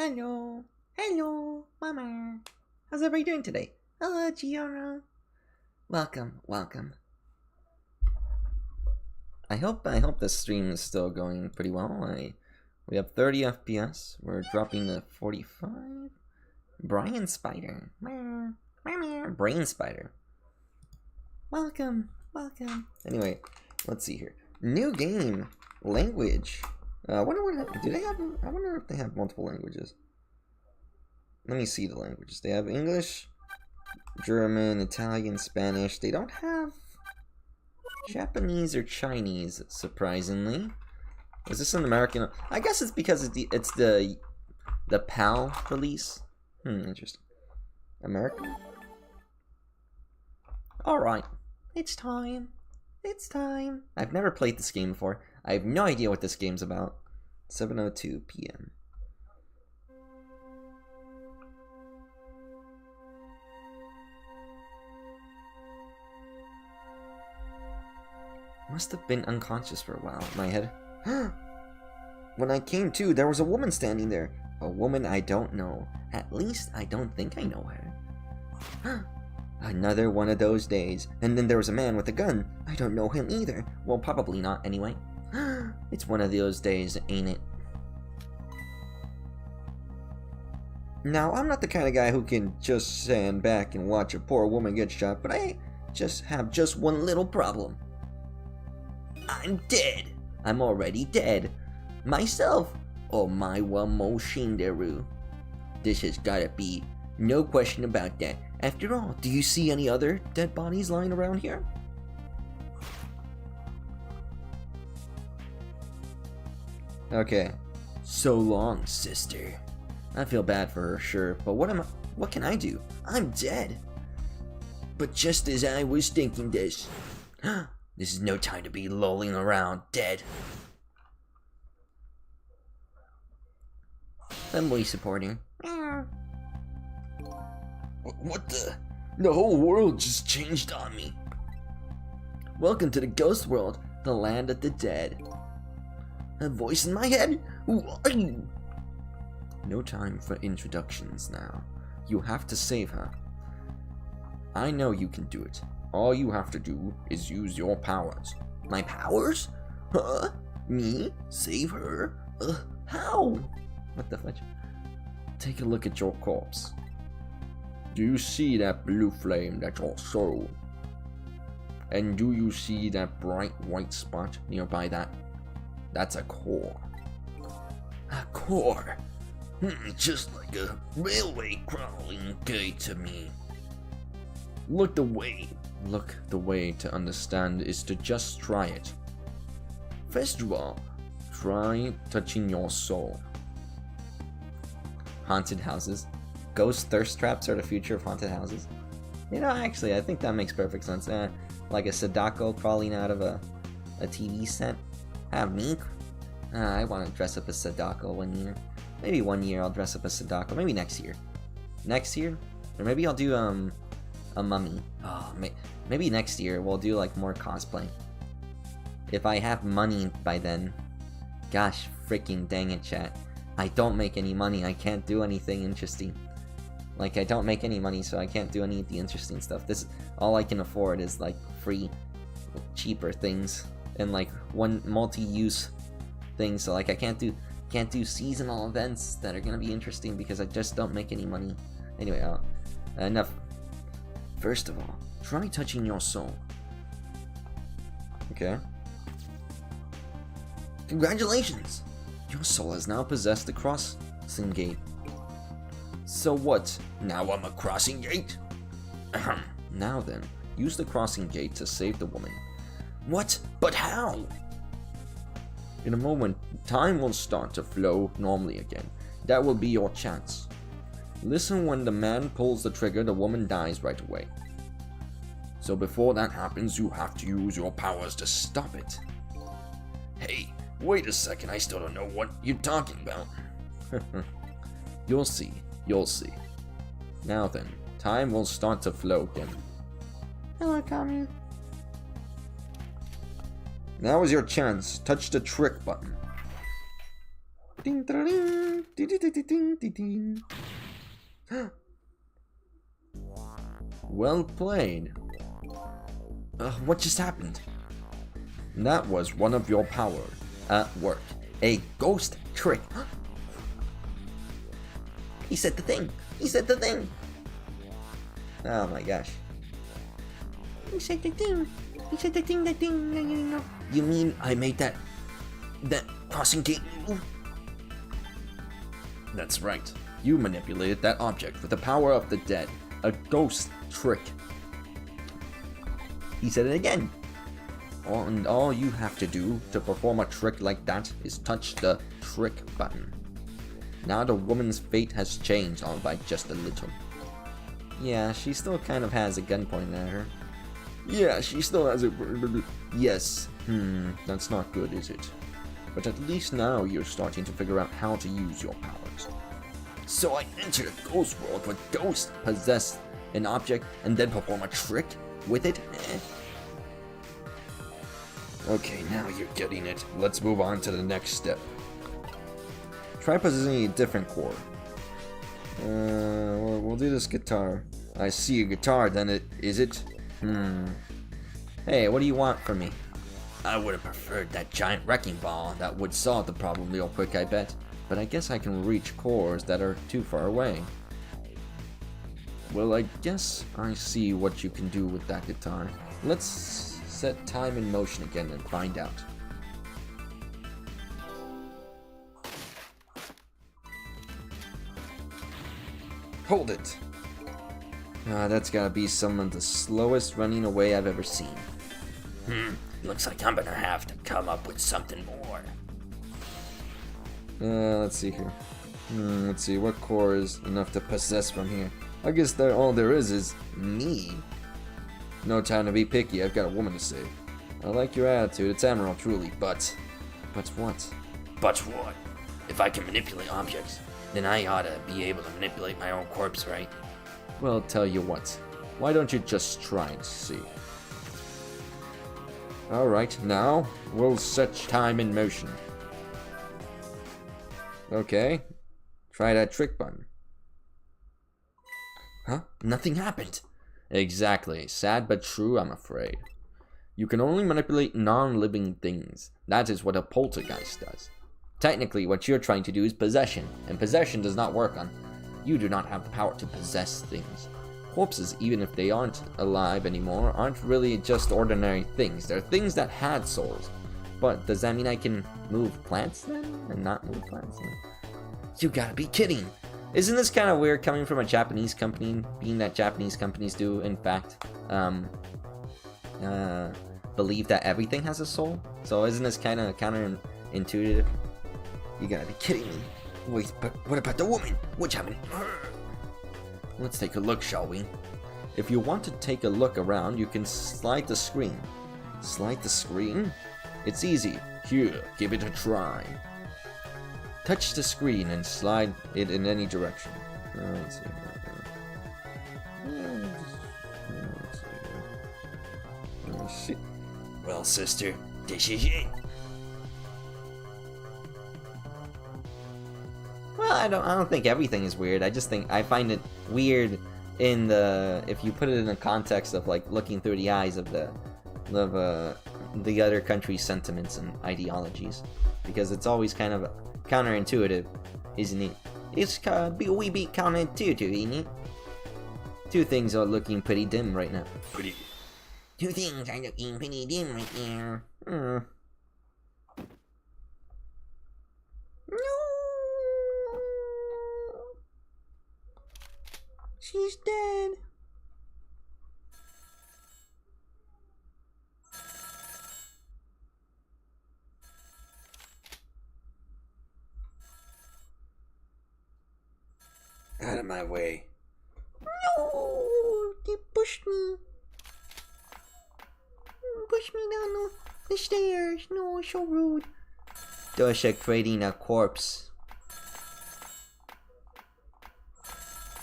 Hello. Hello, Mama. How's everybody doing today? Hello, Giora. Welcome. I hope this stream is still going pretty well. We have 30 FPS. We're dropping to 45. Brian Spider. Brain Spider. Welcome. Anyway, let's see here. New game. Language. I wonder if they have multiple languages. Let me see the languages. They have English, German, Italian, Spanish. They don't have Japanese or Chinese, surprisingly. Is this an American? I guess it's because it's the PAL release. Interesting. American? Alright. It's time. I've never played this game before. I have no idea what this game's about. 7:02 p.m. Must have been unconscious for a while in my head. When I came to, there was a woman standing there. A woman I don't know. At least I don't think I know her. Another one of those days. And then there was a man with a gun. I don't know him either. Well, probably not anyway. It's one of those days, ain't it? Now, I'm not the kind of guy who can just stand back and watch a poor woman get shot, but I just have one little problem. I'm dead. I'm already dead. Myself. Oh my one more shinderu. This has gotta be. No question about that. After all, do you see any other dead bodies lying around here? Okay. So long, sister. I feel bad for her, sure, but what can I do? I'm dead. But just as I was thinking this, this is no time to be lolling around dead. Femboy supporting. What the? The whole world just changed on me. Welcome to the ghost world, the land of the dead. A voice in my head? Who are you? No time for introductions now. You have to save her. I know you can do it. All you have to do is use your powers. My powers? Huh? Me? Save her? How? What the fudge? Take a look at your corpse. Do you see that blue flame? That's your soul. And do you see that bright white spot nearby that? That's a core. A core? Just like a railway crawling gate to me. Look the way to understand is to just try it. First of all, try touching your soul. Haunted houses. Ghost thirst traps are the future of haunted houses. You know, actually, I think that makes perfect sense. Like a Sadako crawling out of a TV set. Have me? I want to dress up as Sadako one year. Maybe one year I'll dress up as Sadako. Maybe next year. Or maybe I'll do a mummy. Oh, maybe next year we'll do like more cosplay. If I have money by then. Gosh freaking dang it, chat. I don't make any money. I can't do anything interesting. Like, I don't make any money, so I can't do any of the interesting stuff. This all I can afford is like free, cheaper things and like one multi-use thing. So like I can't do seasonal events that are gonna be interesting because I just don't make any money. Anyway, enough. First of all, try touching your soul. Okay. Congratulations! Your soul has now possessed the crossing gate. So what? Now I'm a crossing gate? Now then, use the crossing gate to save the woman. What? But how? In a moment, time will start to flow normally again. That will be your chance. Listen when the man pulls the trigger, the woman dies right away. So before that happens, you have to use your powers to stop it. Hey, wait a second, I still don't know what you're talking about. You'll see. Now then, time will start to flow again. Hello, Kami. Now is your chance. Touch the trick button. Ding, ding, ding. Well played. What just happened? That was one of your power at work. A ghost trick. He said the thing. He said the thing. Oh my gosh. He said the thing. He said the thing, the thing. You mean I made that crossing gate move? That's right. You manipulated that object with the power of the dead. A ghost trick. He said it again. And all you have to do to perform a trick like that is touch the trick button. Now the woman's fate has changed all by just a little. Yeah, she still kind of has a gun pointed at her. Yeah, she still has a... Yes. That's not good, is it? But at least now you're starting to figure out how to use your powers. So I entered a ghost world where ghosts possess an object and then perform a trick with it? Okay, now you're getting it. Let's move on to the next step. Try possessing a different chord. We'll do this guitar. I see a guitar, then is it? Hey, what do you want from me? I would have preferred that giant wrecking ball. That would solve the problem real quick, I bet. But I guess I can reach chords that are too far away. Well, I guess I see what you can do with that guitar. Let's set time in motion again and find out. Hold it! That's gotta be some of the slowest running away I've ever seen. Looks like I'm gonna have to come up with something more. Let's see here. Let's see, what core is enough to possess from here? I guess all there is me. No time to be picky, I've got a woman to save. I like your attitude, it's admirable, truly, but what? But what? If I can manipulate objects, then I ought to be able to manipulate my own corpse, right? Well, tell you what. Why don't you just try and see? Alright, now we'll set time in motion. Okay. Try that trick button. Huh? Nothing happened. Exactly. Sad but true, I'm afraid. You can only manipulate non-living things. That is what a poltergeist does. Technically, what you're trying to do is possession, and possession does not work on. You do not have the power to possess things. Corpses, even if they aren't alive anymore, aren't really just ordinary things. They're things that had souls. But does that mean I can move plants then? And not move plants then? You gotta be kidding! Isn't this kind of weird coming from a Japanese company, being that Japanese companies do, in fact, believe that everything has a soul? So isn't this kind of counterintuitive? You gotta be kidding me. Wait, but what about the woman? What's happening to her? Let's take a look, shall we? If you want to take a look around, you can slide the screen. Slide the screen? It's easy. Here, give it a try. Touch the screen and slide it in any direction. Let's see. Let's see. Well, sister, this is it. Well, I don't think everything is weird. I just think I find it weird in if you put it in the context of like looking through the eyes of the other country's sentiments and ideologies, because it's always kind of counterintuitive, isn't it? It's a wee bit counterintuitive, isn't it? Two things are looking pretty dim right now. Two things are looking pretty dim right there. No. She's dead. Out of my way. No, they pushed me. Push me down the stairs. No, so rude. Desecrating a corpse.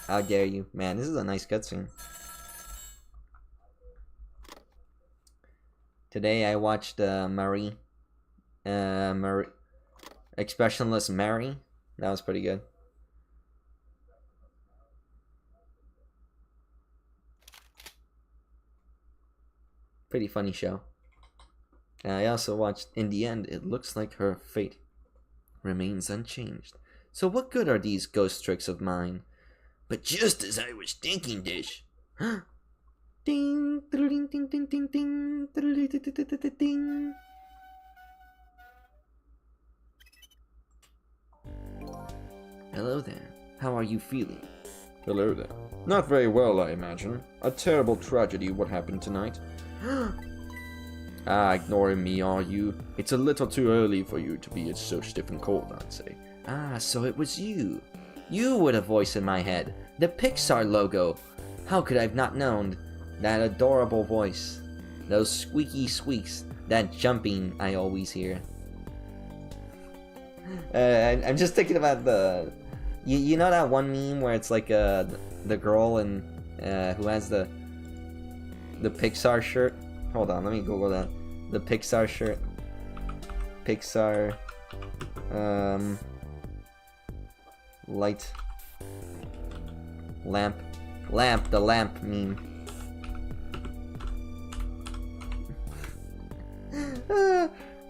How dare you. Man, this is a nice cutscene. Today I watched Marie. Expressionless Mary. That was pretty good. Pretty funny show. I also watched, in the end, it looks like her fate remains unchanged. So what good are these ghost tricks of mine? But just as I was thinking this... Ding, ding, ding, ding, ding, ding, ding. Hello there. How are you feeling? Hello there. Not very well, I imagine. A terrible tragedy what happened tonight. Ignoring me, are you? It's a little too early for you to be so stiff and cold, I'd say. So it was you. You were the voice in my head. The Pixar logo. How could I have not known? That adorable voice. Those squeaky squeaks. That jumping I always hear. I'm just thinking about the... You know that one meme where it's like the girl and who has the Pixar shirt? Hold on, let me Google that. The Pixar shirt. Pixar... light... lamp. The lamp meme.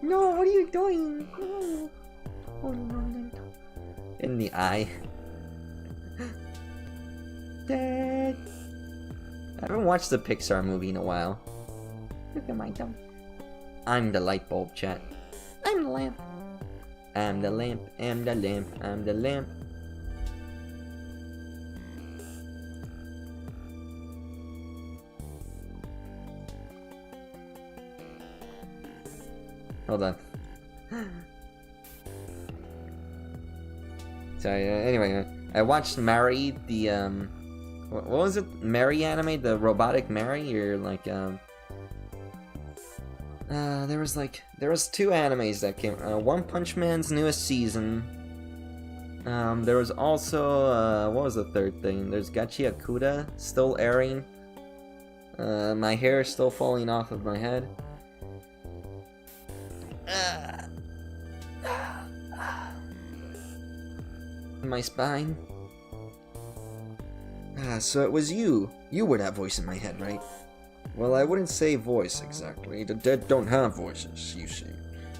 No, what are you doing? No. Oh, no. In the eye. Dad. I haven't watched the Pixar movie in a while. Look at my dumb. I'm the light bulb, chat. I'm the lamp. I'm the lamp. I'm the lamp. I'm the lamp. Hold on. So anyway, I watched Mary, the what was it? Mary anime, the robotic Mary, or like there was two animes that came. One Punch Man's newest season. There was also what was the third thing? There's Gachi Akuda still airing. My hair is still falling off of my head. My spine. So it was you. You were that voice in my head, right? Well, I wouldn't say voice exactly. The dead don't have voices, you see.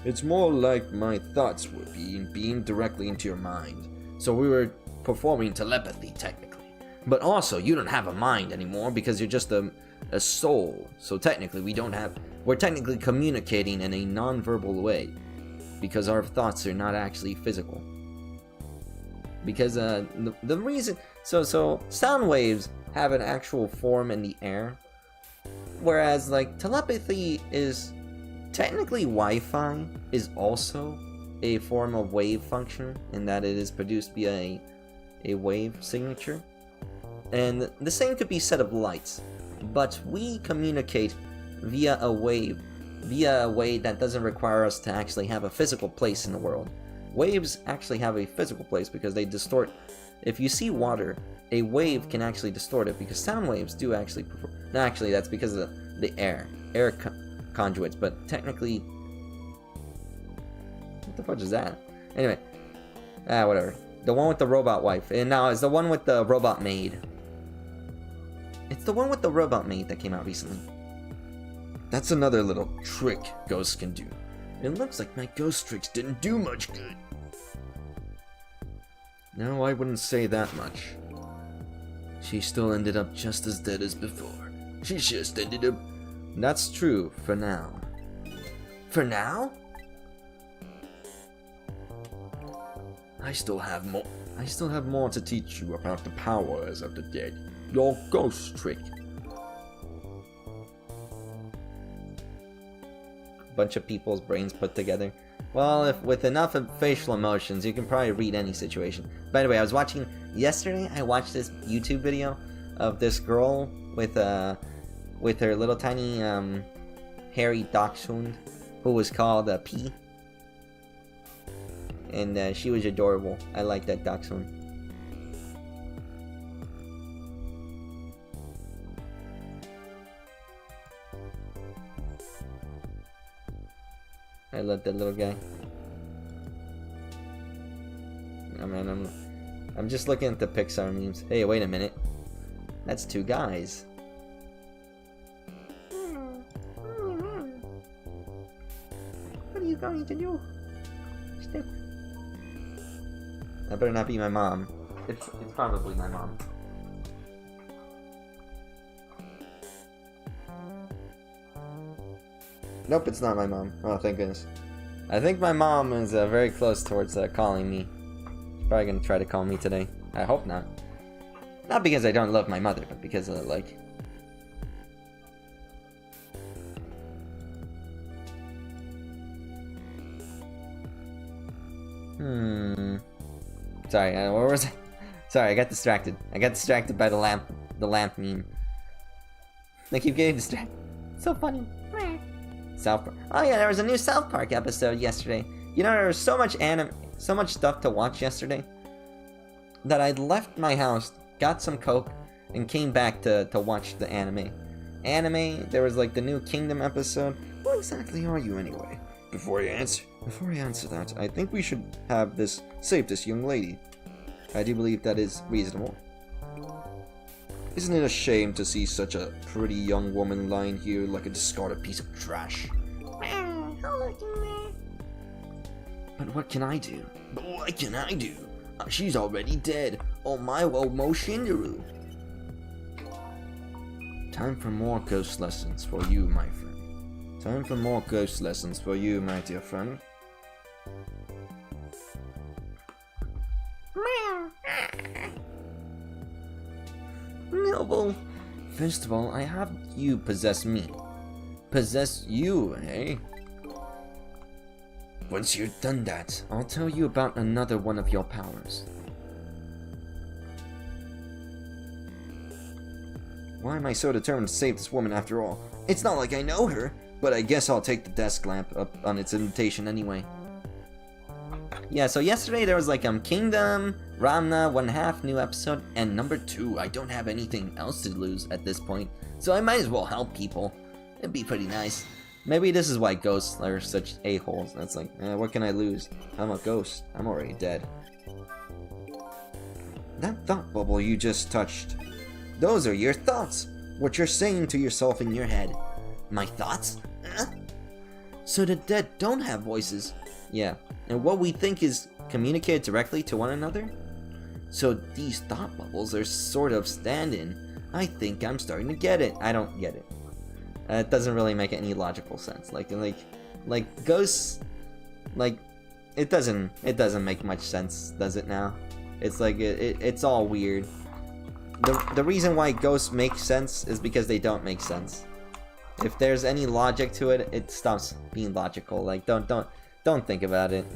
It's more like my thoughts were being beamed directly into your mind. So we were performing telepathy, technically. But also, you don't have a mind anymore because you're just a soul. So technically, we're technically communicating in a non-verbal way. Because our thoughts are not actually physical. Because the reason... So sound waves have an actual form in the air. Whereas, like, telepathy is... Technically, Wi-Fi is also a form of wave function, in that it is produced via a wave signature. And the same could be said of lights. But we communicate via a way that doesn't require us to actually have a physical place in the world. Waves actually have a physical place because they distort. If you see water, a wave can actually distort it because sound waves do actually perform. No, actually, that's because of the air conduits, but technically... What the fuck is that? Anyway. Whatever. The one with the robot wife. And now it's the one with the robot maid. It's the one with the robot maid that came out recently. That's another little trick ghosts can do. It looks like my ghost tricks didn't do much good. No, I wouldn't say that much. She still ended up just as dead as before. She just ended up... That's true, for now. For now? I still have more to teach you about the powers of the dead. Your ghost trick. Bunch of people's brains put together. Well, if with enough facial emotions, you can probably read any situation. By the way, yesterday I watched this YouTube video of this girl with her little tiny hairy dachshund who was called P. And she was adorable. I like that dachshund. I love that little guy. I mean, I'm just looking at the Pixar memes. Hey, wait a minute. That's two guys. What are you going to do? Step. That better not be my mom. It's probably my mom. Nope, it's not my mom. Oh, thank goodness. I think my mom is very close towards calling me. She's probably gonna try to call me today. I hope not. Not because I don't love my mother, but because of, like... Sorry, where was I? Sorry, I got distracted. I got distracted by the lamp meme. I keep getting distracted. So funny. South Park. Oh yeah, there was a new South Park episode yesterday. You know, there was so much so much stuff to watch yesterday that I left my house, got some Coke, and came back to watch the anime. There was like the new Kingdom episode. Who exactly are you anyway? Before I answer that, I think we should have save this young lady. I do believe that is reasonable. Isn't it a shame to see such a pretty young woman lying here like a discarded piece of trash? But what can I do? She's already dead. Oh my wo mo Shinderu. Time for more ghost lessons for you, my friend. Time for more ghost lessons for you, my dear friend. Noble. First of all, I have you possess me. Possess you, eh? Once you've done that, I'll tell you about another one of your powers. Why am I so determined to save this woman after all? It's not like I know her, but I guess I'll take the desk lamp up on its invitation anyway. Yeah, so yesterday there was like Kingdom, Ramna, 1/2 new episode, and number 2. I don't have anything else to lose at this point, so I might as well help people. It'd be pretty nice. Maybe this is why ghosts are such a-holes. That's like, what can I lose? I'm a ghost. I'm already dead. That thought bubble you just touched. Those are your thoughts. What you're saying to yourself in your head. My thoughts? So the dead don't have voices. Yeah, and what we think is communicated directly to one another? So these thought bubbles are sort of stand-in. I think I'm starting to get it. I don't get it. It doesn't really make any logical sense. Like ghosts, like it doesn't make much sense, does it now? It's like it's all weird. The reason why ghosts make sense is because they don't make sense. If there's any logic to it, it stops being logical. Like don't think about it.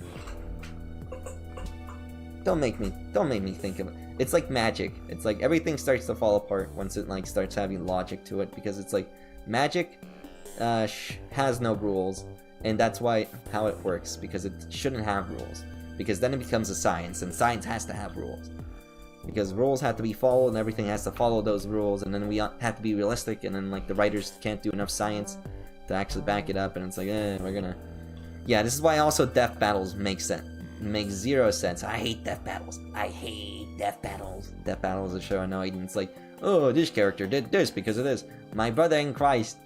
Don't make me think of it. It's like magic. It's like everything starts to fall apart once it like starts having logic to it, because it's like magic has no rules, and that's how it works, because it shouldn't have rules, because then it becomes a science, and science has to have rules, because rules have to be followed and everything has to follow those rules, and then we have to be realistic, and then like the writers can't do enough science to actually back it up, and it's like we're gonna... Yeah, this is why also death battles make sense. Makes zero sense. I hate death battles. I hate death battles. Death battles are so annoying. It's like, oh, this character did this because of this. My brother in Christ.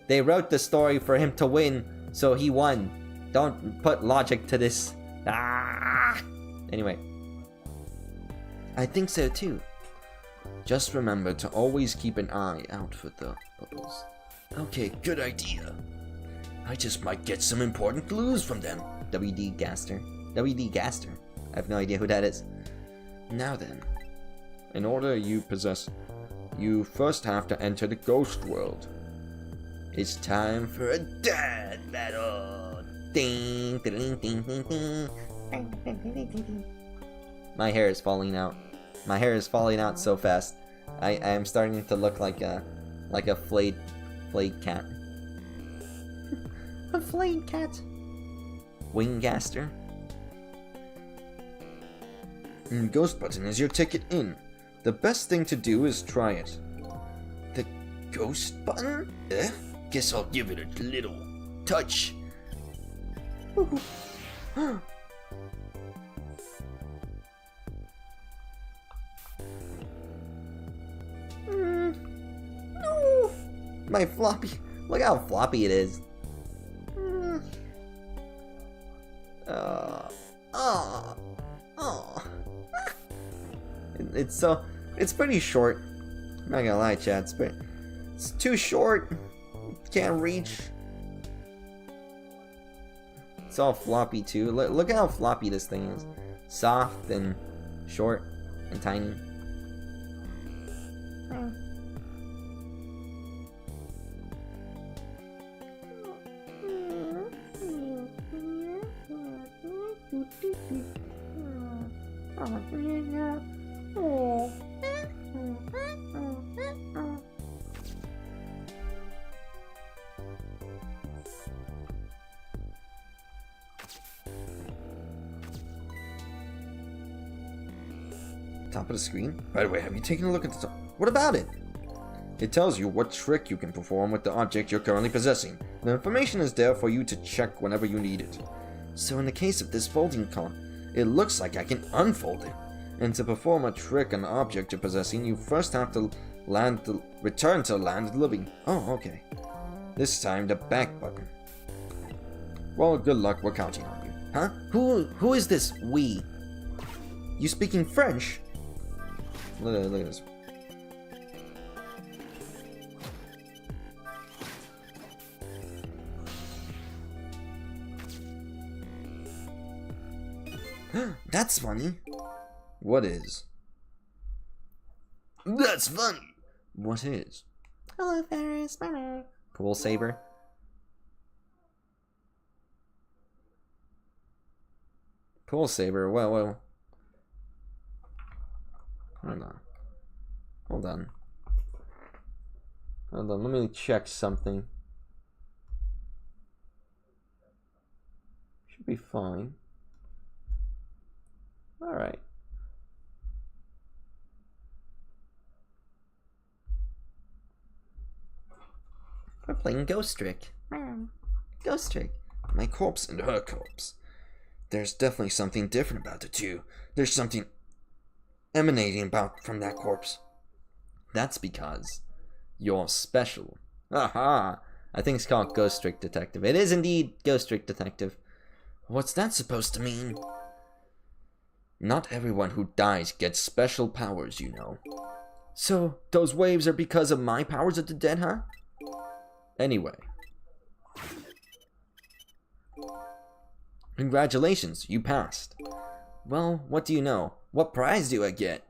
They wrote the story for him to win, so he won. Don't put logic to this. Ah! Anyway. I think so too. Just remember to always keep an eye out for the bubbles. Okay, good idea. I just might get some important clues from them. WD Gaster. WD Gaster. I have no idea who that is. Now then. In order you possess, you first have to enter the ghost world. It's time for a death battle. Ding, ding, ding, ding, ding. My hair is falling out. My hair is falling out so fast. I am starting to look like a flayed cat. A flayed cat. Winggaster. Ghost button is your ticket in. The best thing to do is try it. The ghost button? Guess I'll give it a little touch. my floppy. Look how floppy it is. It's pretty short. I'm not gonna lie, chat. It's too short. Can't reach. It's all floppy too. Look how floppy this thing is. Soft and short and tiny. Top of the screen? By the way, have you taken a look at the top? What about it? It tells you what trick you can perform with the object you're currently possessing. The information is there for you to check whenever you need it. So in the case of this folding card, it looks like I can unfold it. And to perform a trick on the object you're possessing, you first have to return to land living. Oh, okay. This time the back button. Well, good luck, we're counting on you. Huh? Who is this we? You speaking French? Look at this. That's funny. What is? That's funny. What is? Hello, Ferris. Pool saber. Pool saber. Well. Hold on. Let me check something. Should be fine. Alright. We're playing Ghost Trick. Ghost Trick. My corpse and her corpse. There's definitely something different about the two. There's something emanating from that corpse. That's because you're special. Aha! I think it's called Ghost Trick Detective. It is indeed Ghost Trick Detective. What's that supposed to mean? Not everyone who dies gets special powers, you know. So, those waves are because of my powers of the dead, huh? Anyway. Congratulations, you passed. Well, what do you know? What prize do I get?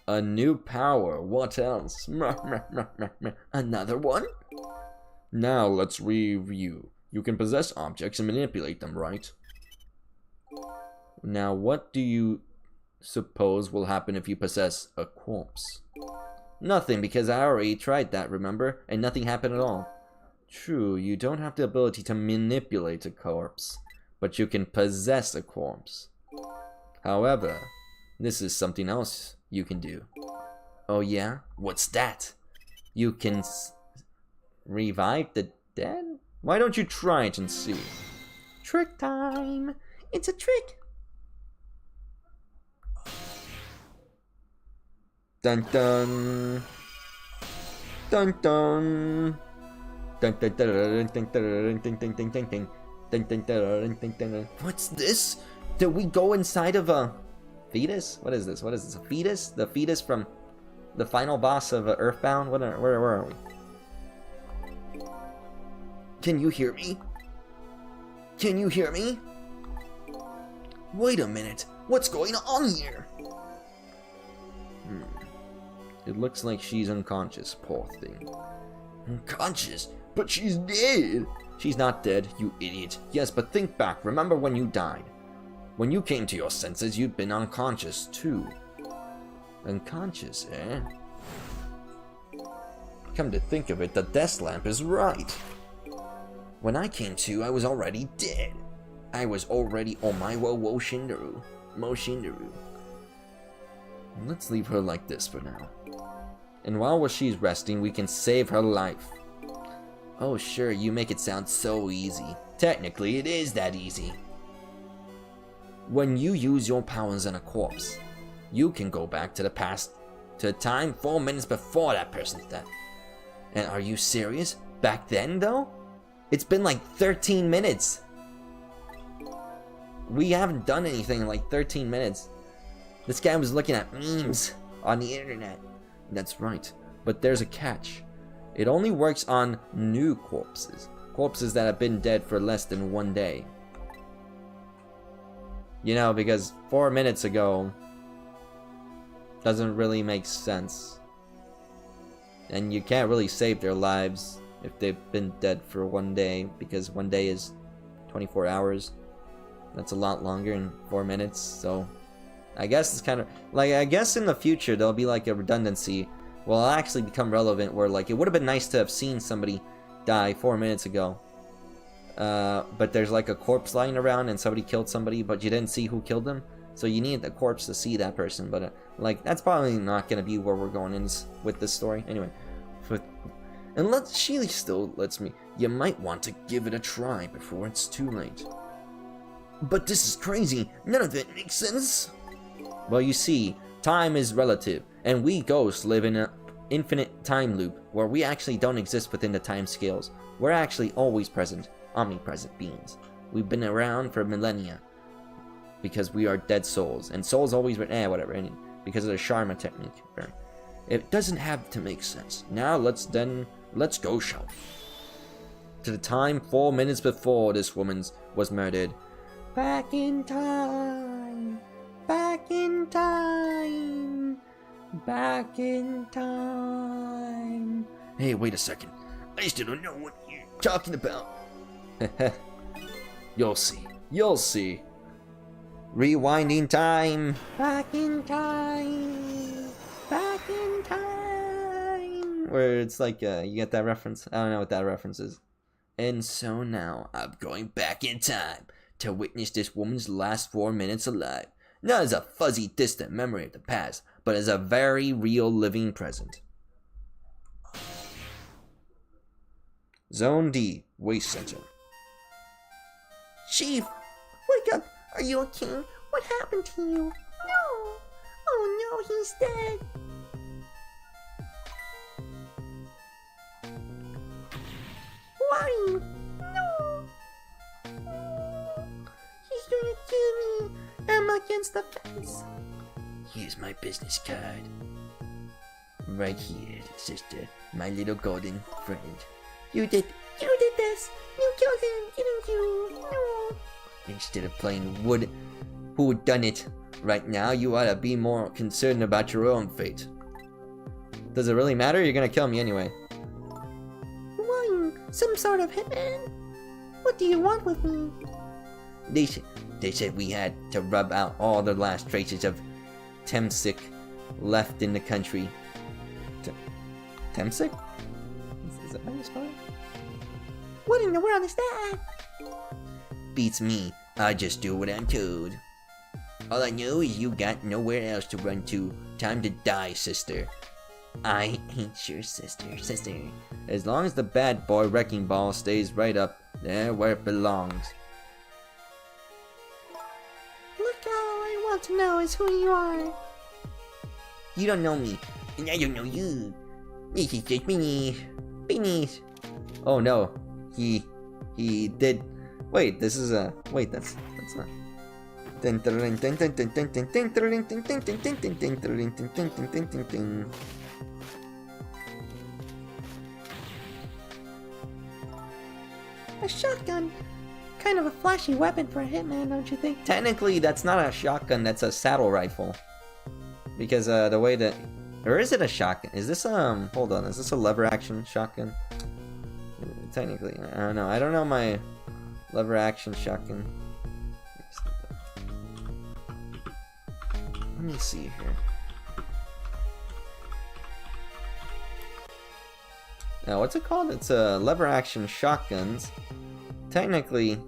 A new power. What else? Another one? Now let's review. You can possess objects and manipulate them, right? Now what do you suppose will happen if you possess a corpse? Nothing, because I already tried that, remember? And nothing happened at all. True, you don't have the ability to manipulate a corpse, but you can possess a corpse. However, this is something else you can do. Oh yeah? What's that? You can revive the dead? Why don't you try it and see? Trick time! It's a trick! Dun dun! Dun dun! Dun dun dun dun dun dun dun dun dun dun dun dun. What's this? Did we go inside of a fetus? What is this? What is this? A fetus? The fetus from the final boss of Earthbound? Where are we? Can you hear me? Can you hear me? Wait a minute. What's going on here? It looks like she's unconscious, poor thing. Unconscious? But she's dead! She's not dead, you idiot. Yes, but think back. Remember when you died. When you came to your senses, you'd been unconscious, too. Unconscious, eh? Come to think of it, the death lamp is right. When I came to, I was already dead. I was already on my wo shindaru. Let's leave her like this for now. And while she's resting, we can save her life. Oh sure, you make it sound so easy. Technically, it is that easy. When you use your powers on a corpse, you can go back to the past, to a time 4 minutes before that person's death. And are you serious? Back then, though? It's been like 13 minutes. We haven't done anything in like 13 minutes. This guy was looking at memes on the internet. That's right. But there's a catch. It only works on new corpses. Corpses that have been dead for less than 1 day. You know, because 4 minutes ago doesn't really make sense. And you can't really save their lives if they've been dead for 1 day, because 1 day is 24 hours. That's a lot longer than 4 minutes, so I guess it's kind of like, I guess in the future there'll be like a redundancy. Well, it'll actually become relevant where like it would have been nice to have seen somebody die 4 minutes ago. But there's like a corpse lying around and somebody killed somebody, but you didn't see who killed them. So you need the corpse to see that person. But like that's probably not going to be where we're going in with this story. Anyway, unless she still lets me, you might want to give it a try before it's too late. But this is crazy. None of it makes sense. Well, you see, time is relative, and we ghosts live in an infinite time loop where we actually don't exist within the time scales. We're actually always present, omnipresent beings. We've been around for millennia because we are dead souls, and souls always whatever, and because of the Sharma technique. It doesn't have to make sense. Now let's go, shall we? To the time 4 minutes before this woman was murdered. Back in time. Back in time. Back in time. Hey, wait a second. I still don't know what you're talking about. You'll see. You'll see. Rewinding time. Back in time. Back in time. Where it's like, you get that reference? I don't know what that reference is. And so now I'm going back in time to witness this woman's last 4 minutes alive. Not as a fuzzy, distant memory of the past, but as a very real living present. Zone D, Waste Center. Chief, wake up. Are you okay? What happened to you? No. Oh no, he's dead. Why? No. He's gonna kill me. I'm against the fence. Here's my business card. Right here, sister. My little golden friend. You did this. You killed him, didn't you? No. Instead of playing who done it right now, you ought to be more concerned about your own fate. Does it really matter? You're gonna kill me anyway. Why? Some sort of hitman? What do you want with me? They said we had to rub out all the last traces of Temsic left in the country. Temsic? Is that how you spell it? What in the world is that? Beats me. I just do what I'm told. All I know is you got nowhere else to run to. Time to die, sister. I ain't your sister. As long as the bad boy wrecking ball stays right up there where it belongs. Look, all I want to know is who you are. You don't know me, and I don't know you. This is just Beanies. Oh no, he did. Wait, this is a wait. That's not. A shotgun. Kind of a flashy weapon for a hitman, don't you think? Technically, that's not a shotgun. That's a saddle rifle. Because the way that, or is it a shotgun? Is this hold on, is this a lever action shotgun? Technically, I don't know. I don't know my lever action shotgun. Let me see here. Now, what's it called? It's a lever action shotguns. Technically,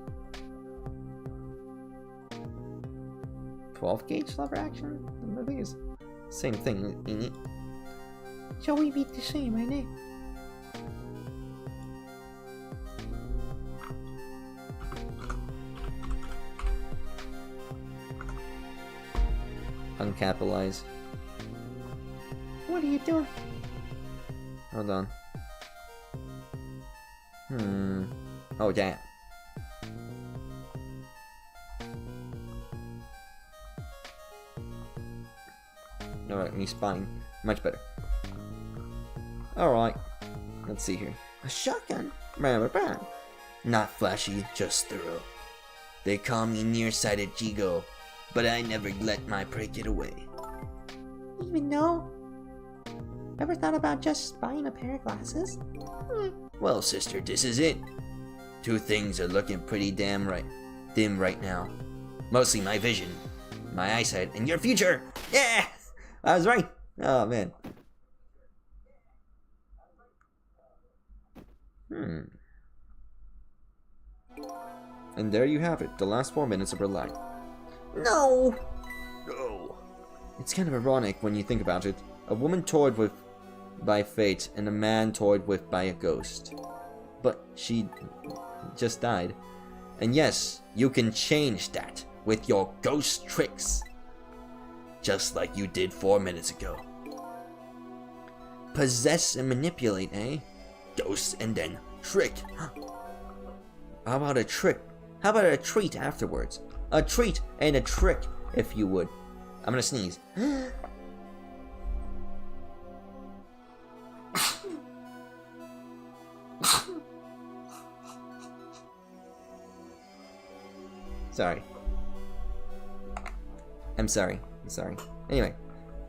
12 gauge lever action? I think it's the same thing, ain't it? Shall we beat the same, ain't it? Uncapitalized. What are you doing? Hold on. Oh, damn. Alright, me spying. Much better. Alright. Let's see here. A shotgun? Not flashy, just thorough. They call me nearsighted Jigo, but I never let my prey get away. Even though? Ever thought about just buying a pair of glasses? Well, sister, this is it. Two things are looking pretty dim right now. Mostly my vision, my eyesight, and your future. Yeah, I was right. Oh man. And there you have it, the last 4 minutes of her life. No! No. It's kind of ironic when you think about it. A woman toyed with by fate and a man toyed with by a ghost. But she just died. And yes, you can change that with your ghost tricks. Just like you did 4 minutes ago. Possess and manipulate, eh? Ghost and then trick. How about a trick? How about a treat afterwards? A treat and a trick, if you would. I'm gonna sneeze. Sorry. I'm sorry. Anyway,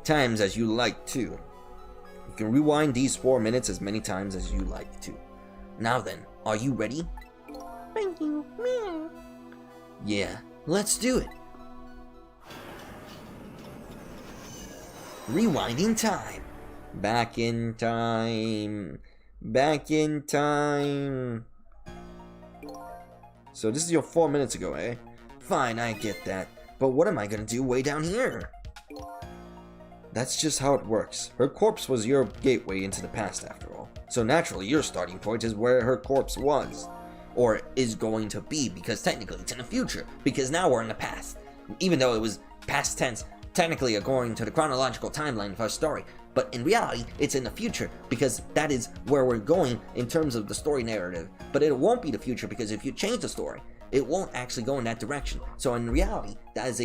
times as you like to. You can rewind these 4 minutes as many times as you like to. Now then, are you ready? Thank you. Meow. Yeah, let's do it. Rewinding time. Back in time. Back in time. So this is your 4 minutes ago, eh? Fine, I get that. But what am I gonna do way down here? That's just how it works. Her corpse was your gateway into the past after all. So naturally your starting point is where her corpse was. Or is going to be, because technically it's in the future. Because now we're in the past. Even though it was past tense, technically according to the chronological timeline of our story. But in reality, it's in the future, because that is where we're going in terms of the story narrative. But it won't be the future, because if you change the story, it won't actually go in that direction. So in reality, that is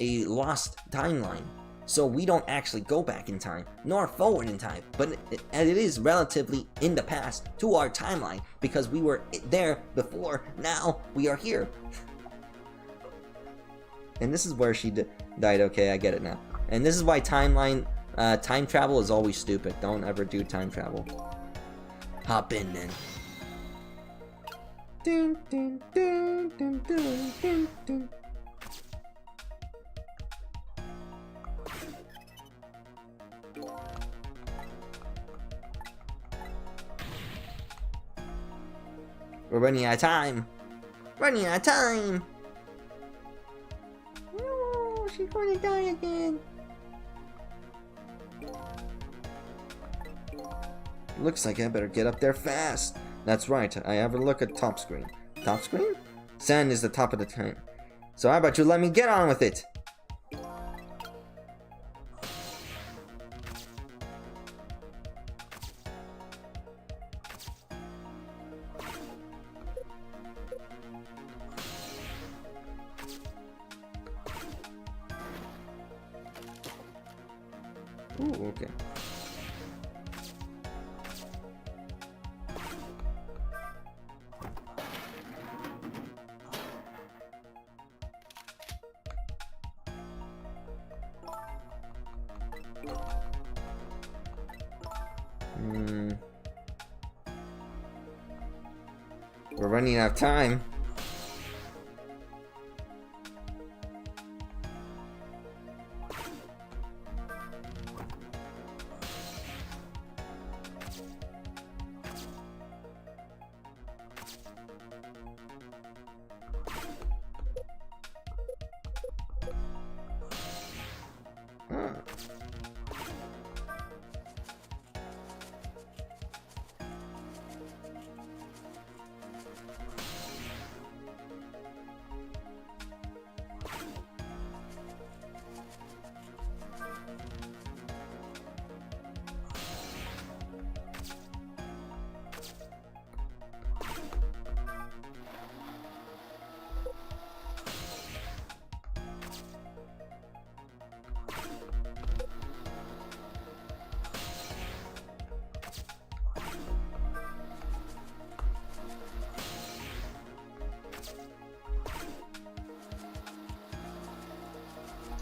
a lost timeline. So we don't actually go back in time, nor forward in time, but it is relatively in the past to our timeline, because we were there before, now we are here. And this is where she died, okay, I get it now. And this is why time travel is always stupid. Don't ever do time travel. Hop in then. Dun, dun, dun, dun, dun, dun, dun. We're running out of time. Running out of time. No, she's going to die again. Looks like I better get up there fast. That's right, I have a look at top screen. Top screen? Sand is the top of the time. So how about you let me get on with it? Ooh, okay. We're running out of time.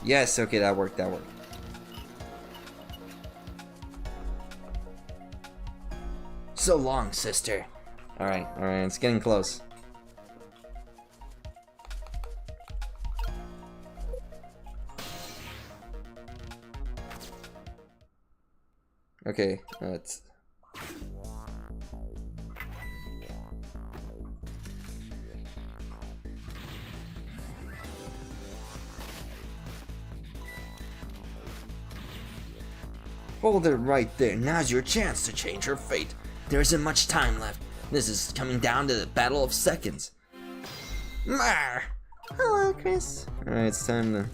Yes, okay, that worked, that worked. So long, sister. Alright, it's getting close. Okay, let's... Hold it right there. Now's your chance to change her fate. There isn't much time left. This is coming down to the battle of seconds. Mar! Hello, Chris. Alright, it's time to...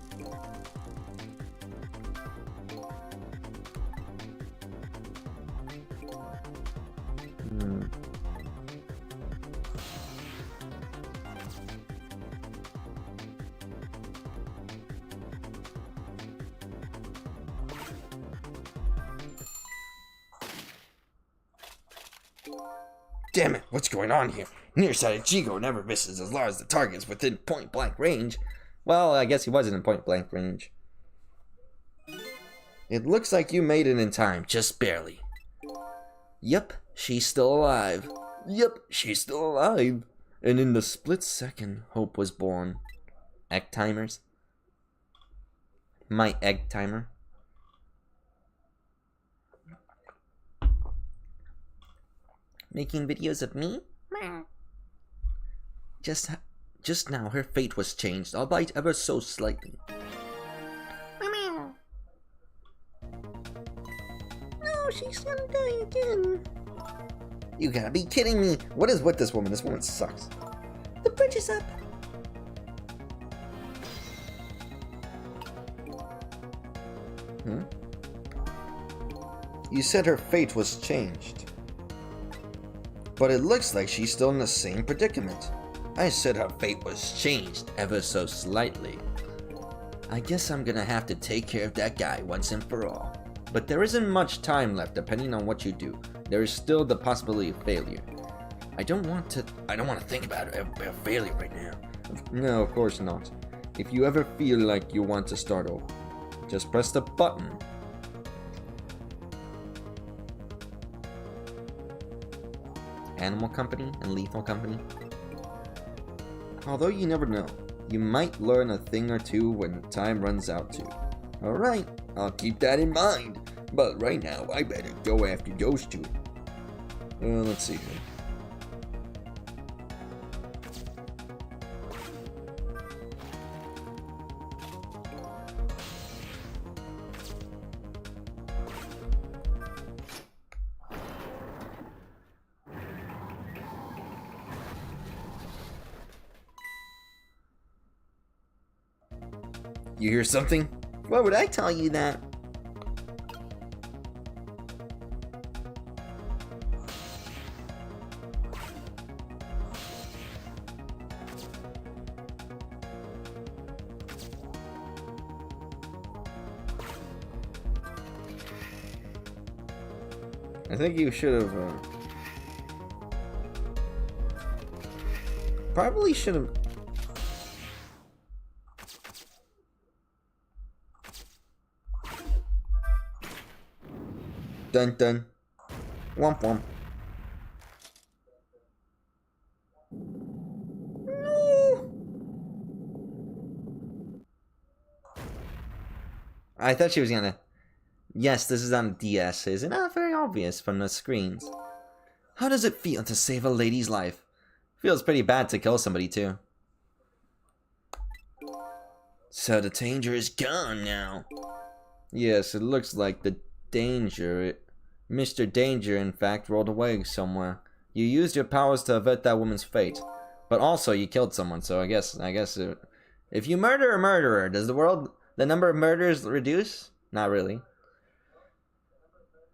Damn it, what's going on here? Nearsighted Jigo never misses as long as the target's within point-blank range. Well, I guess he wasn't in point-blank range. It looks like you made it in time, just barely. Yep, she's still alive. Yep, she's still alive. And in the split second, hope was born. Egg timers? My egg timer? Making videos of me? Just now, her fate was changed, albeit ever so slightly. No, she's gonna die again. You gotta be kidding me! What is with this woman? This woman sucks. The bridge is up. You said her fate was changed. But it looks like she's still in the same predicament. I said her fate was changed ever so slightly. I guess I'm gonna have to take care of that guy once and for all. But there isn't much time left depending on what you do. There is still the possibility of failure. I don't want to think about failure right now. No, of course not. If you ever feel like you want to start over, just press the button. Animal Company and Lethal Company. Although you never know, you might learn a thing or two when time runs out too. Alright, I'll keep that in mind. But right now, I better go after those two. Let's see here. You hear something? Why would I tell you that? I think you should have. Probably should have. Dun dun. Womp womp. No. I thought she was gonna. Yes, this is on DS. Is it not very obvious from the screens? How does it feel to save a lady's life? Feels pretty bad to kill somebody too. So the danger is gone now. Yes, it looks like the danger. Mr. Danger, in fact, rolled away somewhere. You used your powers to avert that woman's fate, but also you killed someone. So I guess if you murder a murderer, does the number of murders reduce? Not really.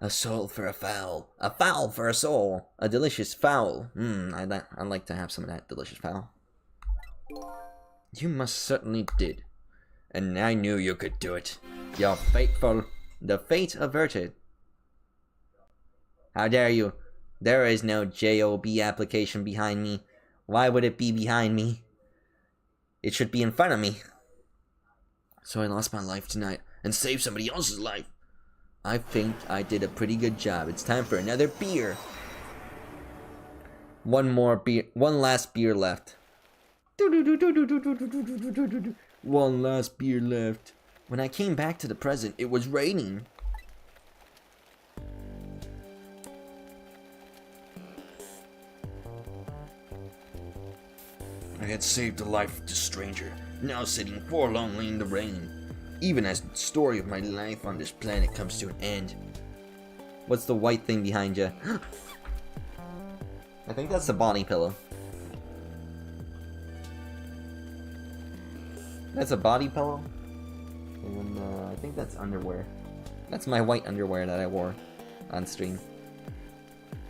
A soul for a fowl for a soul, a delicious fowl. I'd like to have some of that delicious fowl. You most certainly did, and I knew you could do it. You're faithful. The fate averted. How dare you? There is no JOB application behind me. Why would it be behind me? It should be in front of me. So I lost my life tonight and saved somebody else's life. I think I did a pretty good job. It's time for another beer. One last beer left. One last beer left. When I came back to the present, it was raining. I had saved the life of the stranger, now sitting forlornly in the rain. Even as the story of my life on this planet comes to an end. What's the white thing behind you? I think that's the body pillow. That's a body pillow. And I think that's underwear. That's my white underwear that I wore on stream.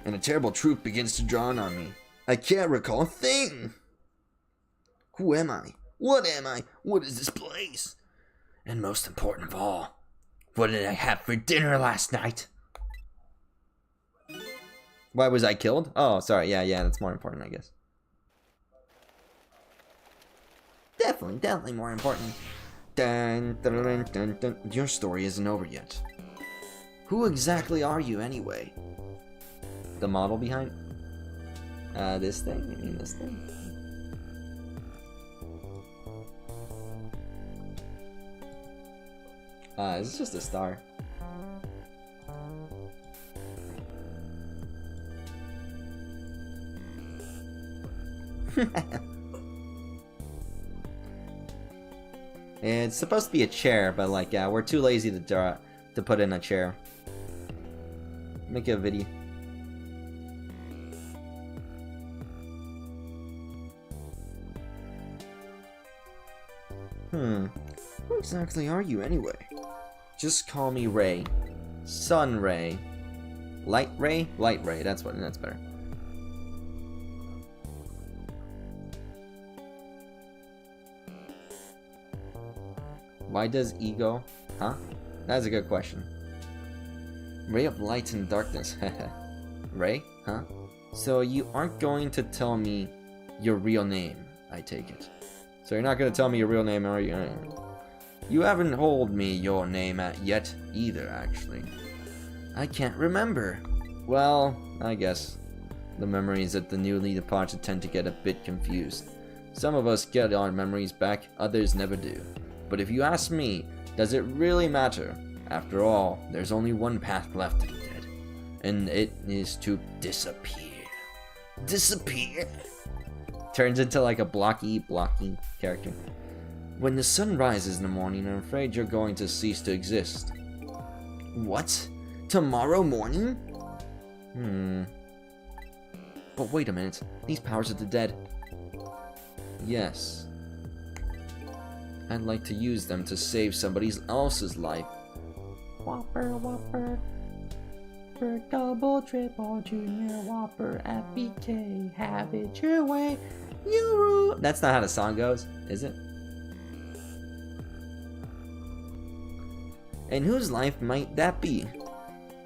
And a terrible truth begins to dawn on me. I can't recall a thing. Who am I? What am I? What is this place? And most important of all, what did I have for dinner last night? Why was I killed? Oh, sorry. Yeah, that's more important, I guess. Definitely more important. Dun, dun, dun, dun, dun. Your story isn't over yet. Who exactly are you, anyway? The model behind? This thing? You mean this thing? It's just a star. It's supposed to be a chair, but like, we're too lazy to draw to put in a chair. Make a video. Who exactly are you anyway? Just call me Ray. Sun Ray. Light Ray? Light Ray, that's better. Why does ego? Huh? That's a good question. Ray of light and darkness. Ray? Huh? So you aren't going to tell me your real name, I take it. So you're not going to tell me your real name, are you? You haven't told me your name yet either, actually. I can't remember. Well, I guess. The memories of the newly departed tend to get a bit confused. Some of us get our memories back, others never do. But if you ask me, does it really matter? After all, there's only one path left to the dead. And it is to disappear. Disappear? Turns into like a blocky character. When the sun rises in the morning, I'm afraid you're going to cease to exist. What? Tomorrow morning? But wait a minute. These powers of the dead. Yes. I'd like to use them to save somebody else's life. Whopper. For double, triple, junior, whopper, FBK, have it your way. You rule. That's not how the song goes, is it? And whose life might that be?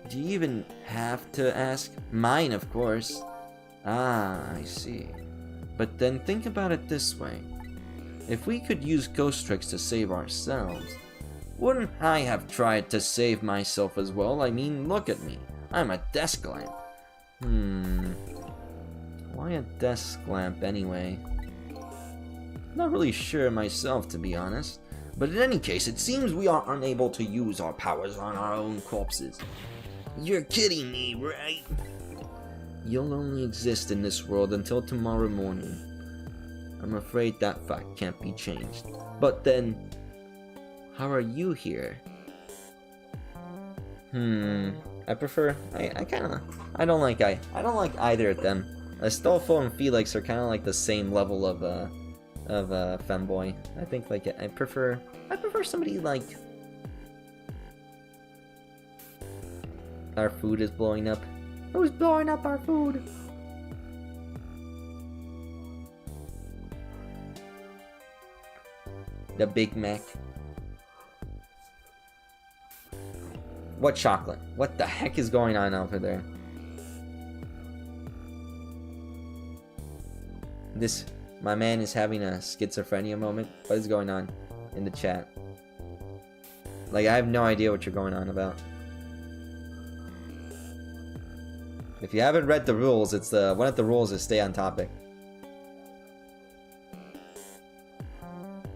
Do you even have to ask? Mine, of course. Ah, I see. But then think about it this way. If we could use ghost tricks to save ourselves, wouldn't I have tried to save myself as well? I mean, look at me. I'm a desk lamp. Why a desk lamp anyway? Not really sure myself, to be honest. But in any case, it seems we are unable to use our powers on our own corpses. You're kidding me, right? You'll only exist in this world until tomorrow morning. I'm afraid that fact can't be changed. But then, how are you here? I don't like either of them. Astolfo and Felix are kind of like the same level of femboy. I think like I prefer somebody like. Our food is blowing up. Who's blowing up our food? The Big Mac. What chocolate? What the heck is going on over there? My man is having a schizophrenia moment. What is going on in the chat? Like, I have no idea what you're going on about. If you haven't read the rules, it's one of the rules is stay on topic.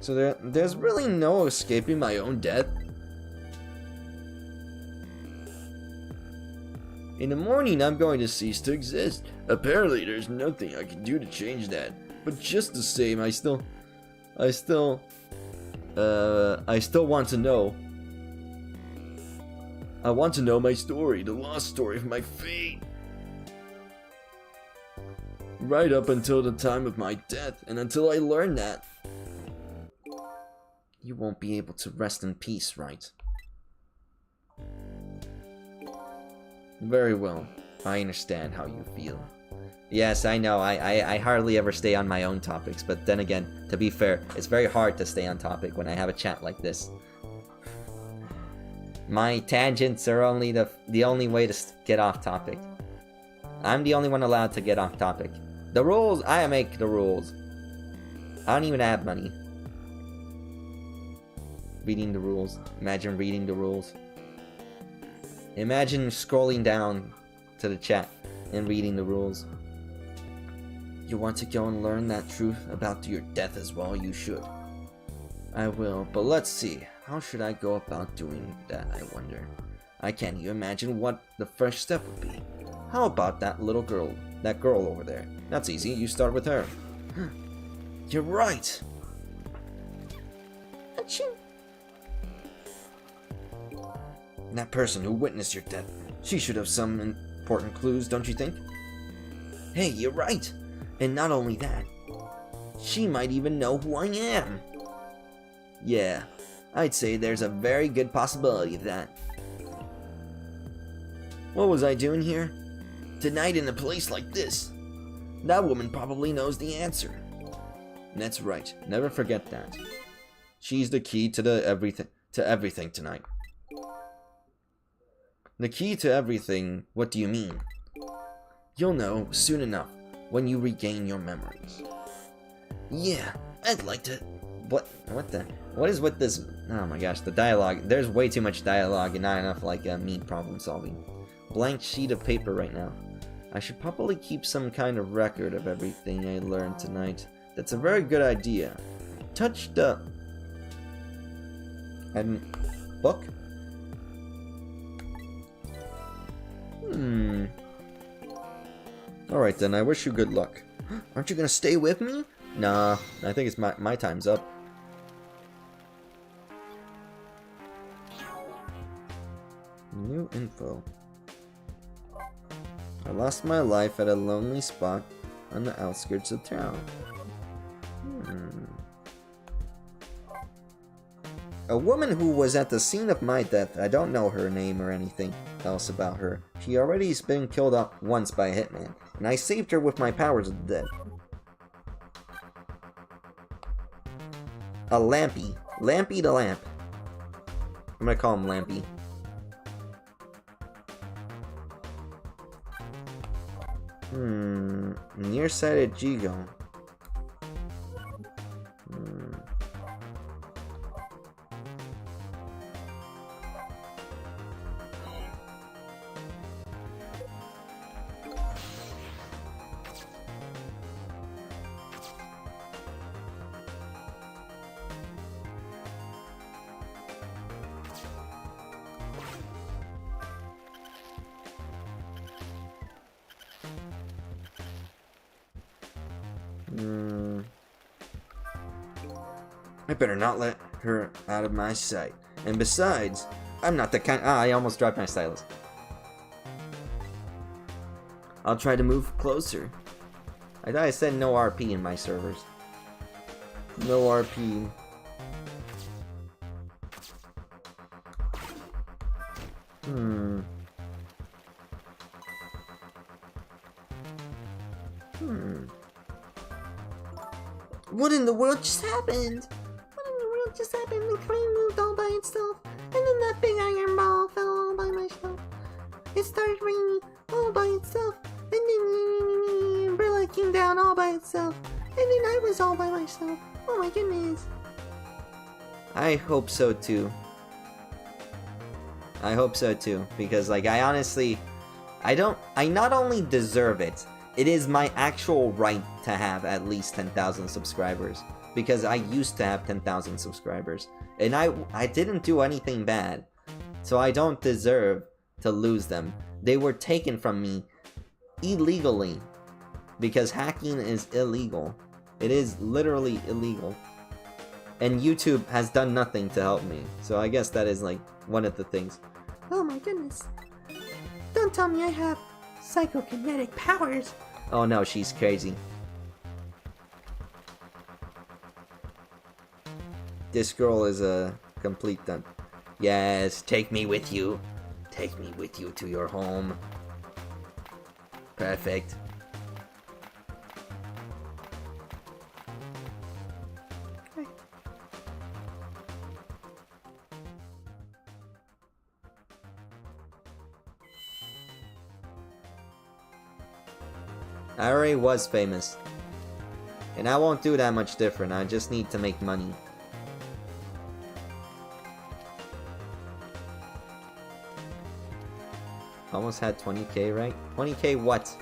So there's really no escaping my own death. In the morning, I'm going to cease to exist. Apparently, there's nothing I can do to change that. But just the same, I still want to know. I want to know my story, the lost story of my fate. Right up until the time of my death, and until I learn that. You won't be able to rest in peace, right? Very well. I understand how you feel. Yes, I know. I hardly ever stay on my own topics, but then again, to be fair, it's very hard to stay on topic when I have a chat like this. My tangents are only the only way to get off topic. I'm the only one allowed to get off topic. The rules, I make the rules. I don't even have money. Reading the rules. Imagine reading the rules. Imagine scrolling down to the chat and reading the rules. You want to go and learn that truth about your death as well? You should. I will, but let's see. How should I go about doing that, I wonder? I can't even imagine what the first step would be. How about that little girl? That girl over there. That's easy, you start with her. You're right! Achoo. That person who witnessed your death, she should have some important clues, don't you think? Hey, you're right! And not only that, she might even know who I am! Yeah, I'd say there's a very good possibility of that. What was I doing here? Tonight in a place like this. That woman probably knows the answer. That's right, never forget that. She's the key to everything tonight. The key to everything, what do you mean? You'll know soon enough when you regain your memories. Yeah, I'd like to... What is with this? Oh my gosh, the dialogue. There's way too much dialogue and not enough like me problem solving. Blank sheet of paper right now. I should probably keep some kind of record of everything I learned tonight. That's a very good idea. Touch the... book? Alright then, I wish you good luck. Aren't you gonna stay with me? Nah, I think it's my time's up. New info. I lost my life at a lonely spot on the outskirts of town. A woman who was at the scene of my death. I don't know her name or anything else about her. She already's been killed up once by a hitman, and I saved her with my powers of the dead. A Lampy. Lampy the Lamp. I'm gonna call him Lampy. Nearsighted Jigo. I better not let her out of my sight. And besides, I'm not the kind... I almost dropped my stylus. I'll try to move closer. I thought I said no RP in my servers. No RP. What in the world just happened? What in the world just happened? The train moved all by itself, and then that big iron ball fell all by myself. It started raining all by itself, and then the umbrella came down all by itself, and then I was all by myself. Oh my goodness. I hope so too. I hope so too, because like I honestly, I not only deserve it, it is my actual right to have at least 10,000 subscribers, because I used to have 10,000 subscribers, and I didn't do anything bad, so I don't deserve to lose them. They were taken from me illegally, because hacking is illegal. It is literally illegal. And YouTube has done nothing to help me, so I guess that is like one of the things. Oh my goodness. Don't tell me I have psychokinetic powers. Oh no, she's crazy. This girl is a complete done. Yes, take me with you. Take me with you to your home. Perfect. I already was famous. And I won't do that much different, I just need to make money. Almost had 20k, right? 20k what?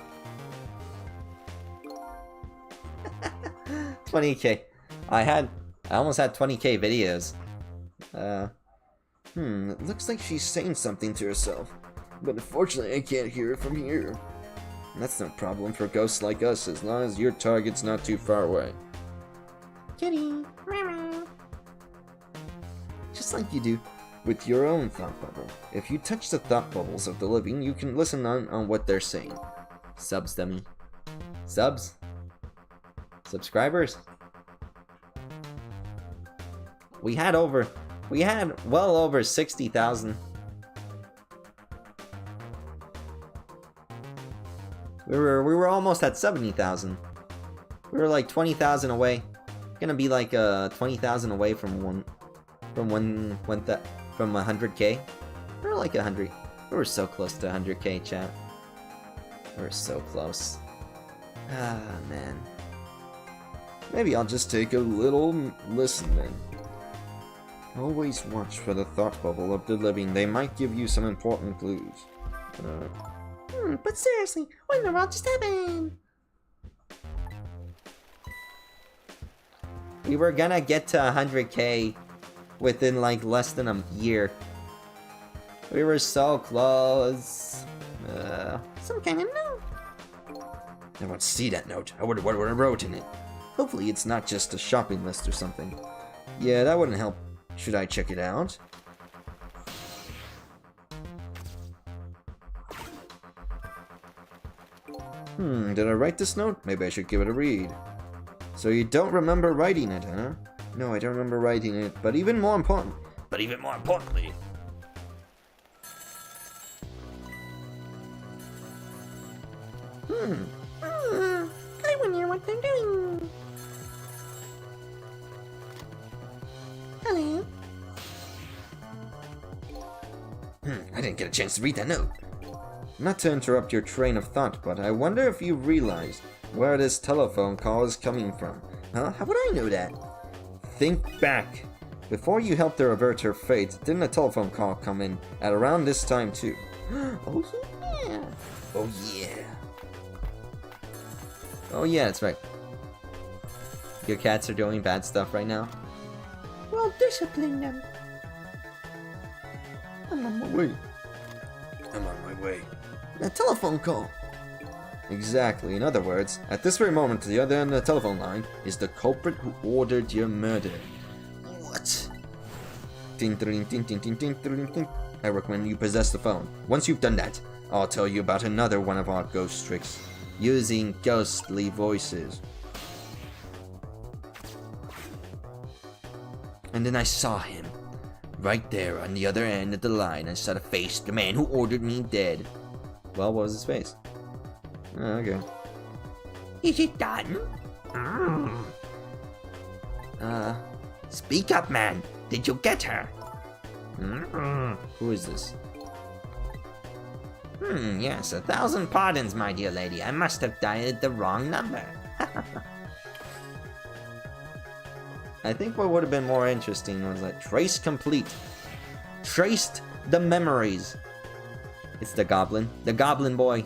20k. I almost had 20k videos. It looks like she's saying something to herself. But unfortunately, I can't hear it from here. That's no problem for ghosts like us, as long as your target's not too far away. Kitty. Just like you do with your own thought bubble. If you touch the thought bubbles of the living, you can listen on what they're saying. Subs, dummy. Subs? Subscribers? We had well over 60,000. We were almost at 70,000. We were like 20,000 away. Gonna be like 20,000 away from 100k. We were like 100. We were so close to 100k, chat. We were so close. Ah, man. Maybe I'll just take a little listen then. Always watch for the thought bubble of the living. They might give you some important clues. But seriously, what in the world just happened? We were gonna get to 100k within like less than a year. We were so close. Some kind of note. I want to see that note. I wonder what I wrote in it. Hopefully it's not just a shopping list or something. Yeah, that wouldn't help. Should I check it out? Did I write this note? Maybe I should give it a read. So you don't remember writing it, huh? No, I don't remember writing it, but even more importantly... I wonder what they're doing. Hello? I didn't get a chance to read that note. Not to interrupt your train of thought, but I wonder if you realized where this telephone call is coming from. Huh? How would I know that? Think back. Before you helped her avert her fate, didn't a telephone call come in at around this time too? Oh yeah. Oh yeah. Oh yeah, that's right. Your cats are doing bad stuff right now. Well, discipline them. I'm on my way. I'm on my way. A telephone call. Exactly. In other words, at this very moment, the other end of the telephone line is the culprit who ordered your murder. What? Ding, ding, ding, ding, ding, ding, ding, ding. I recommend you possess the phone. Once you've done that, I'll tell you about another one of our ghost tricks, using ghostly voices. And then I saw him. Right there on the other end of the line, I saw the face of the man who ordered me dead. Well, what was his face? Oh, okay. Is it done? Speak up, man. Did you get her? Who is this? Yes, 1,000 pardons, my dear lady. I must have dialed the wrong number. I think what would have been more interesting was like trace complete. Traced The memories. It's the goblin. The goblin boy.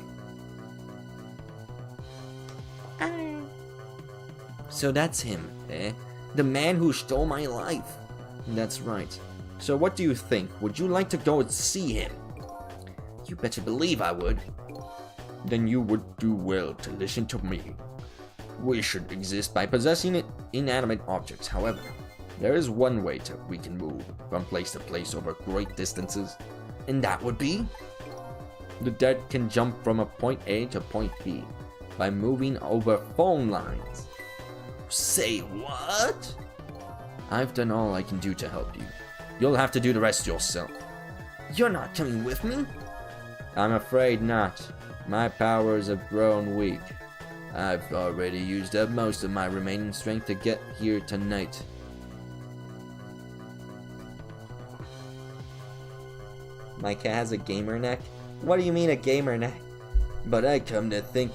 So that's him, eh? The man who stole my life. That's right. So what do you think? Would you like to go and see him? You better believe I would. Then you would do well to listen to me. We should exist by possessing inanimate objects. However, there is one way we can move from place to place over great distances. And that would be? The dead can jump from a point A to point B by moving over phone lines. Say what? I've done all I can do to help you. You'll have to do the rest yourself. You're not coming with me? I'm afraid not. My powers have grown weak. I've already used up most of my remaining strength to get here tonight. My cat has a gamer neck? What do you mean a gamer neck? But I come to think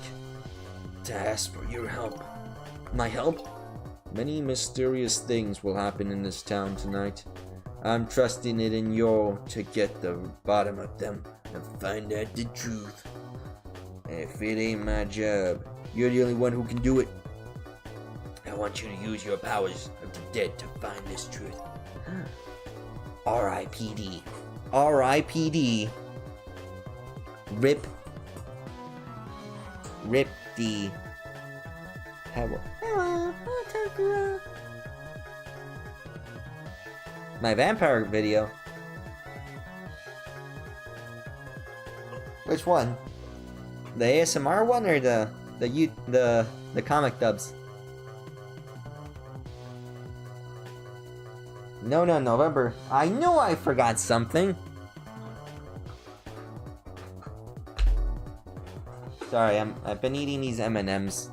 to ask for your help. My help? Many mysterious things will happen in this town tonight. I'm trusting it in you to get the bottom of them and find out the truth. If it ain't my job, you're the only one who can do it. I want you to use your powers of the dead to find this truth. R.I.P.D. R.I.P.D. Rip the Hello. Hello, Takura. My vampire video. Which one? The ASMR one or the comic dubs? No, November. I knew I forgot something. Sorry, I've been eating these M&Ms.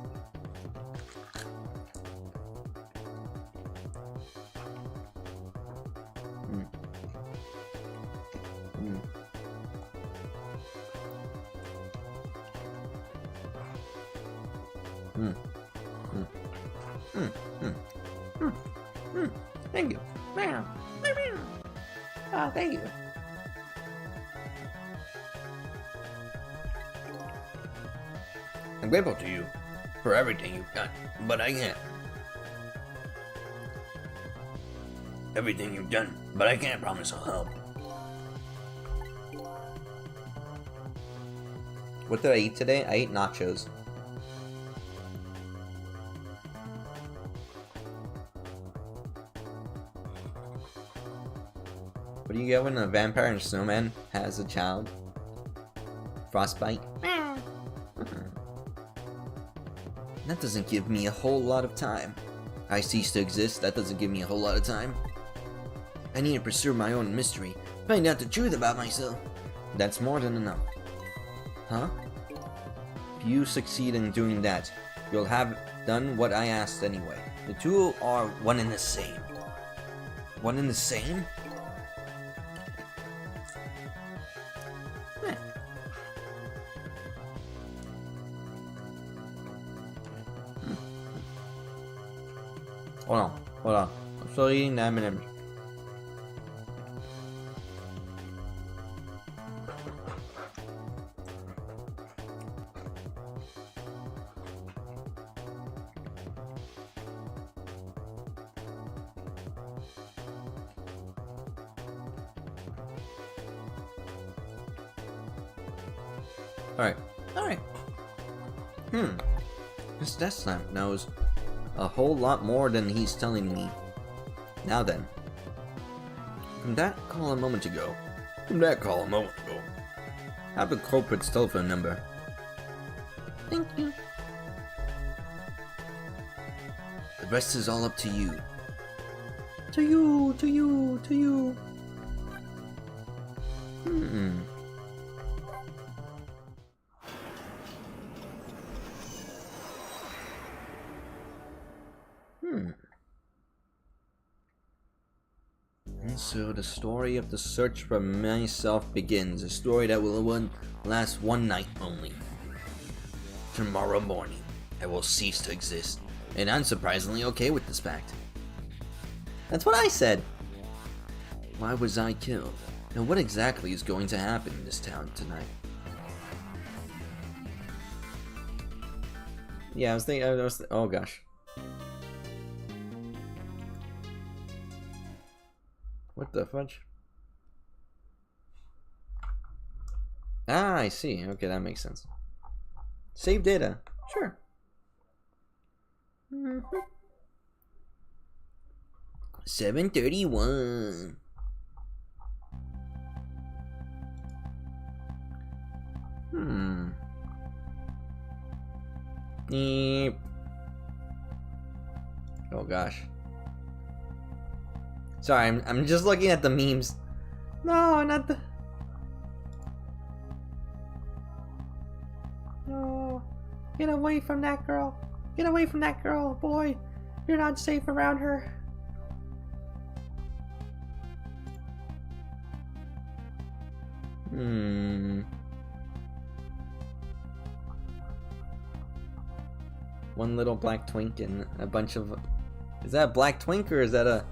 Thank you. Oh, thank you. I'm grateful to you for everything you've done, but I can't. Everything you've done, but I can't promise I'll help. What did I eat today? I ate nachos. What do you get when a vampire and snowman has a child? Frostbite? That doesn't give me a whole lot of time. I cease to exist, that doesn't give me a whole lot of time. I need to pursue my own mystery, find out the truth about myself. That's more than enough. Huh? If you succeed in doing that, you'll have done what I asked anyway. The two are one and the same. One and the same? Hold on. I'm still eating the M&M's. Alright. This death lamp knows a whole lot more than he's telling me. Now then. From that call a moment ago. Have the culprit's telephone number. Thank you. The rest is all up to you. To you. And so the story of the search for myself begins. A story that will last one night only. Tomorrow morning, I will cease to exist. And I'm surprisingly okay with this fact. That's what I said. Why was I killed? And what exactly is going to happen in this town tonight? Yeah, I was thinking. Oh gosh. What the fudge? Ah, I see. Okay, that makes sense. Save data. Sure. 7:31. Eep. Oh gosh. Sorry, I'm just looking at the memes. No, not the. No. Get away from that girl. Get away from that girl, boy. You're not safe around her. One little black twink and a bunch of. Is that a black twink or is that a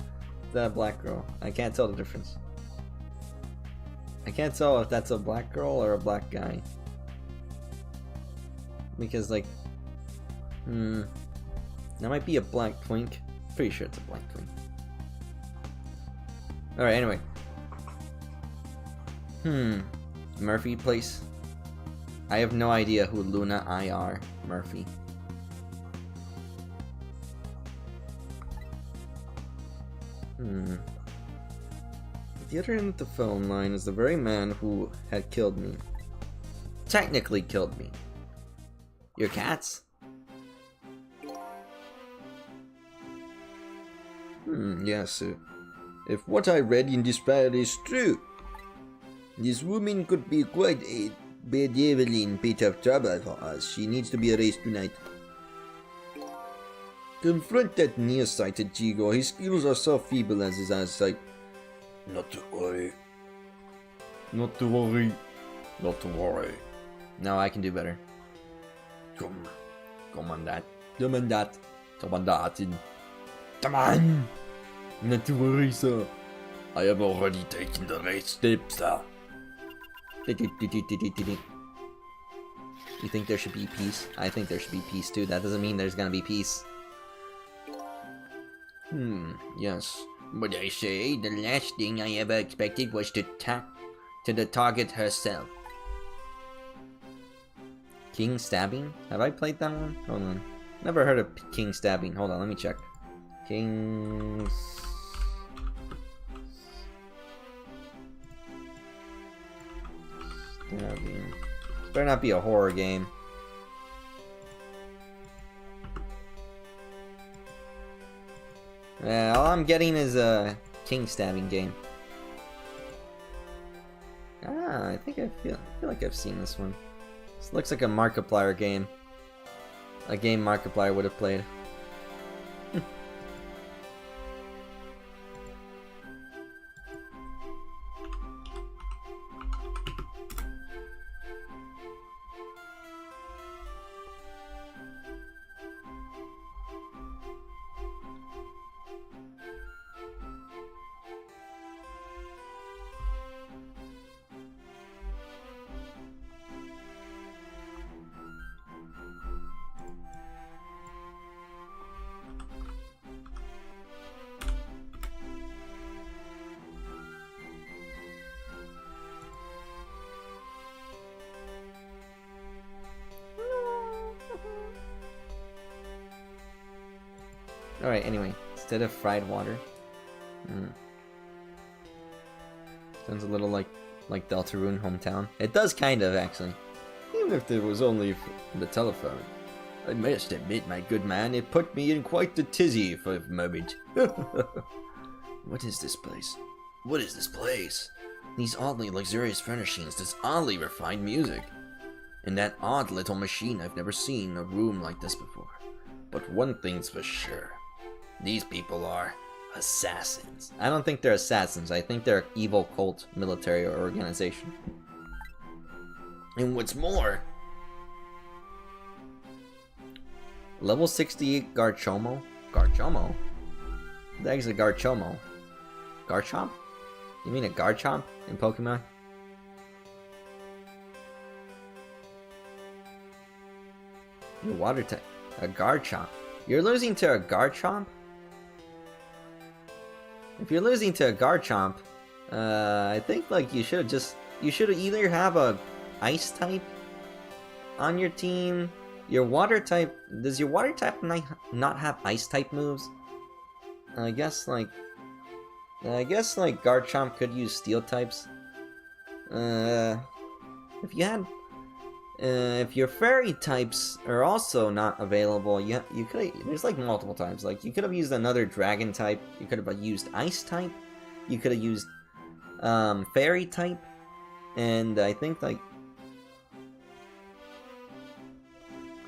black girl? I can't tell the difference. I can't tell if that's a black girl or a black guy. Because like, that might be a black twink. Pretty sure it's a black twink. All right. Anyway. Murphy place. I have no idea who Luna IR Murphy. At the other end of the phone line is the very man who had killed me. Technically killed me. Your cats? Yes. If what I read in this file is true, this woman could be quite a bedeviling bit of trouble for us. She needs to be erased tonight. Confront that nearsighted Chigo. His skills are so feeble as his eyesight. Not to worry. Not to worry. Not to worry. No, I can do better. Come on that. Come on that. Come on that. Come on. Not to worry, sir. I have already taken the right steps, sir. You think there should be peace? I think there should be peace too. That doesn't mean there's gonna be peace. Yes. But I say, the last thing I ever expected was to the target herself. King stabbing? Have I played that one? Hold on. Never heard of king stabbing. Hold on, let me check. King stabbing. This better not be a horror game. All I'm getting is a king stabbing game. I think I feel like I've seen this one. This looks like a Markiplier game. A game Markiplier would have played. Alright, anyway, instead of fried water. Sounds a little like Deltarune hometown. It does kind of, actually. Even if it was only the telephone. I must admit, my good man, it put me in quite the tizzy for a moment. What is this place? What is this place? These oddly luxurious furnishings, this oddly refined music. And that odd little machine. I've never seen a room like this before. But one thing's for sure. These people are assassins. I don't think they're assassins. I think they're an evil cult military organization. And what's more, level 68 Garchomo? Garchomo? What the heck is a Garchomo? Garchomp? You mean a Garchomp in Pokemon? Your water type. A Garchomp. You're losing to a Garchomp? If you're losing to a Garchomp, I think like you should either have a Ice type on your team. Your water type, does your water type not have Ice type moves? I guess like Garchomp could use Steel types. If your Fairy types are also not available, you could, there's like multiple types. Like you could have used another Dragon type. You could have used Ice type. You could have used Fairy type, and I think like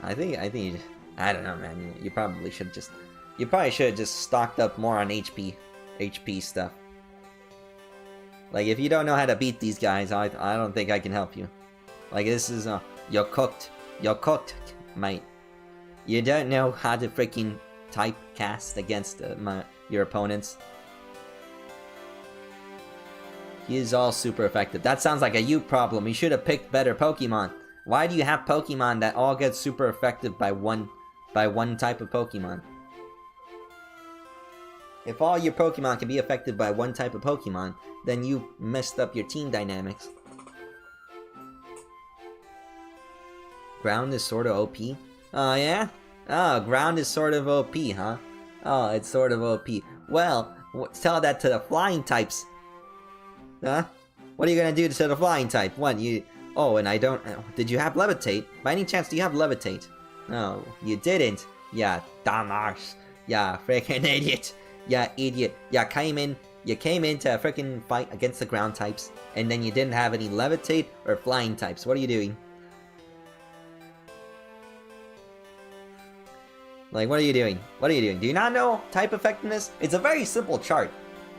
I don't know, man. You probably should have just stocked up more on HP stuff. Like if you don't know how to beat these guys, I don't think I can help you. Like this is you're cooked, mate. You don't know how to freaking type cast against your opponents. He is all super effective. That sounds like a you problem. You should have picked better Pokemon. Why do you have Pokemon that all get super effective by one type of Pokemon? If all your Pokemon can be affected by one type of Pokemon, then you messed up your team dynamics. Ground is sort of OP? Oh yeah? Oh, ground is sort of OP, huh? Oh, it's sort of OP. Well, tell that to the flying types. Huh? What are you gonna do to the flying type? What, you... Oh, and I don't... Did you have Levitate? By any chance, do you have Levitate? No, you didn't. Yeah, dumbass. Yeah, freaking idiot. Yeah, idiot. You came in to a freaking fight against the ground types, and then you didn't have any Levitate or flying types. What are you doing? Like, what are you doing? What are you doing? Do you not know type effectiveness? It's a very simple chart.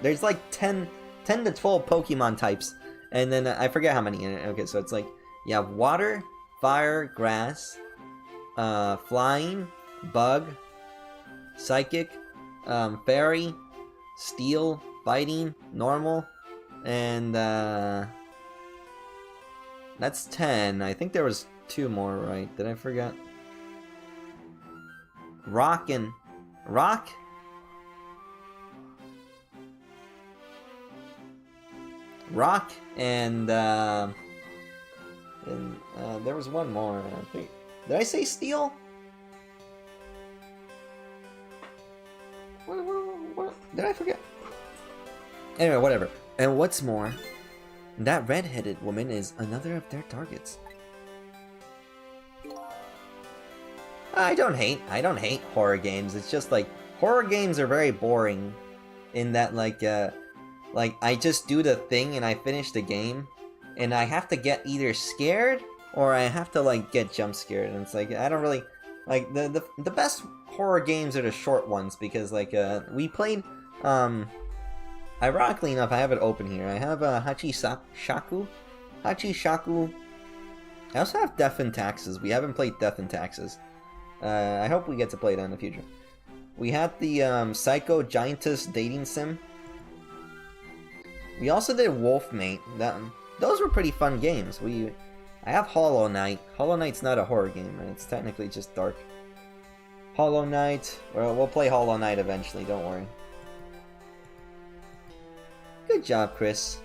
There's like 10 to 12 Pokemon types. And then I forget how many. Okay, so it's like, you have water, fire, grass, flying, bug, psychic, fairy, steel, fighting, normal, and that's 10. I think there was 2 more, right? Did I forget? Rock and... Rock? Rock and there was one more. I think. Did I say steel? What? Did I forget? Anyway, whatever. And what's more, that red-headed woman is another of their targets. I don't hate horror games. It's just like horror games are very boring in that like I just do the thing and I finish the game and I have to get either scared or I have to like get jump scared, and it's like I don't really like the best horror games are the short ones because like we played ironically enough, I have it open here. I have Hachishaku. I also have Death and Taxes. We haven't played Death and Taxes. I hope we get to play that in the future. We had the Psycho Giantess dating sim. We also did Wolfmate. Those were pretty fun games. I have Hollow Knight. Hollow Knight's not a horror game, right? It's technically just dark. Hollow Knight. Well, we'll play Hollow Knight eventually, don't worry. Good job, Chris.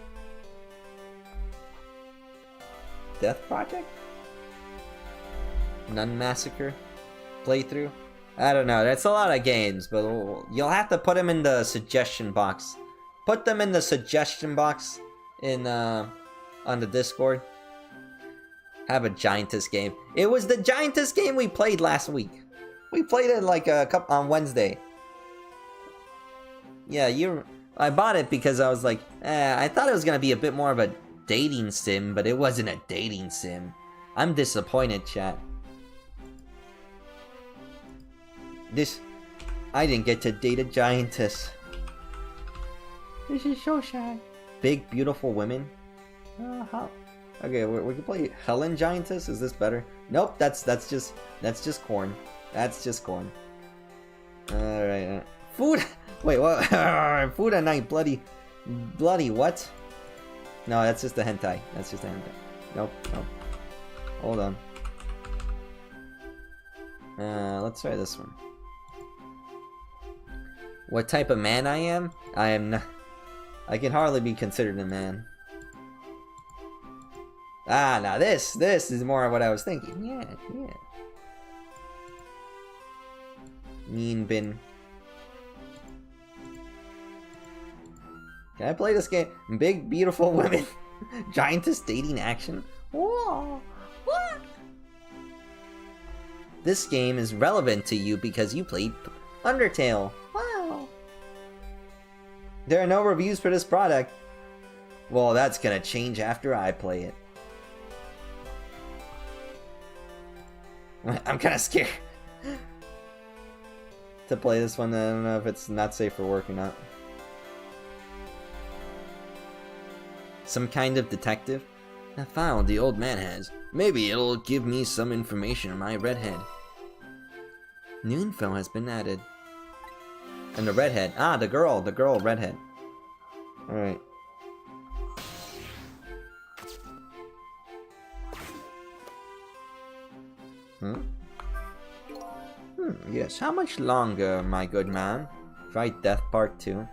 Death Project? Nun Massacre? Playthrough? I don't know, that's a lot of games, but you'll have to put them in the suggestion box. Put them in the suggestion box in on the Discord. Have a Giantess game. It was the Giantess game we played last week. We played it like on Wednesday. Yeah, I bought it because I was like, I thought it was gonna be a bit more of a dating sim, but it wasn't a dating sim. I'm disappointed, chat. I didn't get to date a giantess. This is so sad. Big, beautiful women. How? Okay, we can play Helen Giantess. Is this better? Nope, that's just corn. That's just corn. All right. Food. Wait, what? Food at night. Bloody. What? No, that's just a hentai. That's just a hentai. Nope, nope. Hold on. Let's try this one. What type of man I am? I am not... I can hardly be considered a man. Ah, now this is more what I was thinking. Yeah, yeah. Mean bin. Can I play this game? Big, beautiful women. Giantess dating action. Whoa. What? This game is relevant to you because you played Undertale. Wow. There are no reviews for this product. Well, that's gonna change after I play it. I'm kinda scared to play this one. I don't know if it's not safe for work or not. Some kind of detective? That file the old man has. Maybe it'll give me some information on my redhead. New info has been added. And the redhead. Ah, the girl redhead. Alright. Yes, how much longer, my good man? Right, Death Part 2.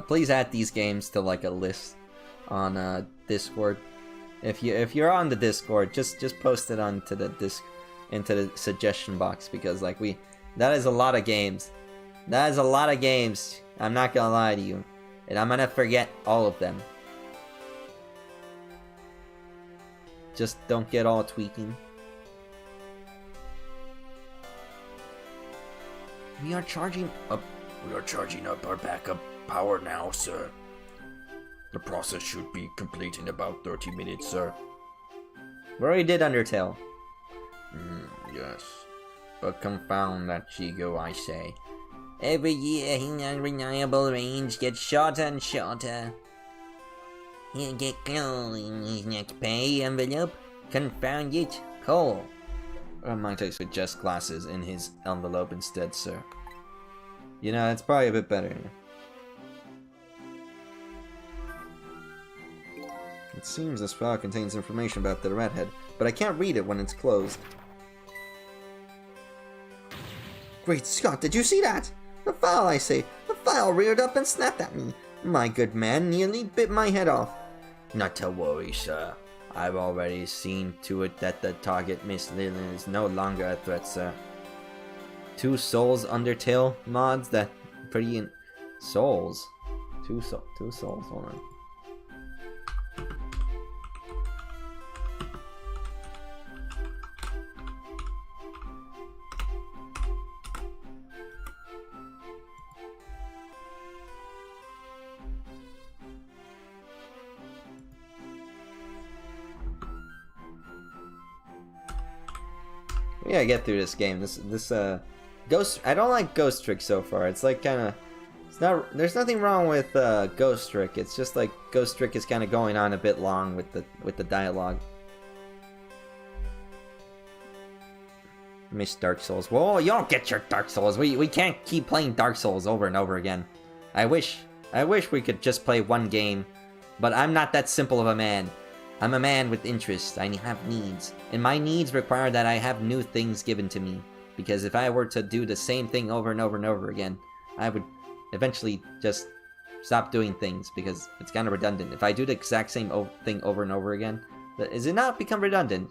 Please add these games to like a list on Discord. If you're on the Discord, just post it onto the into the suggestion box, because like that is a lot of games. That is a lot of games. I'm not gonna lie to you, and I'm gonna forget all of them. Just don't get all tweaking. We are charging up our backup power now, sir. The process should be complete in about 30 minutes, sir. We already did Undertale. Yes. But confound that Chigo, I say. Every year, his unreliable range gets shorter and shorter. He'll get coal in his next pay envelope. Confound it. Coal. Might I suggest glasses in his envelope instead, sir? You know, it's probably a bit better. It seems this file contains information about the redhead, but I can't read it when it's closed. Great Scott, did you see that? The file, I say. The file reared up and snapped at me. My good man nearly bit my head off. Not to worry, sir. I've already seen to it that the target, Miss Leland, is no longer a threat, sir. 2 Souls Undertale mods, that pretty in... Souls? 2 Souls, hold on. We gotta get through this game. This Ghost. I don't like Ghost Trick so far. It's like kind of. It's not. There's nothing wrong with Ghost Trick. It's just like Ghost Trick is kind of going on a bit long with the dialogue. Miss Dark Souls. Whoa! You don't get your Dark Souls. We can't keep playing Dark Souls over and over again. I wish we could just play one game, but I'm not that simple of a man. I'm a man with interests. I have needs. And my needs require that I have new things given to me. Because if I were to do the same thing over and over and over again, I would eventually just stop doing things, because it's kind of redundant. If I do the exact same thing over and over again, does it not become redundant?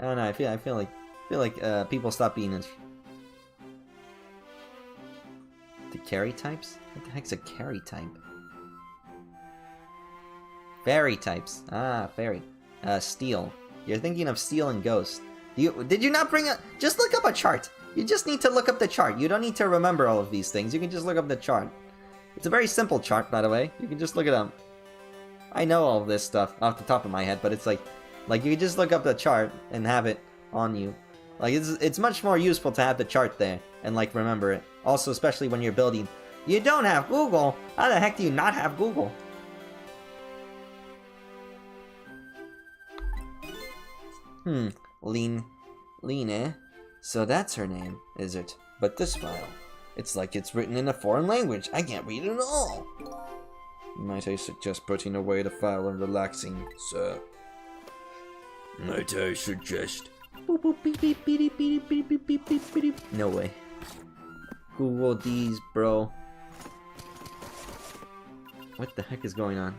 I don't know. I feel like people stop being interested. The carry types? What the heck's a carry type? Fairy types. Ah, fairy. Steel. You're thinking of Steel and Ghost. Did you not bring a... Just look up a chart. You just need to look up the chart. You don't need to remember all of these things. You can just look up the chart. It's a very simple chart, by the way. You can just look it up. I know all of this stuff off the top of my head, but it's like you can just look up the chart and have it on you. Like, it's much more useful to have the chart there and, like, remember it. Also, especially when you're building. You don't have Google? How the heck do you not have Google? Lean, eh? So that's her name, is it? But this file. It's like it's written in a foreign language. I can't read it at all. Might I suggest putting away the file and relaxing, sir? Might I suggest? No way. Google these, bro. What the heck is going on?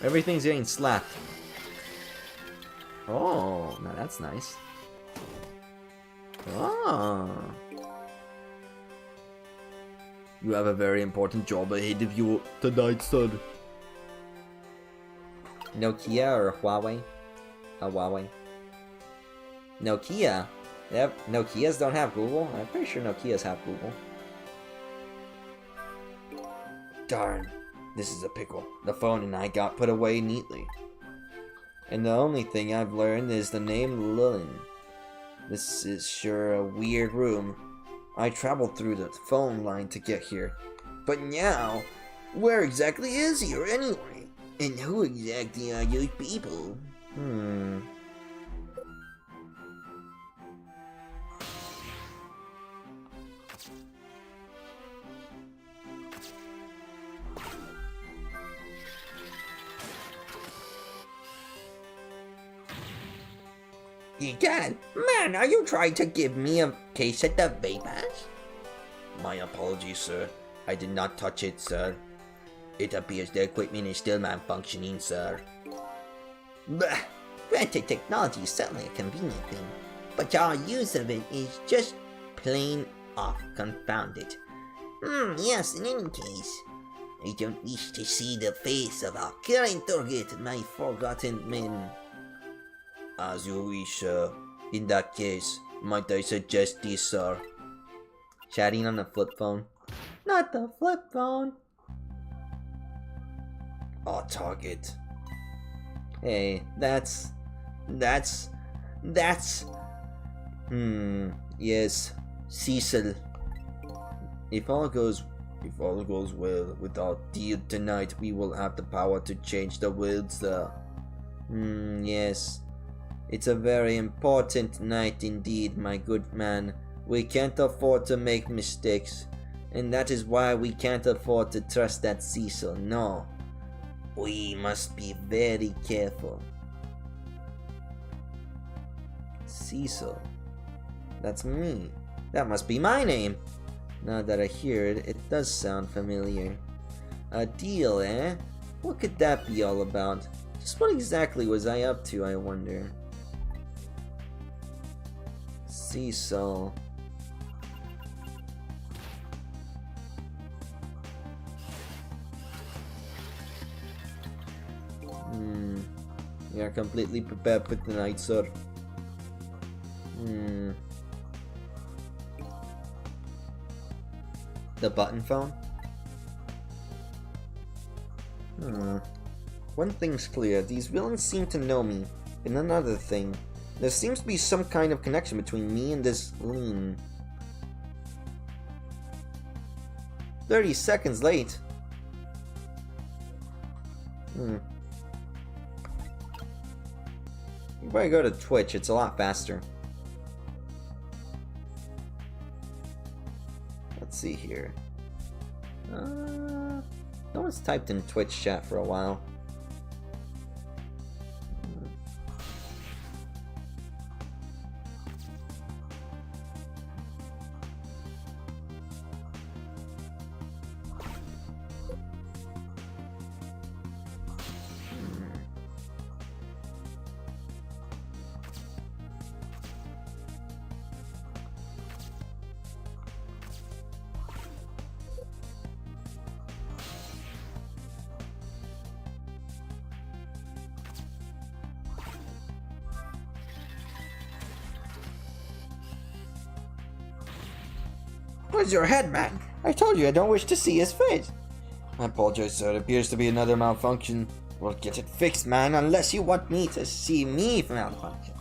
Everything's getting slapped. Oh, now that's nice. Oh. You have a very important job ahead of you tonight, son. Nokia or Huawei? Huawei. Nokia? Yep, Nokias don't have Google. I'm pretty sure Nokias have Google. Darn, this is a pickle. The phone and I got put away neatly. And the only thing I've learned is the name Lilin. This is sure a weird room. I traveled through the phone line to get here. But now, where exactly is here anyway? And who exactly are you people? Egad, man, are you trying to give me a case at the vapors? My apologies, sir. I did not touch it, sir. It appears the equipment is still malfunctioning, sir. Bah! Granted, technology is certainly a convenient thing, but our use of it is just plain off confounded. Yes, in any case, I don't wish to see the face of our current target, my forgotten men. As you wish, sir. In that case, might I suggest this, sir? Chatting on the flip phone. Not the flip phone. Our target. Hey, that's... Yes, Cecil. If all goes well with our deal tonight, we will have the power to change the world, sir. Yes. It's a very important night indeed, my good man. We can't afford to make mistakes. And that is why we can't afford to trust that Cecil, no. We must be very careful. Cecil. That's me. That must be my name. Now that I hear it, it does sound familiar. A deal, eh? What could that be all about? Just what exactly was I up to, I wonder? Cecil. You are completely prepared for tonight, sir. The button phone? One thing's clear, these villains seem to know me. And another thing, there seems to be some kind of connection between me and this lean. 30 seconds late. If I go to Twitch, it's a lot faster. Let's see here. No one's typed in Twitch chat for a while. Where's your head, man? I told you I don't wish to see his face. I apologize, sir. It appears to be another malfunction. We'll get it fixed, man, unless you want me to see me malfunction.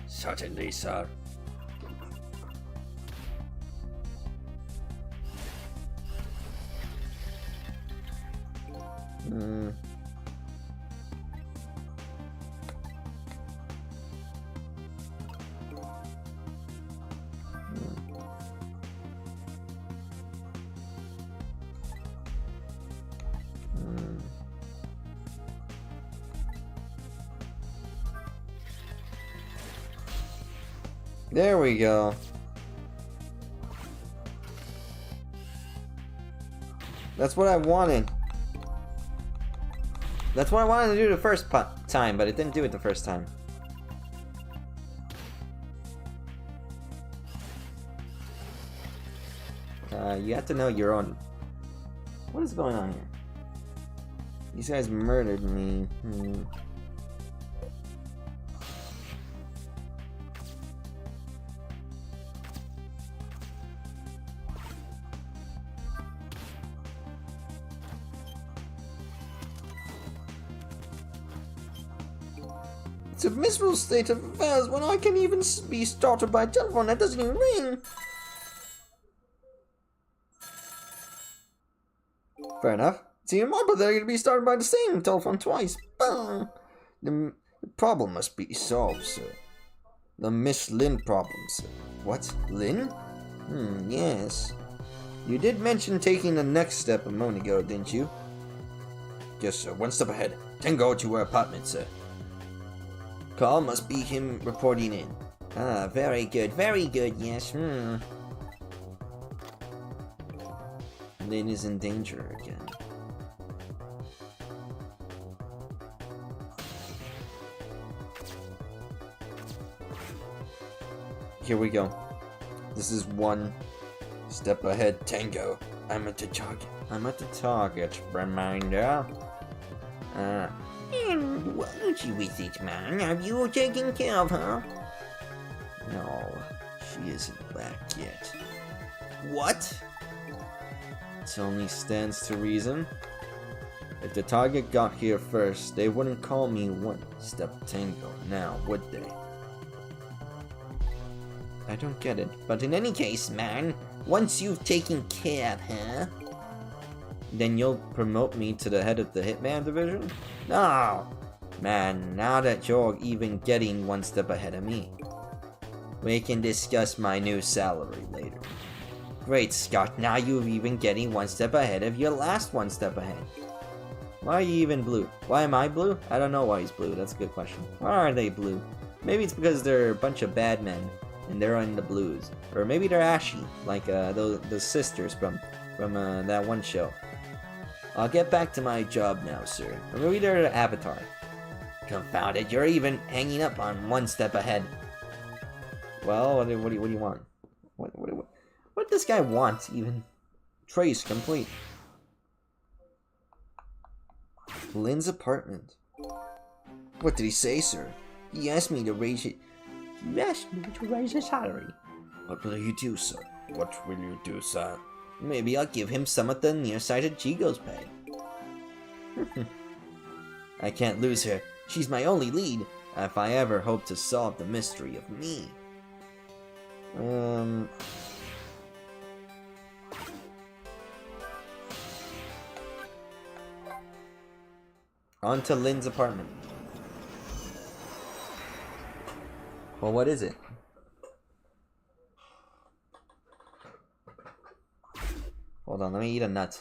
Certainly, sir. There we go. That's what I wanted. That's what I wanted to do the first time, but it didn't do it the first time. You have to know your own. What is going on here? These guys murdered me. It's a miserable state of affairs when I can even be startled by a telephone that doesn't even ring. Fair enough. It's even more pathetic to be started by the same telephone twice. The problem must be solved, sir. The Miss Lin problem, sir. What? Lin? Yes. You did mention taking the next step a moment ago, didn't you? Yes, sir. One step ahead. Tango to her apartment, sir. Call must be him reporting in. Ah, very good, yes. Lin is in danger again. Here we go. This is one step ahead, Tango. I'm at the target. Reminder. And won't you with it, man? Have you taken care of her? No, she isn't back yet. What? It only stands to reason. If the target got here first, they wouldn't call me one step Tango now, would they? I don't get it. But in any case, man, once you've taken care of her, then you'll promote me to the head of the Hitman division? No! Man, now that you're even getting one step ahead of me, we can discuss my new salary later. Great Scott, now you're even getting one step ahead of your last one step ahead. Why are you even blue? Why am I blue? I don't know why he's blue, that's a good question. Why are they blue? Maybe it's because they're a bunch of bad men, and they're in the blues. Or maybe they're ashy, like those sisters from that one show. I'll get back to my job now, sir. Or maybe they're the Avatar. Confound it, you're even hanging up on one step ahead. Well, what do you want? What does this guy want, even? Trace complete. Lynn's apartment. What did he say, sir? He asked me to raise it. You asked me to raise his salary. What will you do, sir? What will you do, sir? Maybe I'll give him some of the nearsighted Chigo's pay. I can't lose her. She's my only lead, if I ever hope to solve the mystery of me. On to Lynn's apartment. Well, what is it? Hold on, let me eat a nut.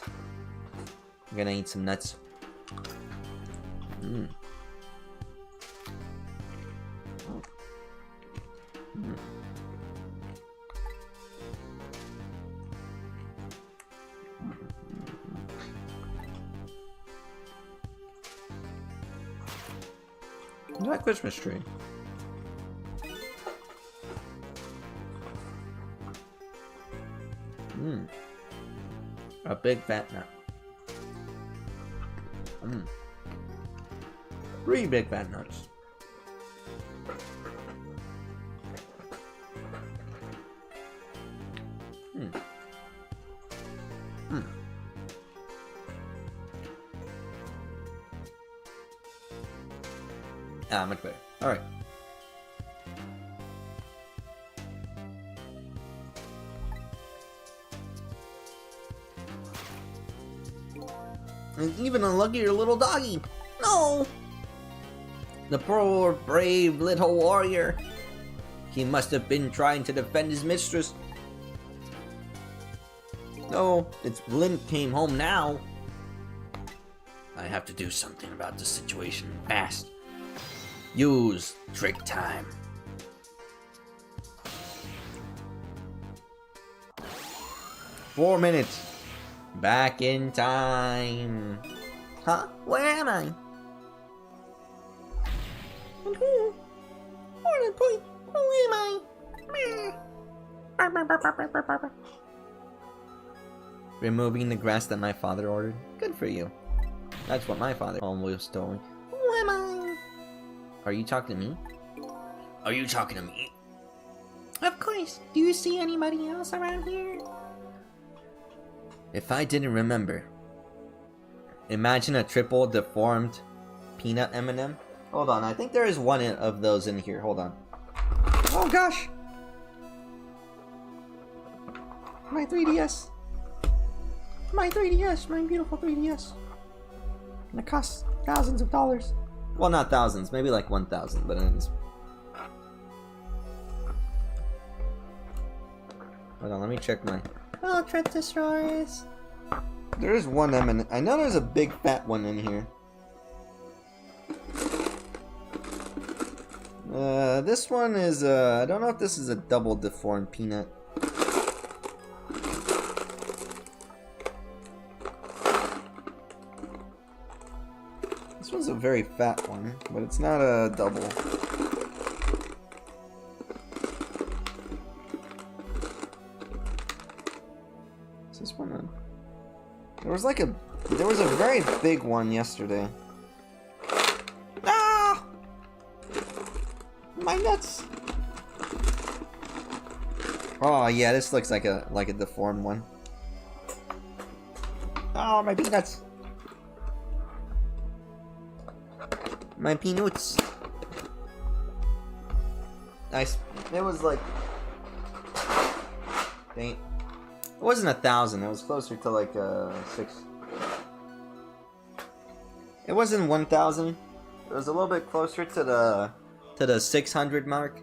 I'm gonna eat some nuts. Look at that Christmas tree. A big fat nut. 3 big fat nuts. Ah, much better. Alright. And even unluckier little doggy. No! The poor, brave little warrior. He must have been trying to defend his mistress. No, it's Lynn came home now. I have to do something about this situation fast. Use trick time. 4 minutes. Back in time. Huh? Where am I? And who? Morning, boy. Who am I? Removing the grass that my father ordered. Good for you. That's what my father almost told me. Who am I? Are you talking to me? Are you talking to me? Of course. Do you see anybody else around here? If I didn't remember. Imagine a triple deformed peanut M&M. Hold on, I think there is one of those in here. Hold on. Oh gosh! My 3DS. My 3DS. My beautiful 3DS. And it costs thousands of dollars. Well, not thousands, maybe like 1,000, but it is. Hold on, let me check my. Oh, Trentosaurus. There is one M&M. I know there's a big fat one in here. This one is, I don't know if this is a double deformed peanut. This one's a very fat one, but it's not a double. Is this one a... There was a very big one yesterday. Ah! My nuts. Oh yeah, this looks like a deformed one. Oh, my peanuts. My peanuts. Nice. It was like... Dang. It wasn't 1,000. It was closer to like 6. It wasn't 1,000. It was a little bit closer to the 600 mark.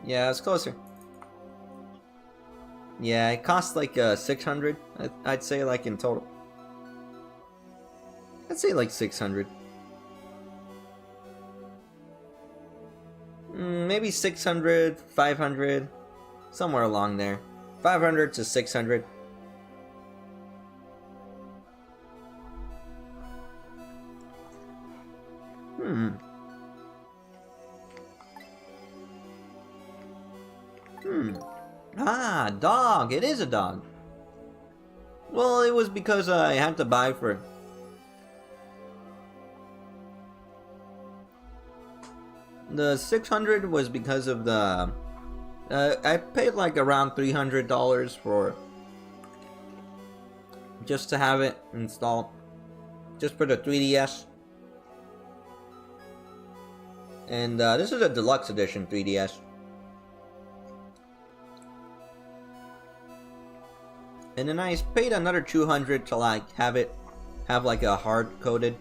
Yeah, it was closer. Yeah, it cost like 600. I'd say like in total. I'd say like 600. Maybe 600, 500, somewhere along there. 500 to 600. Ah, dog. It is a dog. Well, it was because I had to buy for... The 600 was because of the... I paid like around $300 for... just to have it installed. Just for the 3DS. And this is a deluxe edition 3DS. And then I paid another $200 to like have like a hard coded.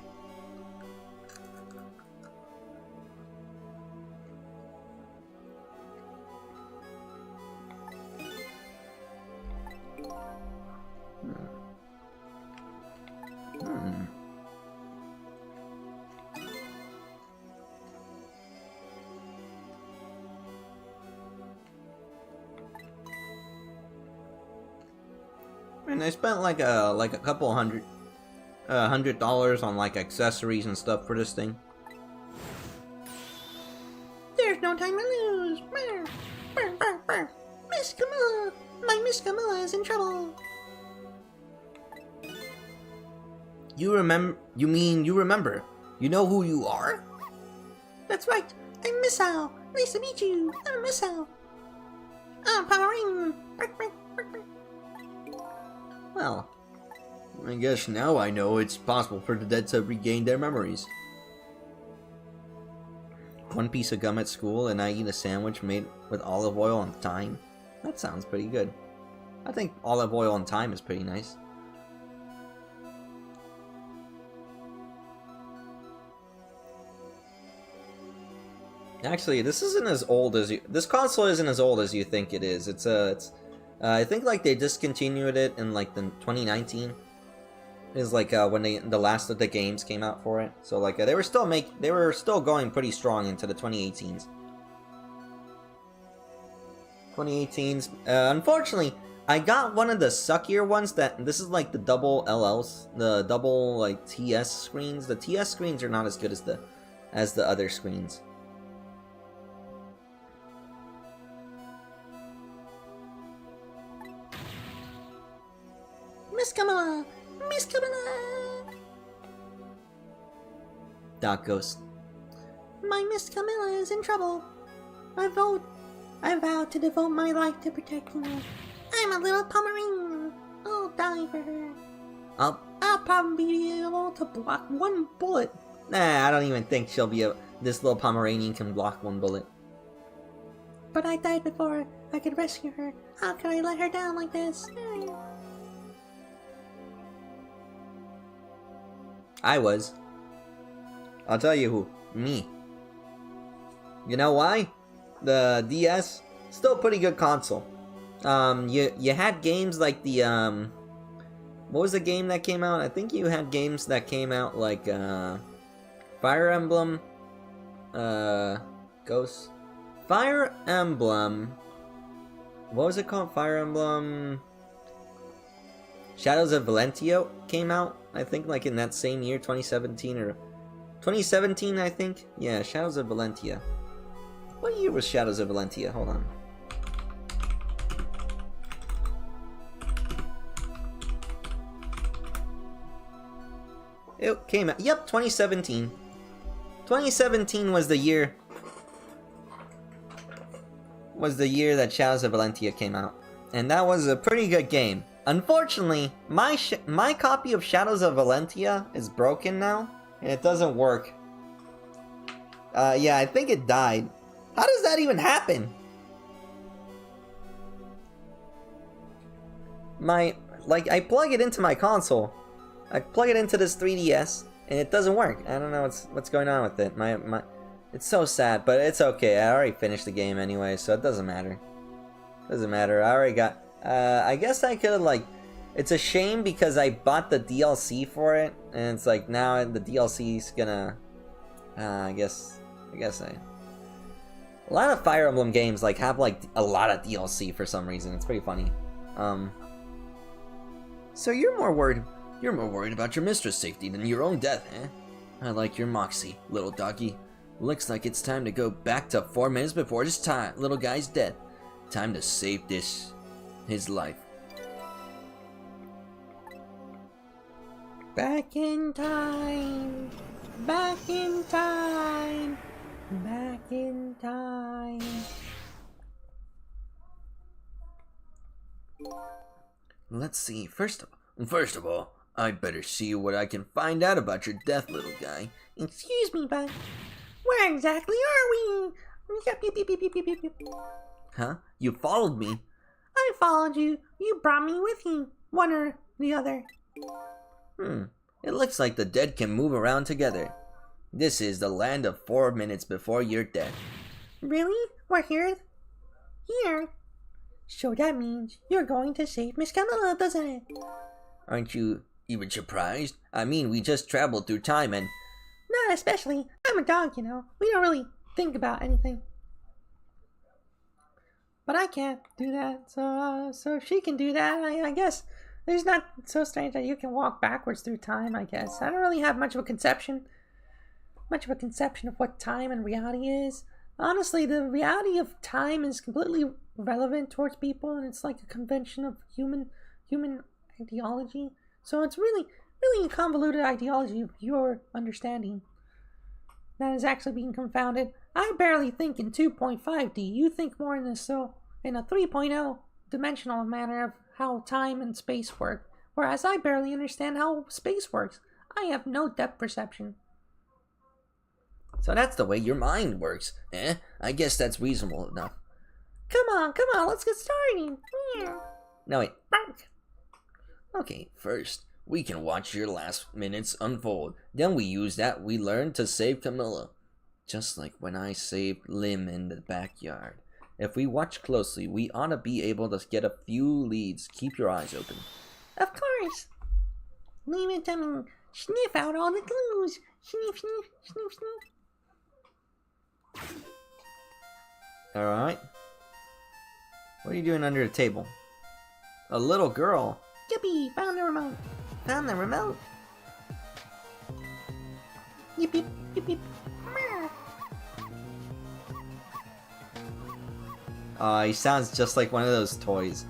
And I spent like a couple $100 on like accessories and stuff for this thing. There's no time to lose. Miss Camilla. My Miss Camilla is in trouble. You remember? You mean you remember? You know who you are? That's right. I'm Miss Al. Nice to meet you. I'm Miss Al. I'm powering. Well, I guess now I know it's possible for the dead to regain their memories. One piece of gum at school and I eat a sandwich made with olive oil and thyme. That sounds pretty good. I think olive oil and thyme is pretty nice. Actually, this isn't as old as this console isn't as old as you think it is. It's I think like they discontinued it in like the 2019. Is like when the last of the games came out for it. So like they were still going pretty strong into the 2018s. 2018's. Unfortunately, I got one of the suckier ones that, this is like the double LLs, the double like TS screens. The TS screens are not as good as the other screens. Miss Camilla! Miss Camilla! Doc Ghost. My Miss Camilla is in trouble. I vowed to devote my life to protecting her. I'm a little Pomeranian. I'll die for her. I'll probably be able to block one bullet. Nah, I don't even think she'll be this little Pomeranian can block one bullet. But I died before I could rescue her. How could I let her down like this? I was. I'll tell you who. Me. You know why? The DS, still a pretty good console. You had games like the, what was the game that came out? I think you had games that came out like, Fire Emblem, Ghost? Fire Emblem, what was it called? Fire Emblem Shadows of Valentia came out, I think, like in that same year, 2017 or 2017, I think. Yeah, Shadows of Valentia. What year was Shadows of Valentia? Hold on. It came out. Yep, 2017. 2017 was the year. Was the year that Shadows of Valentia came out, and that was a pretty good game. Unfortunately, my copy of Shadows of Valentia is broken now, and it doesn't work. Yeah, I think it died. How does that even happen? I plug it into my console. I plug it into this 3DS, and it doesn't work. I don't know what's going on with it. It's so sad, but it's okay. I already finished the game anyway, so it doesn't matter. Doesn't matter. I already got. I guess I could have like. It's a shame because I bought the DLC for it, and it's like now the DLC's gonna. I guess I. A lot of Fire Emblem games like have like a lot of DLC for some reason. It's pretty funny. So you're more worried about your mistress' safety than your own death, eh? I like your moxie, little doggy. Looks like it's time to go back to 4 minutes before this little guy's death. Time to save his life. Back in time. Back in time. Back in time. Let's see. First of all, I'd better see what I can find out about your death, little guy. Excuse me, but where exactly are we? Huh? You followed me? I followed you. You brought me with you. One or the other. It looks like the dead can move around together. This is the land of 4 minutes before your death. Really? We're here? Here? So that means you're going to save Miss Camilla, doesn't it? Aren't you even surprised? I mean, we just traveled through time and... Not especially. I'm a dog, you know. We don't really think about anything. But I can't do that, so if she can do that, I guess there's not so strange that you can walk backwards through time, I guess. I don't really have much of a conception of what time and reality is. Honestly, the reality of time is completely relevant towards people, and it's like a convention of human ideology. So it's really a convoluted ideology of your understanding that is actually being confounded. I barely think in 2.5D. You think more in a 3.0 dimensional manner of how time and space work, whereas I barely understand how space works. I have no depth perception. So that's the way your mind works, eh? I guess that's reasonable enough. Come on, let's get started. Yeah. No, wait. Okay, first, we can watch your last minutes unfold. Then we use that we learned to save Camilla. Just like when I saved Lim in the backyard. If we watch closely, we ought to be able to get a few leads. Keep your eyes open. Of course. Leave it to me. Sniff out all the clues. Sniff, sniff, sniff, sniff. Alright. What are you doing under the table? A little girl? Yippee! Found the remote. Found the remote. Yip yip yip yip. He sounds just like one of those toys.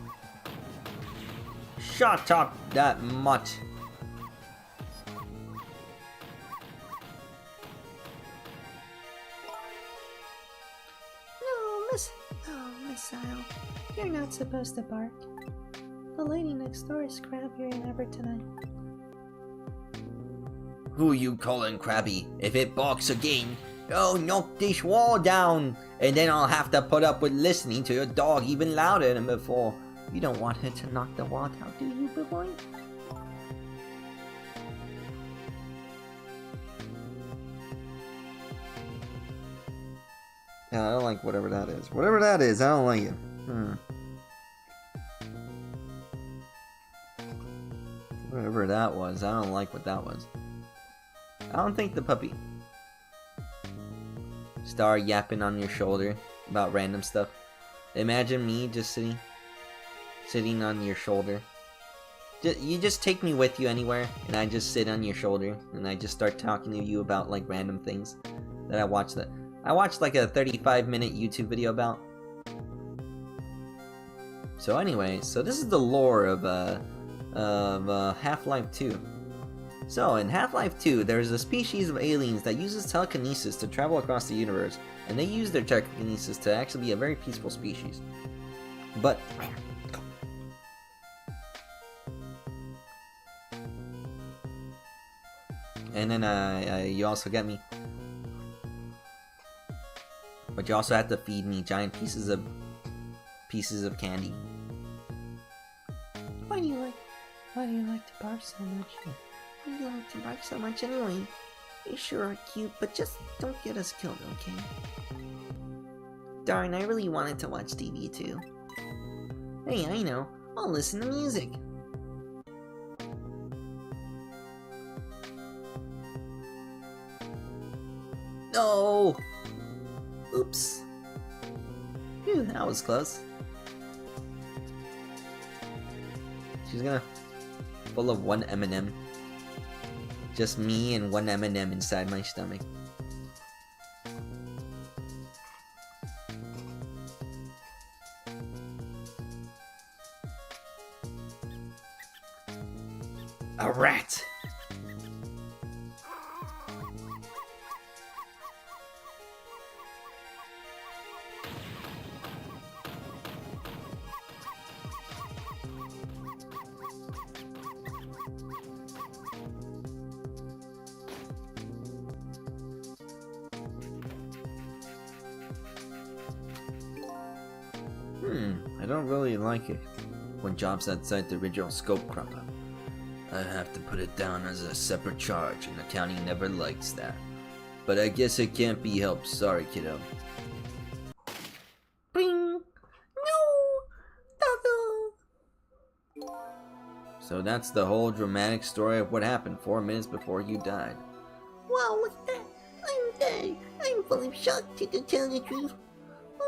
Shut up that much. No, Miss Missile. You're not supposed to bark. The lady next door is crabbier than ever tonight. Who you calling crabby? If it barks again, I'll knock this wall down, and then I'll have to put up with listening to your dog even louder than before. You don't want her to knock the wall down, do you, big boy? Yeah, I don't like whatever that is. Whatever that is, I don't like it. Whatever that was, I don't like what that was. I don't think the puppy. Star yapping on your shoulder about random stuff. Imagine me just sitting on your shoulder. You just take me with you anywhere, and I just sit on your shoulder, and I just start talking to you about like random things that I watched. I watched like a 35-minute YouTube video about. So anyway, so this is the lore of Half-Life 2. So, in Half-Life 2, there's a species of aliens that uses telekinesis to travel across the universe, and they use their telekinesis to actually be a very peaceful species. But... and then, you also get me. But you also have to feed me giant pieces of candy. Why do you like to bark so much? Why do you like to bark so much anyway? You sure are cute, but just don't get us killed, okay? Darn, I really wanted to watch TV too. Hey, I know. I'll listen to music. No! Oops. Phew, that was close. She's gonna... full of one M&M. Just me and one M&M inside my stomach. A rat! I don't really like it when jobs outside the original scope crop up. I have to put it down as a separate charge, and the county never likes that. But I guess it can't be helped. Sorry, kiddo. Bing! No! Doggo! So that's the whole dramatic story of what happened 4 minutes before you died. Wow, look at that! I'm dead! I'm full of shock to tell the truth.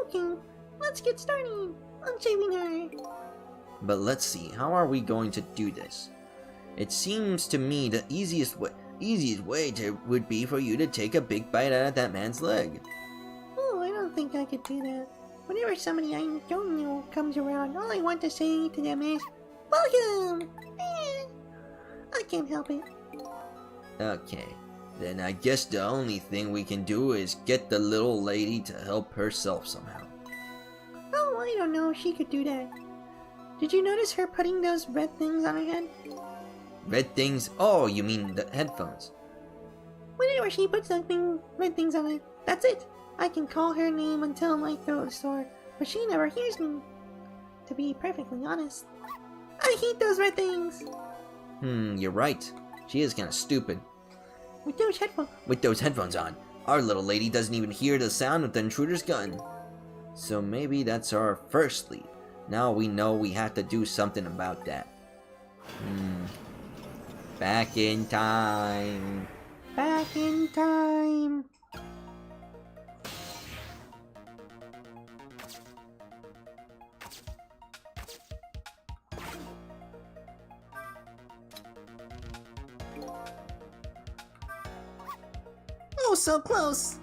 Okay, let's get started. I'm saving her. But let's see, how are we going to do this? It seems to me the easiest way would be for you to take a big bite out of that man's leg. Oh, I don't think I could do that. Whenever somebody I don't know comes around, all I want to say to them is, welcome! I can't help it. Okay, then I guess the only thing we can do is get the little lady to help herself somehow. Oh, I don't know if she could do that. Did you notice her putting those red things on her head? Red things? Oh, you mean the headphones. Whenever she puts something red things on it, that's it. I can call her name until my throat is sore, but she never hears me. To be perfectly honest, I hate those red things. You're right. She is kinda stupid. With those headphones on, our little lady doesn't even hear the sound of the intruder's gun. So maybe that's our first lead. Now we know we have to do something about that. Back in time. Back in time. Oh, so close.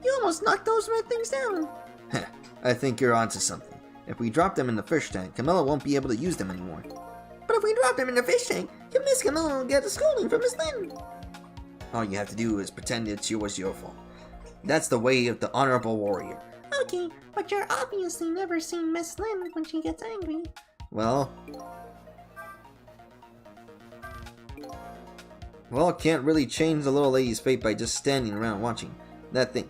You almost knocked those red things down. Heh, I think you're onto something. If we drop them in the fish tank, Camilla won't be able to use them anymore. But if we drop them in the fish tank, Miss Camilla will get a scolding from Miss Lynn. All you have to do is pretend it was your fault. That's the way of the honorable warrior. Okay, but you're obviously never seen Miss Lynn when she gets angry. Well, can't really change the little lady's fate by just standing around watching that thing.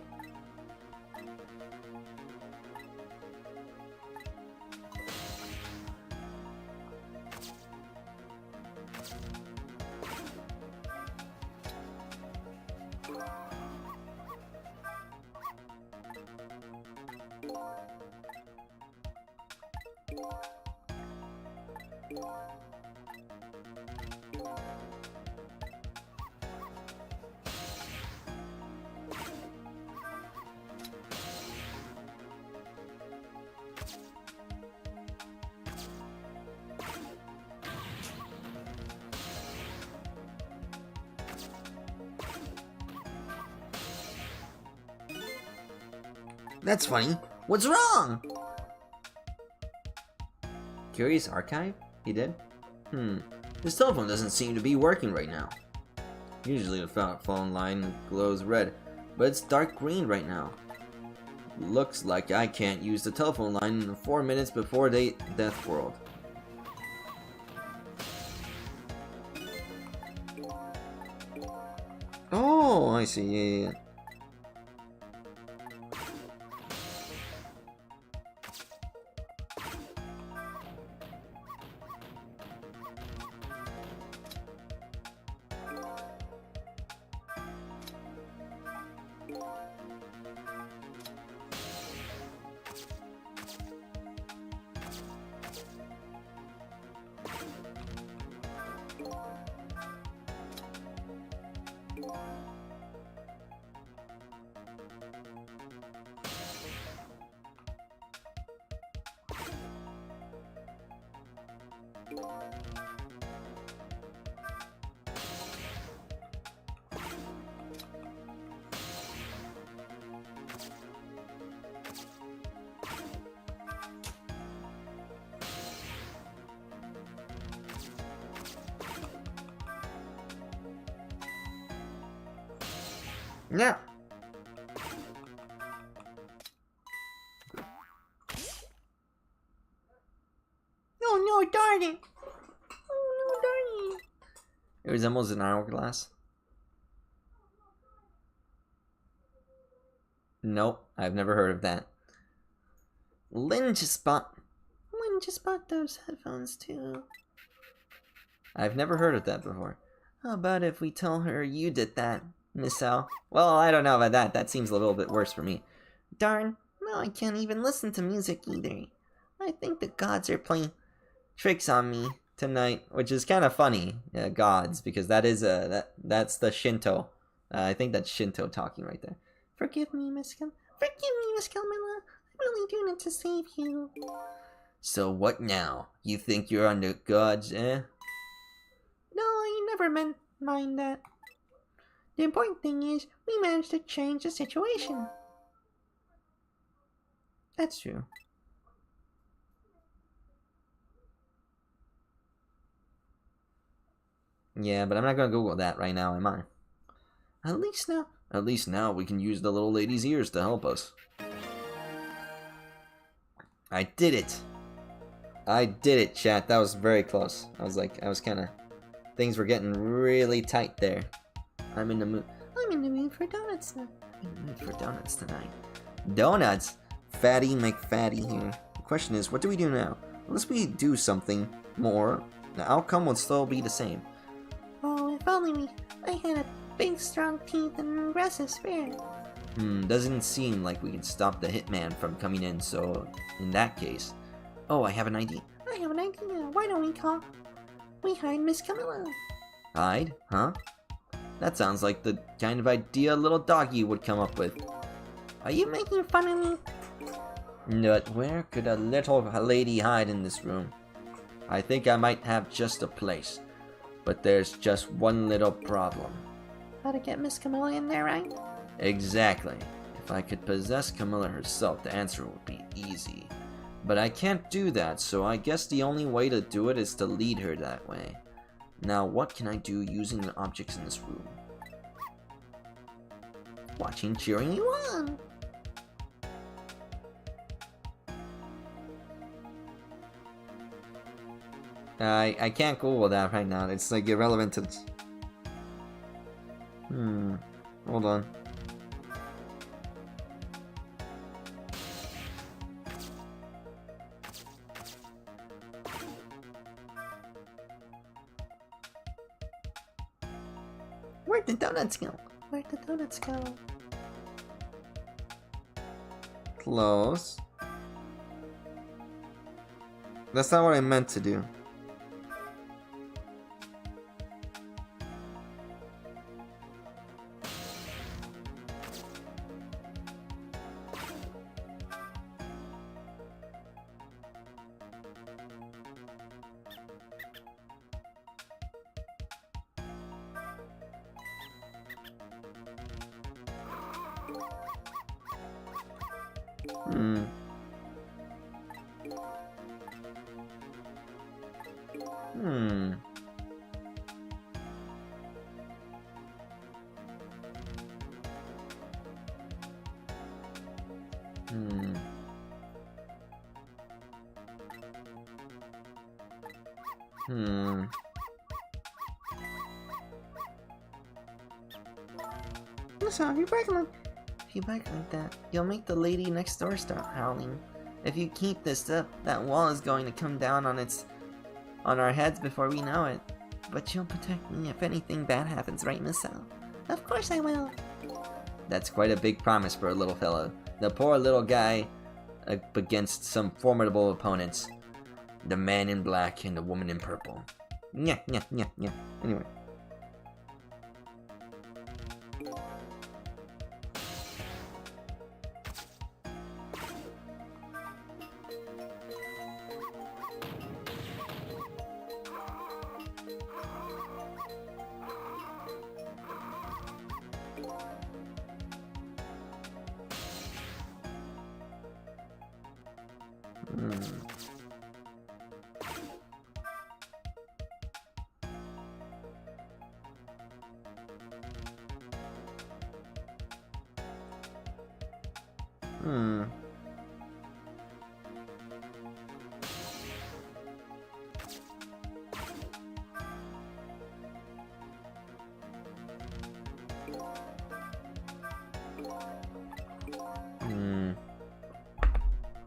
That's funny. What's wrong? Curious archive? He did? His telephone doesn't seem to be working right now. Usually the phone line glows red, but it's dark green right now. Looks like I can't use the telephone line in 4 minutes before Death World. Oh, I see. Yeah. Yeah. Oh no, darn it! Oh no, darn it! It resembles an hourglass. Nope, I've never heard of that. Lynn just bought those headphones too. I've never heard of that before. How about if we tell her you did that, Miss L? Well, I don't know about that. That seems a little bit worse for me. Darn, now I can't even listen to music either. I think the gods are playing Tricks on me tonight, which is kind of funny. Gods, because that is that's the Shinto. I think that's Shinto talking right there. Forgive me, Miss Camilla. I'm really doing it to save you. So what now? You think you're under gods, eh? No, I never mind that. The important thing is, we managed to change the situation. That's true. Yeah, but I'm not gonna Google that right now, am I? At least now we can use the little lady's ears to help us. I did it, chat. That was very close. I was kinda... Things were getting really tight there. I'm in the mood for donuts now. tonight. Donuts? Fatty McFatty here. The question is, what do we do now? Unless we do something more, the outcome will still be the same. Oh, if only I had a big strong teeth and an aggressive spirit. Doesn't seem like we can stop the hitman from coming in, so in that case... Oh, I have an idea. Why don't we hide Miss Camilla? Hide? Huh? That sounds like the kind of idea a little doggy would come up with. Are you making fun of me? But where could a little lady hide in this room? I think I might have just a place. But there's just one little problem. How to get Miss Camilla in there, right? Exactly. If I could possess Camilla herself, the answer would be easy. But I can't do that, so I guess the only way to do it is to lead her that way. Now, what can I do using the objects in this room? Watching cheering you on! I can't Google that right now. It's like irrelevant to this. Hold on. Where'd the donuts go? Where'd the donuts go? Close. That's not what I meant to do. Listen, if you bike like that, you'll make the lady next door start howling. If you keep this up, that wall is going to come down on our heads before we know it. But you'll protect me if anything bad happens, right, Miss Sal? Of course I will. That's quite a big promise for a little fellow. The poor little guy up against some formidable opponents. The man in black and the woman in purple. Yeah. Anyway.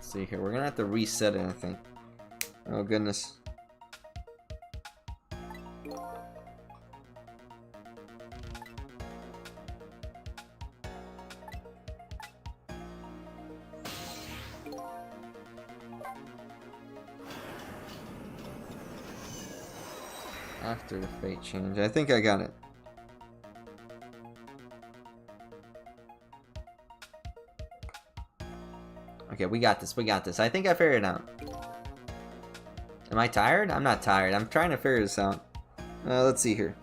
Let's see here. We're gonna have to reset it, I think. Oh goodness. After the fate change. I think I got it. Okay, we got this. I think I figured it out. Am I tired? I'm not tired. I'm trying to figure this out. Let's see here.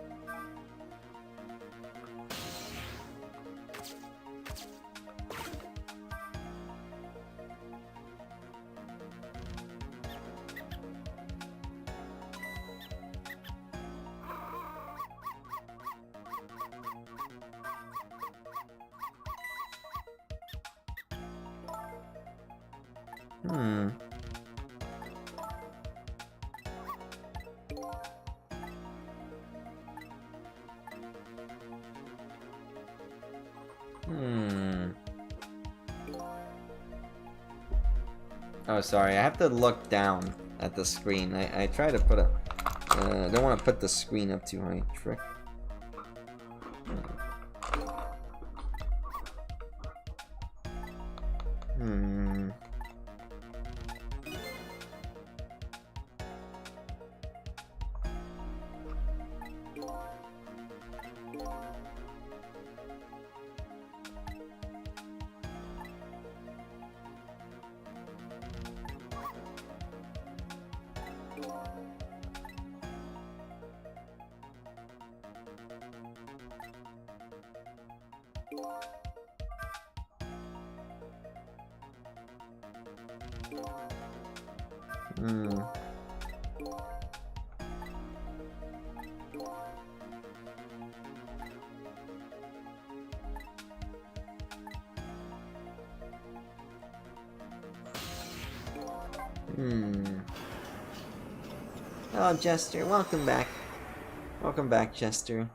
Oh, sorry. I have to look down at the screen. I try to put a... I don't want to put the screen up too high. Trick. Hmm. Oh, Jester, welcome back. Welcome back, Jester.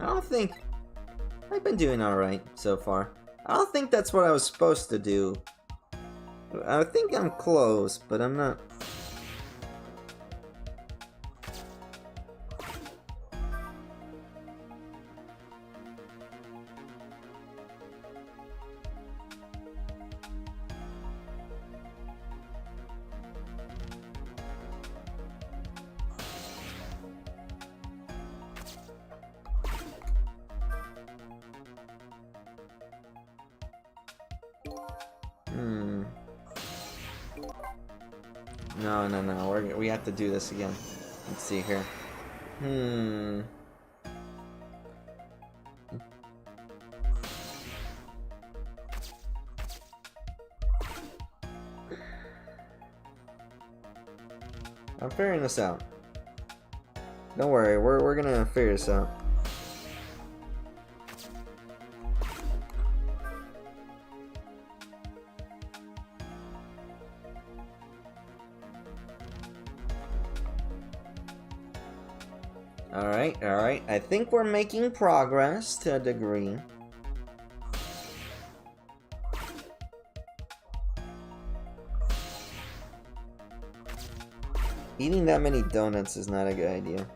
I don't think... I've been doing alright so far. I don't think that's what I was supposed to do. I think I'm close, but I'm not... No. We have to do this again. Let's see here. I'm figuring this out. Don't worry, we're gonna figure this out. Alright. I think we're making progress to a degree. Eating that many donuts is not a good idea.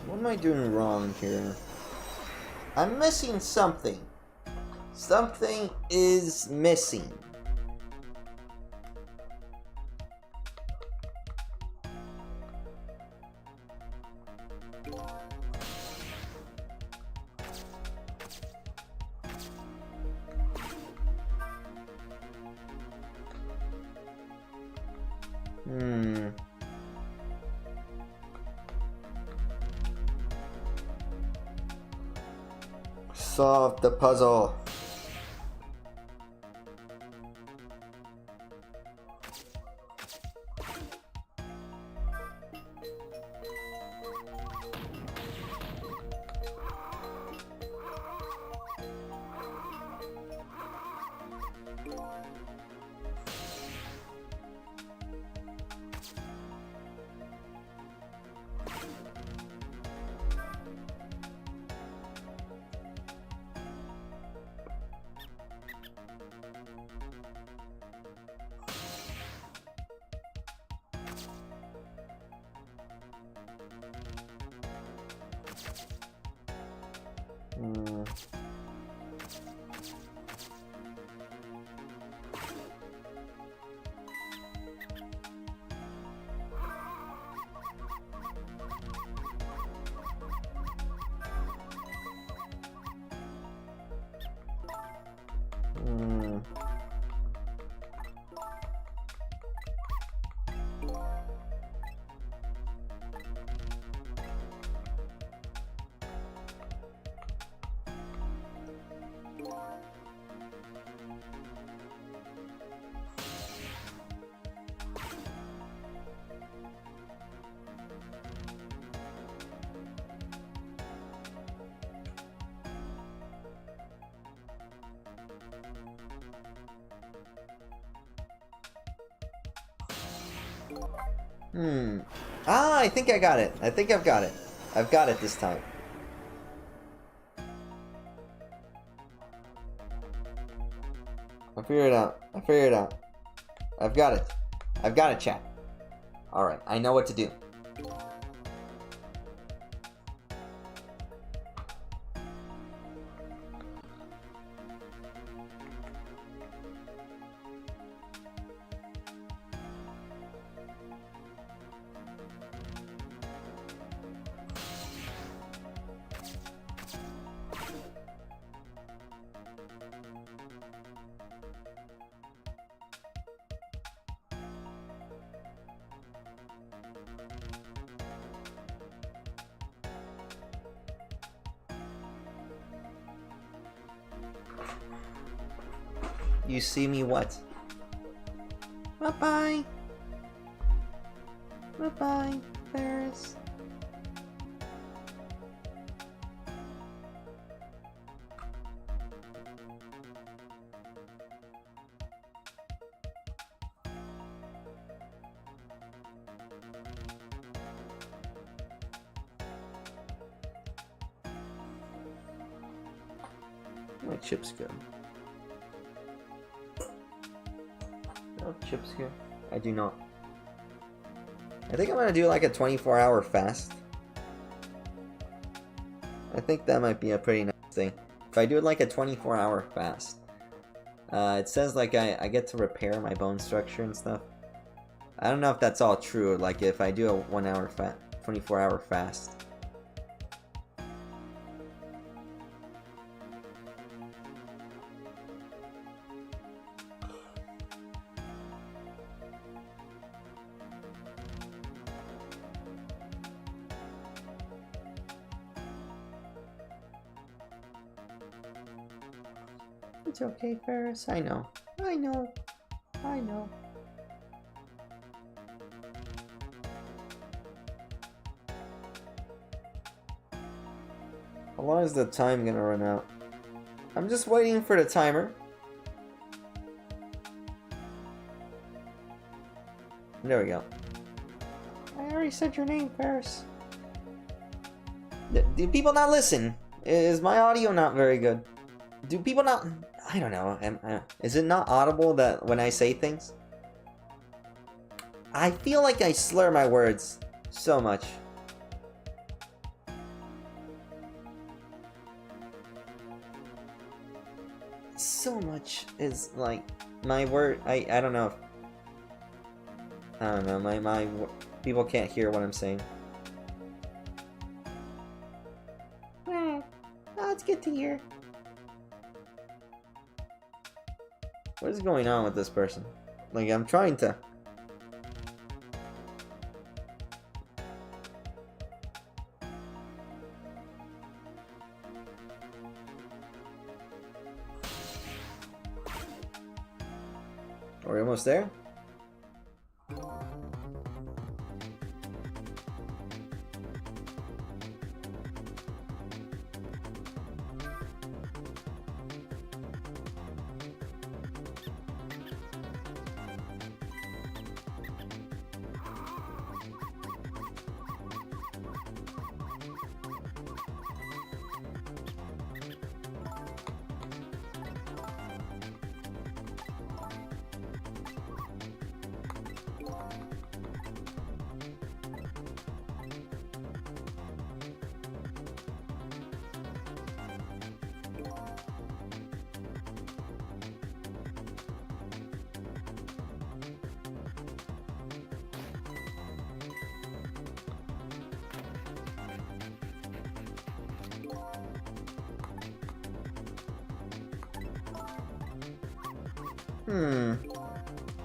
What am I doing wrong here? I'm missing something. Something is missing. Solve the puzzle. Hmm. Hmm. Hmm. Ah, I think I got it. I think I've got it. I've got it this time. I figured it out. I figured it out. I've got it. I've got it, chat. Alright, I know what to do. You see me what? Bye-bye. Bye-bye, Ferris. My chips go. No chips here. I do not. I think I'm gonna do like a 24-hour fast. I think that might be a pretty nice thing. If I do like a 24-hour fast, it says like I get to repair my bone structure and stuff. I don't know if that's all true. Like if I do a 24-hour fast. It's okay, Ferris. I know. I know. I know. How long is the time gonna run out? I'm just waiting for the timer. There we go. I already said your name, Ferris. Do people not listen? Is my audio not very good? Do people not... I don't know. Is it not audible that when I say things? I feel like I slur my words so much. So much is like my word. I don't know if... I don't know. My people can't hear what I'm saying. Now it's good to hear. What is going on with this person? Like, I'm trying to... Are we almost there?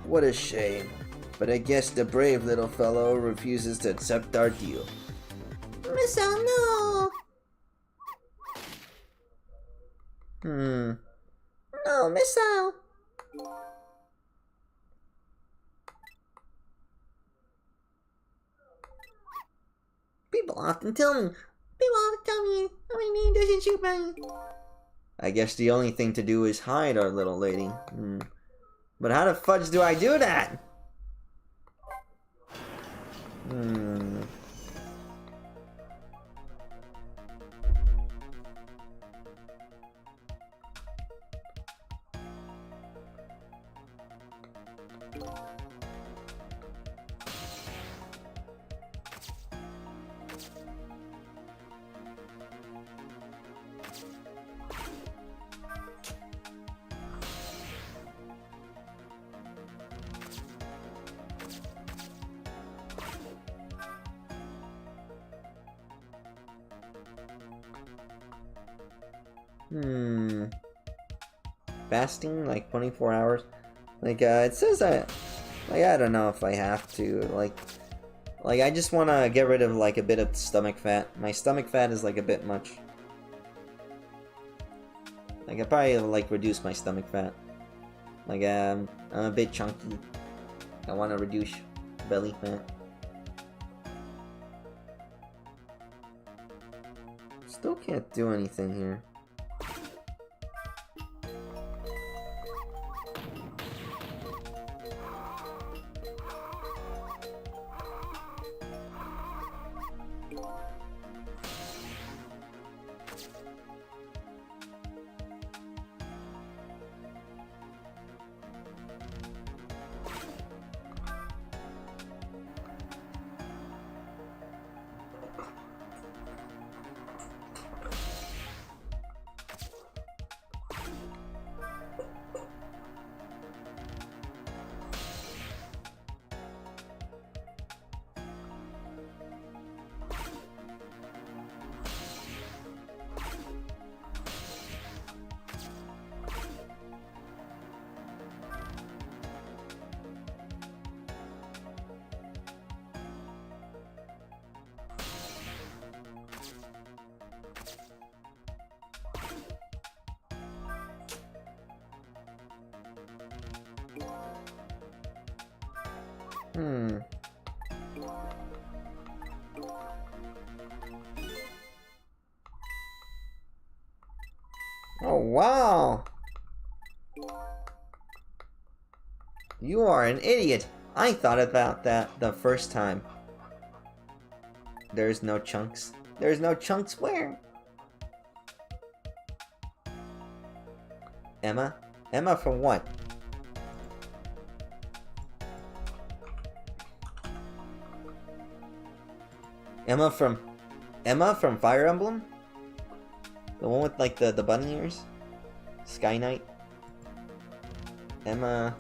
What a shame. But I guess the brave little fellow refuses to accept our deal. Missile, no! No, Missile! People often tell me my name doesn't shoot me. I guess the only thing to do is hide our little lady. But how the fudge do I do that? Fasting like 24 hours? Like, it says that, like, I don't know if I have to, like I just want to get rid of, like, a bit of stomach fat. My stomach fat is, like, a bit much. Like, I probably, like, reduce my stomach fat. Like, I'm a bit chunky. I want to reduce belly fat. Still can't do anything here. Oh, wow! You are an idiot! I thought about that the first time. There's no chunks. There's no chunks where? Emma? Emma from what? Emma from Fire Emblem? The one with like the bunny ears? Sky Knight? Emma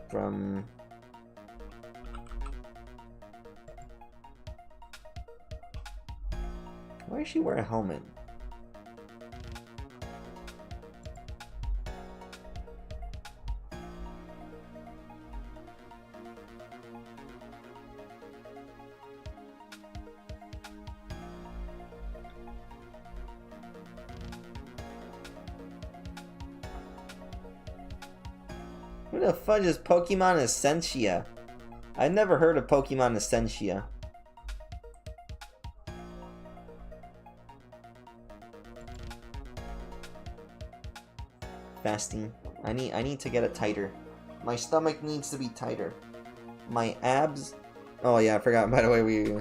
from... Why does she wear a helmet? Who the fudge is Pokemon Essentia? I've never heard of Pokemon Essentia. Fasting. I need to get it tighter. My stomach needs to be tighter. My abs... Oh yeah, I forgot, by the way, we...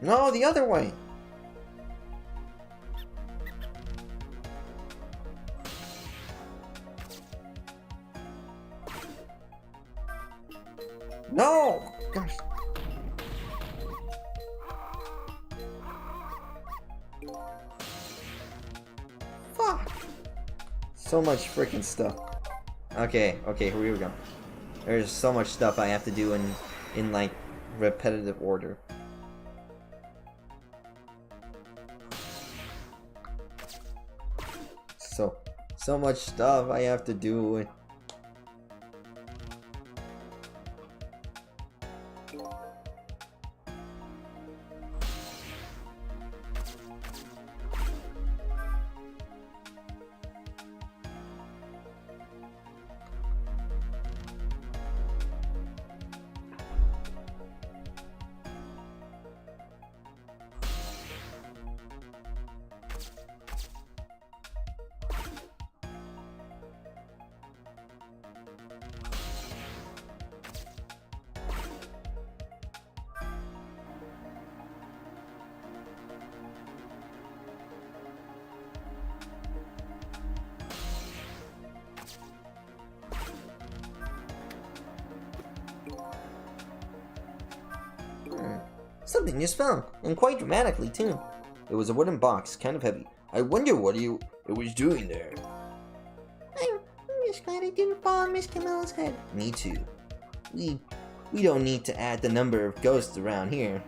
No, the other way. No! Gosh. Fuck! So much freaking stuff. Okay, here we go. There's so much stuff I have to do in like repetitive order. So much stuff I have to do. Something just fell, and quite dramatically too. It was a wooden box, kind of heavy. I wonder what it was doing there. I'm just glad I didn't fall on Miss Camilla's head. Me too. We don't need to add the number of ghosts around here.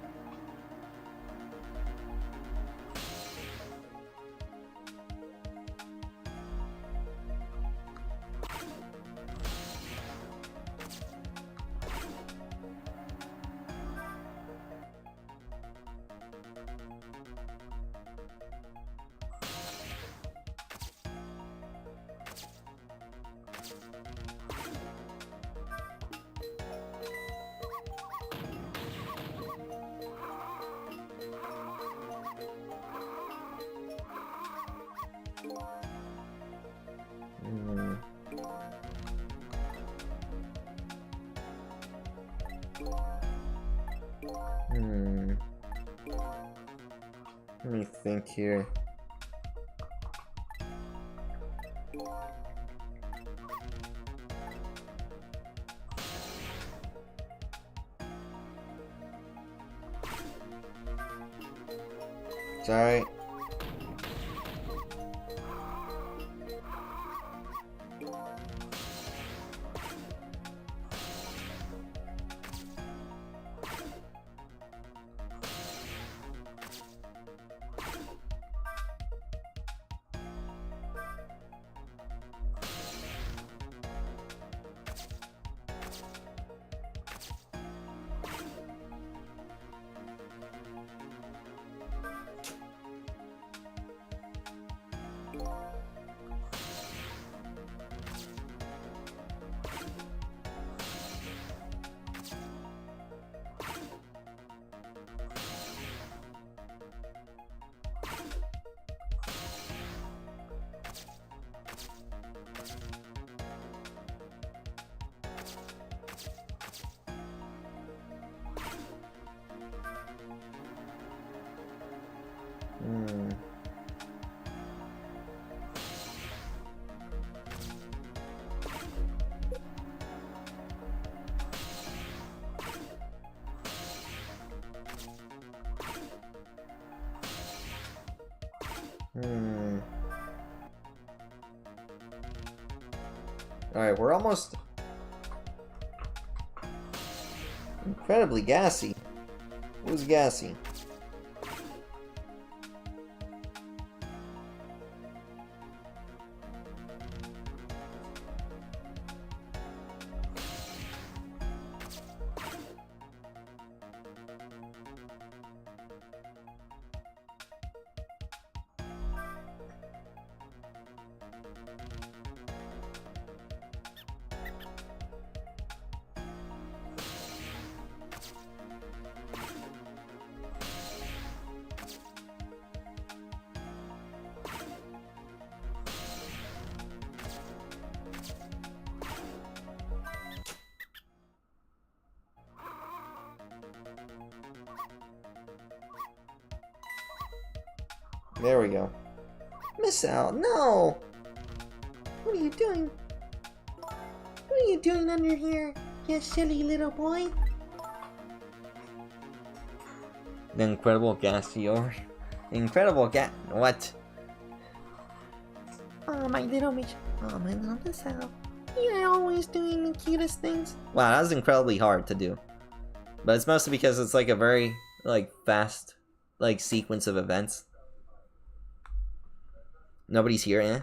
Let me think here. It's alright. Alright, we're almost incredibly gassy. Who's gassy? There we go. Miss Al, no! What are you doing? What are you doing under here, you silly little boy? The incredible Gassior. What? Oh, my little Miss Al. You're always doing the cutest things. Wow, that was incredibly hard to do. But it's mostly because it's like a very, like, fast, like, sequence of events. Nobody's here, eh?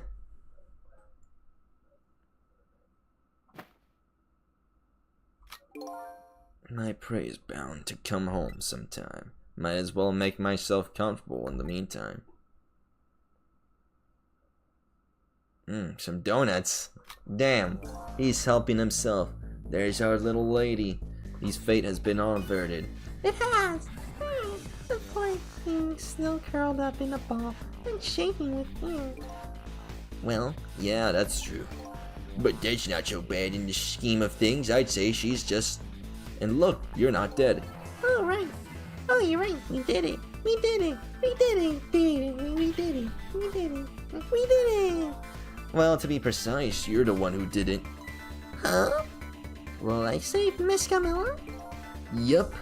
My prey is bound to come home sometime. Might as well make myself comfortable in the meantime. Some donuts. Damn, he's helping himself. There's our little lady. His fate has been averted. It has! The poor thing still curled up in a ball and shaking with fear. Well, yeah, that's true. But that's not so bad in the scheme of things. I'd say she's just... And look, you're not dead. Oh, right. Oh, you're right. We did it. We did it. We did it. We did it. We did it. We did it. We did it. Well, to be precise, you're the one who did it. Huh? Well, I saved Miss Camilla. Yup.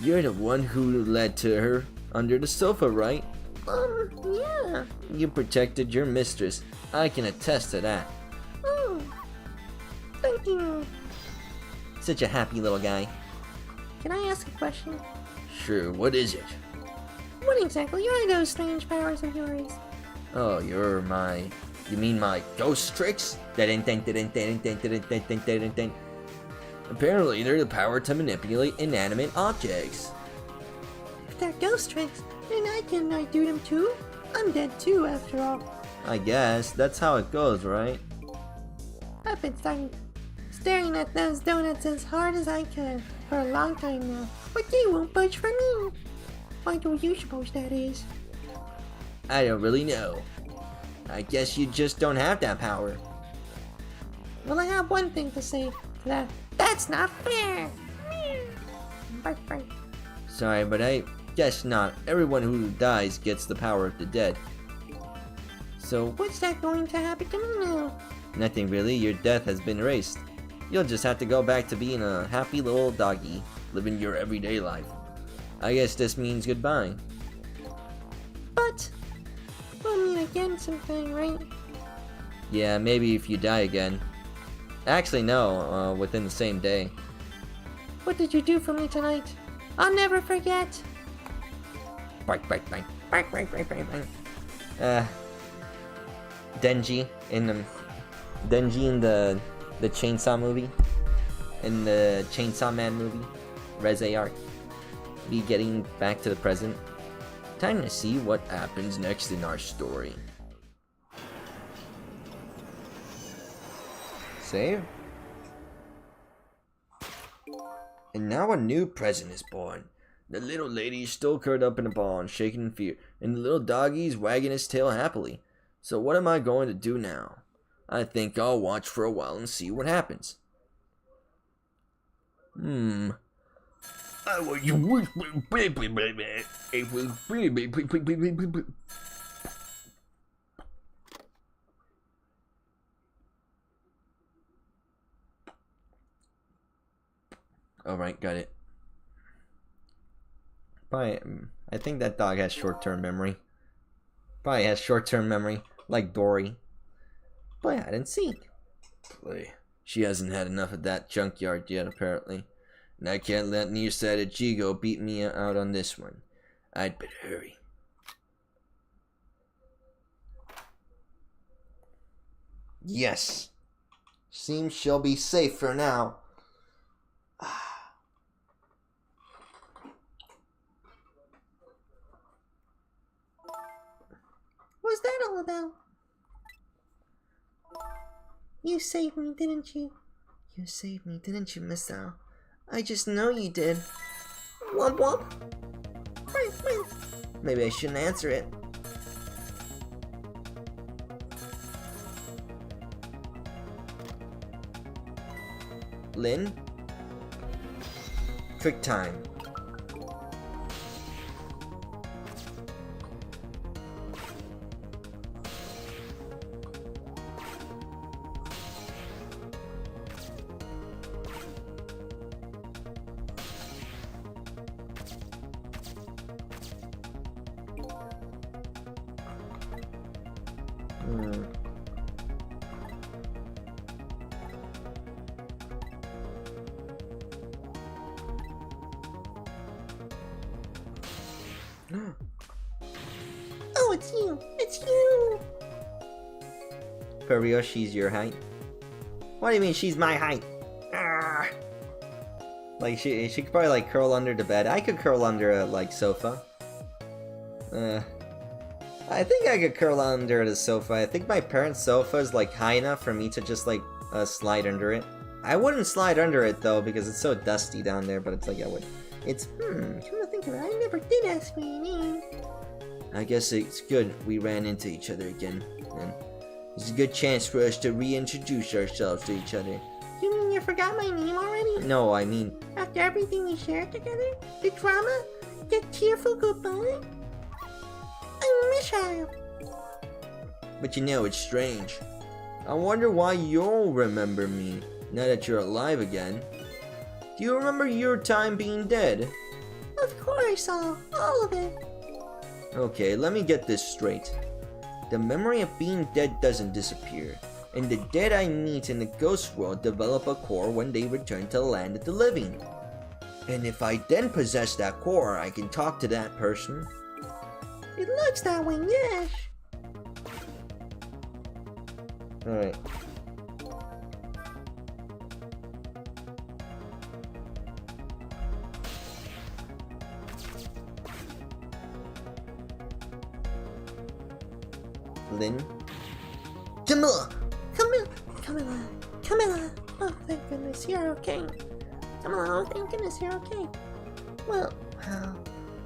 You're the one who led to her under the sofa, right? Yeah. You protected your mistress. I can attest to that. Oh, thank you. Such a happy little guy. Can I ask a question? Sure, what is it? What exactly are those strange powers of yours? Oh, you mean my ghost tricks? Apparently, they're the power to manipulate inanimate objects. If they're ghost tricks, then I can do them too? I'm dead too, after all. I guess, that's how it goes, right? I've been staring at those donuts as hard as I could for a long time now, but they won't budge for me. Why don't you suppose that is? I don't really know. I guess you just don't have that power. Well, I have one thing to say to that. That's not fair! Bark, bark. Sorry, but I guess not. Everyone who dies gets the power of the dead. So, What's that going to happen to me now? nothing really. Your death has been erased. You'll just have to go back to being a happy little doggy, living your everyday life. I guess this means goodbye. But we'll meet again sometime, right? Yeah, maybe if you die again. Actually, no, within the same day. What did you do for me tonight? I'll never forget. Bark, bark, bark. Bark, bark, bark, bark, bark. Denji in the Chainsaw movie, in the Chainsaw Man movie, Reze arc. Be getting back to the present. Time to see what happens next in our story. Save. And now a new present is born. The little lady is still curled up in a ball and shaking in fear, and the little doggy's wagging his tail happily. So what am I going to do now? I think I'll watch for a while and see what happens. Alright, got it. Probably, I think that dog has short-term memory. Probably has short-term memory, like Dory. Play hide and seek. Play. She hasn't had enough of that junkyard yet, apparently. And I can't let nearsighted Chigo beat me out on this one. I'd better hurry. Yes! Seems she'll be safe for now. What's that all about? You saved me, didn't you? You saved me, didn't you, Miss Al? I just know you did. Womp womp. Maybe I shouldn't answer it. Lynn? Trick time. Oh, it's you! It's you! For real, she's your height? What do you mean she's my height? Arrgh. Like she could probably like curl under the bed. I could curl under a like sofa. I think I could curl under the sofa. I think my parents' sofa is like high enough for me to just like slide under it. I wouldn't slide under it though because it's so dusty down there, but it's like I would. It's come to think of it, I never did ask for your name. I guess it's good we ran into each other again. And it's a good chance for us to reintroduce ourselves to each other. You mean you forgot my name already? No, I mean... After everything we shared together? The drama? The tearful goodbye? I miss you. But you know, it's strange. I wonder why you'll remember me, now that you're alive again. Do you remember your time being dead? Of course, all of it. Okay, let me get this straight. The memory of being dead doesn't disappear, and the dead I meet in the ghost world develop a core when they return to the land of the living. And if I then possess that core, I can talk to that person. It looks that way, yes. Alright. Lynn? Camilla! Camilla! Oh, thank goodness, you're okay. Camilla, oh, thank goodness, you're okay. Well,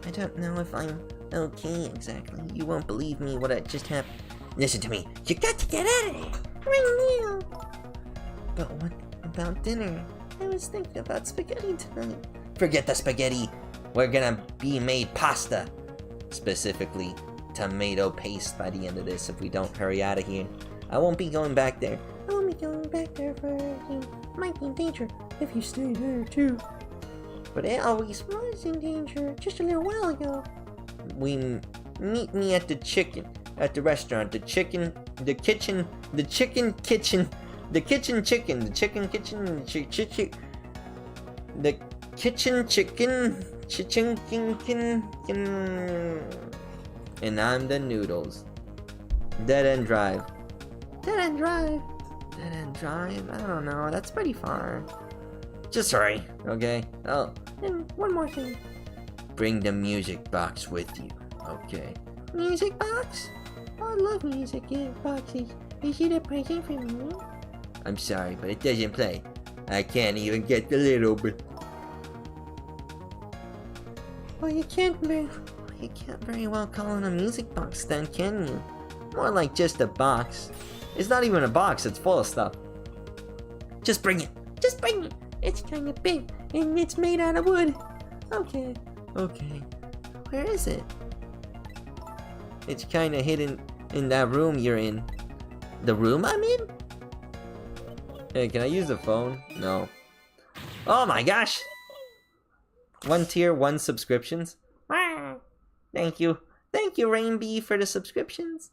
I don't know if I'm okay exactly. You won't believe me what just happened. Listen to me. You got to get out of here. right now. But what about dinner? I was thinking about spaghetti tonight. Forget the spaghetti. We're gonna be made pasta. Specifically, tomato paste by the end of this if we don't hurry out of here. I won't be going back there. I won't be going back there for you might be in danger if you stay there too. But it always was in danger just a little while ago. meet me at the restaurant, the kitchen chicken, the chicken kitchen, the kitchen and I'm the noodles. Dead End Drive. Dead End Drive? Dead End Drive? I don't know, that's pretty far. Just hurry, okay? Oh. And one more thing. Bring the music box with you, okay? Music box? Oh, I love music boxes. Is it a present for me? I'm sorry, but it doesn't play. I can't even get the lid open. Well, you can't very well call it a music box then, can you? More like just a box. It's not even a box, it's full of stuff. Just bring it. Just bring it. It's kind of big, and it's made out of wood. Okay. Okay. Where is it? It's kind of hidden in that room you're in. The room I'm in? Hey, can I use the phone? No. Oh my gosh! 1 tier, 1 subscriptions. Thank you. Thank you, Rainbee, for the subscriptions.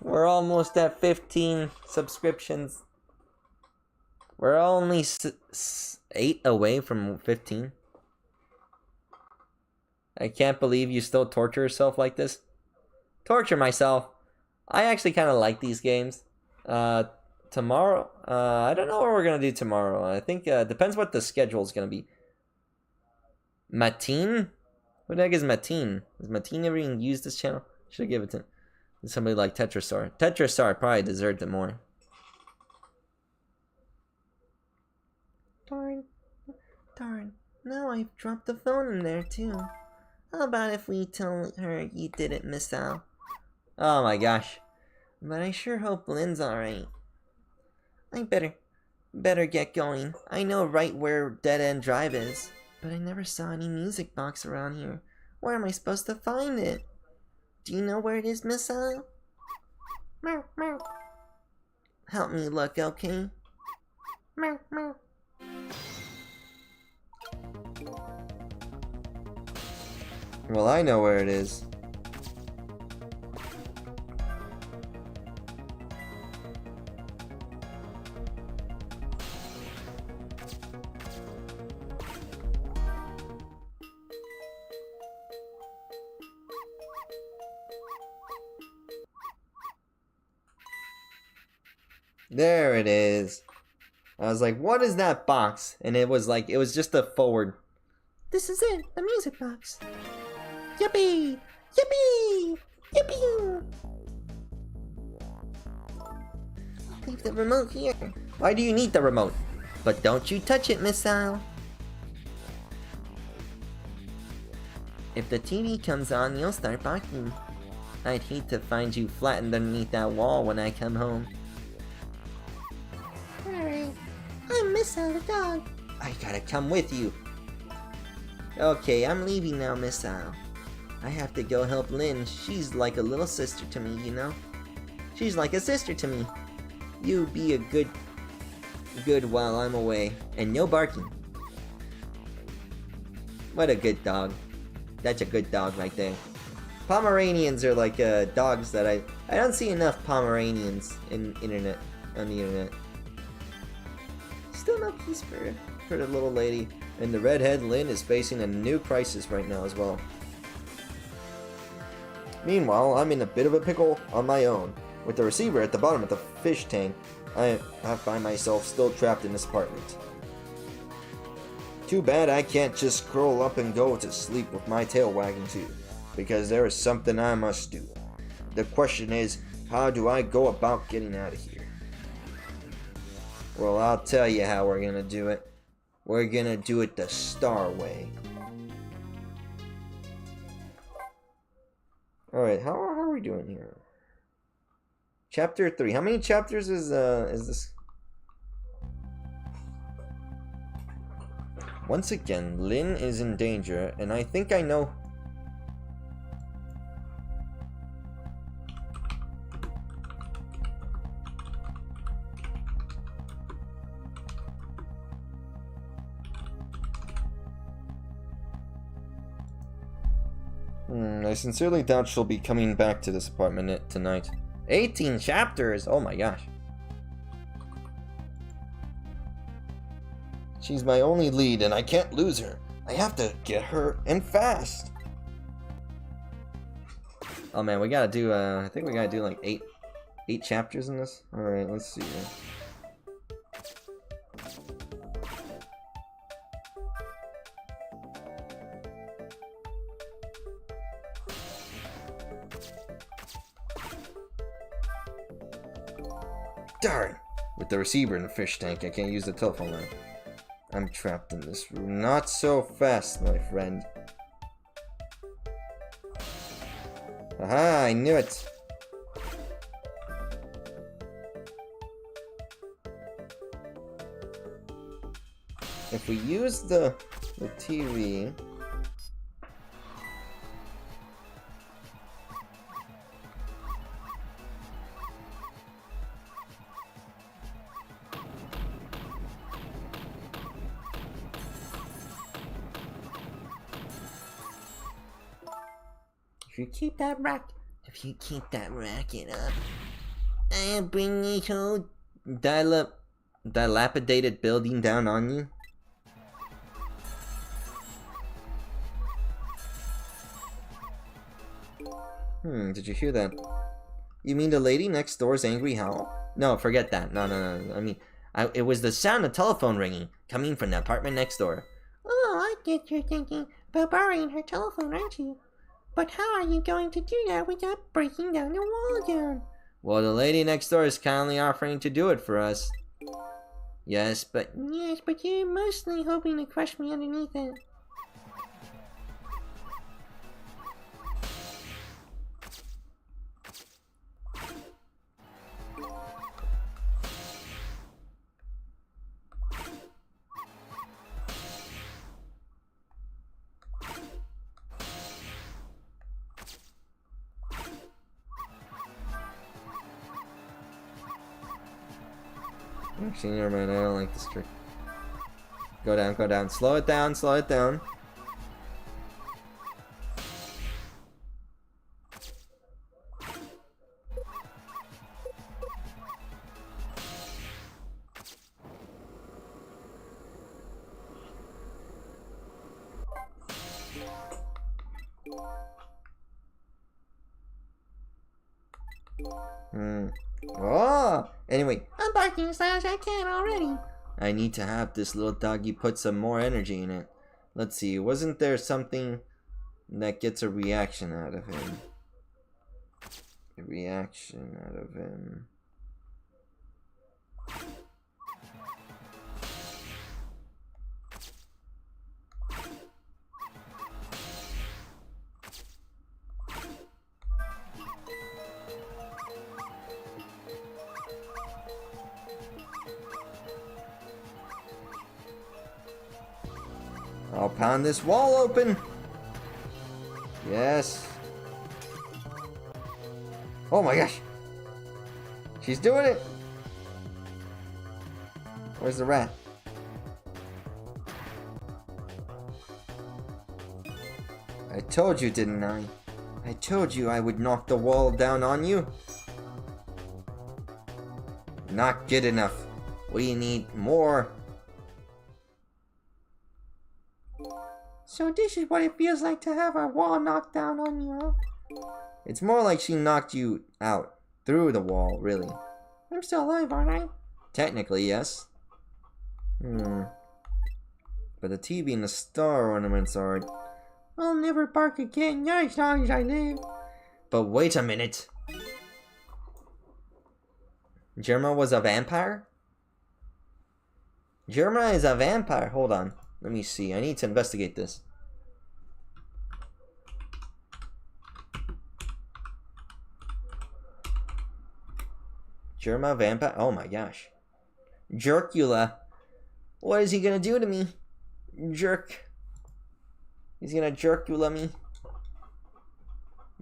We're almost at 15 subscriptions. We're only 8 away from 15. I can't believe you still torture yourself like this. Torture myself. I actually kind of like these games. Tomorrow, I don't know what we're gonna do tomorrow. I think depends what the schedule is gonna be. Mateen? Who the heck is Mateen? Is Mateen ever even used this channel? Should give it to somebody like Tetrastar. Tetrastar probably deserved it more. Darn. Now I've dropped the phone in there too. How about if we tell her you didn't miss out? Oh my gosh. But I sure hope Lynn's alright. I better get going. I know right where Dead End Drive is. But I never saw any music box around here. Where am I supposed to find it? Do you know where it is, Missile? Meow, meow. Help me look, okay? Meow, meow. Well, I know where it is. There it is. I was like, what is that box? And it was like, it was just a forward. This is it, the music box. Yippee! Yippee! Yippee! Leave the remote here. Why do you need the remote? But don't you touch it, missile. If the TV comes on, you'll start barking. I'd hate to find you flattened underneath that wall when I come home. Alright. I'm Missile the dog. I gotta come with you. Okay, I'm leaving now, Missile. I have to go help Lynn. She's like a little sister to me, you know? She's like a sister to me. You be a good while I'm away. And no barking. What a good dog. That's a good dog right there. Pomeranians are like dogs that I don't see enough Pomeranians on the internet. Still no peace for the little lady. And the redhead Lynn is facing a new crisis right now as well. Meanwhile, I'm in a bit of a pickle on my own. With the receiver at the bottom of the fish tank, I find myself still trapped in this apartment. Too bad I can't just curl up and go to sleep with my tail wagging too, because there is something I must do. The question is, how do I go about getting out of here? Well, I'll tell you how we're gonna do it. We're gonna do it the Star way. Alright, how are we doing here? Chapter 3. How many chapters is this? Once again, Lynn is in danger, and I think I know. I sincerely doubt she'll be coming back to this apartment tonight. 18 chapters! Oh my gosh. She's my only lead and I can't lose her. I have to get her and fast. Oh man, we gotta do, I think we gotta do like 8 chapters in this. Alright, let's see here. Darn! With the receiver in the fish tank, I can't use the telephone line. I'm trapped in this room. Not so fast, my friend. Aha, I knew it! If we use the TV... If you keep that racket up, I'll bring this whole dilapidated building down on you. Did you hear that? You mean the lady next door's angry howl? No, forget that. No. I mean, it was the sound of telephone ringing coming from the apartment next door. Oh, I get you're thinking about borrowing her telephone, aren't you? But how are you going to do that without breaking down the wall down? Well, the lady next door is kindly offering to do it for us. Yes, but you're mostly hoping to crush me underneath it. Actually, never mind, I don't like this trick. Go down. Slow it down. Oh! Anyway, I'm barking as loud as I can already. I need to have this little doggy put some more energy in it. Let's see, wasn't there something that gets a reaction out of him? A reaction out of him. I'll pound this wall open. Yes. Oh my gosh. She's doing it. Where's the rat? I told you, didn't I? I told you I would knock the wall down on you. Not good enough. We need more. So this is what it feels like to have a wall knocked down on you, huh? It's more like she knocked you out. Through the wall, really. I'm still alive, aren't I? Technically, yes. But the TV and the star ornaments aren't. I'll never bark again, not as long as I live. But wait a minute. Germa was a vampire? Germa is a vampire. Hold on. Let me see. I need to investigate this. Germa vampire? Oh my gosh. Jerkula. What is he gonna do to me? Jerk. He's gonna jerkula me.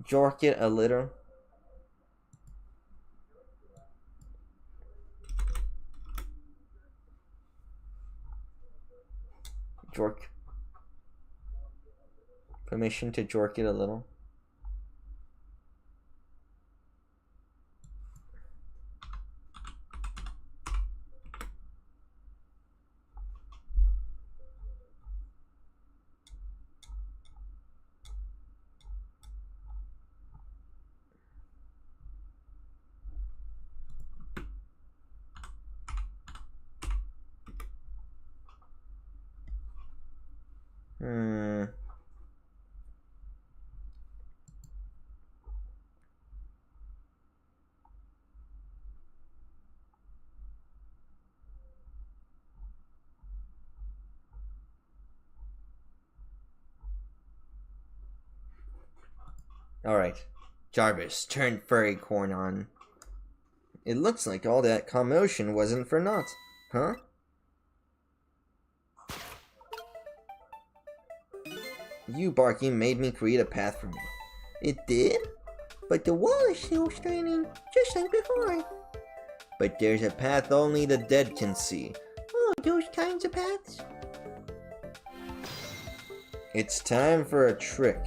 Jork it a little. Jork. Permission to jork it a little. Alright. Jarvis, turn furry corn on. It looks like all that commotion wasn't for naught, huh? You barking made me create a path for me. It did? But the wall is still standing, just like before. But there's a path only the dead can see. Oh, those kinds of paths? It's time for a trick.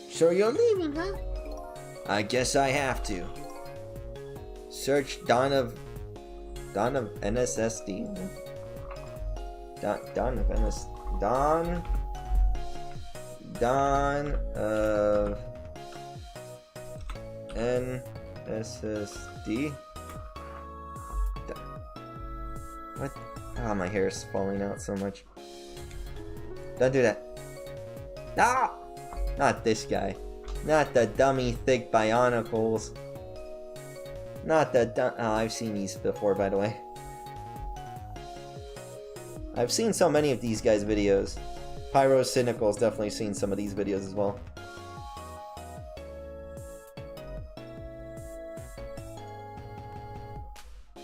So you're leaving, huh? I guess I have to. Search Dawn of NSSD. Dawn of NS. Dawn of NSSD. What? Ah, my hair is falling out so much. Don't do that. Ah! Not this guy. Not the dummy thick bionicles. Not the oh, I've seen these before, by the way. I've seen so many of these guys' videos. Pyro Cynical's definitely seen some of these videos as well.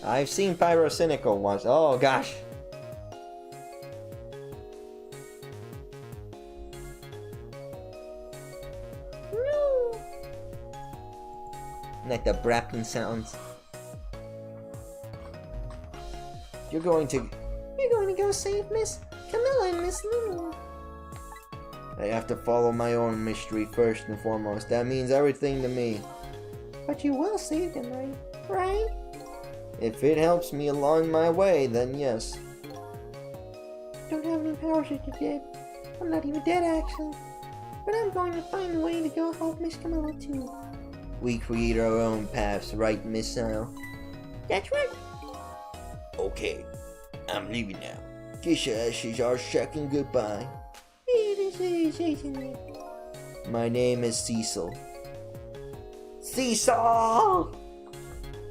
I've seen Pyro Cynical once. Oh gosh. Like the brapping sounds. You're going to go save Miss Camilla and Miss Lulu. I have to follow my own mystery first and foremost. That means everything to me. But you will save them, right? If it helps me along my way, then yes. Don't have any powers if you're dead. I'm not even dead, actually. But I'm going to find a way to go help Miss Camilla, too. We create our own paths, right, Missile? That's right. Okay, I'm leaving now. Kiss your ashes are second goodbye. My name is Cecil. Cecil!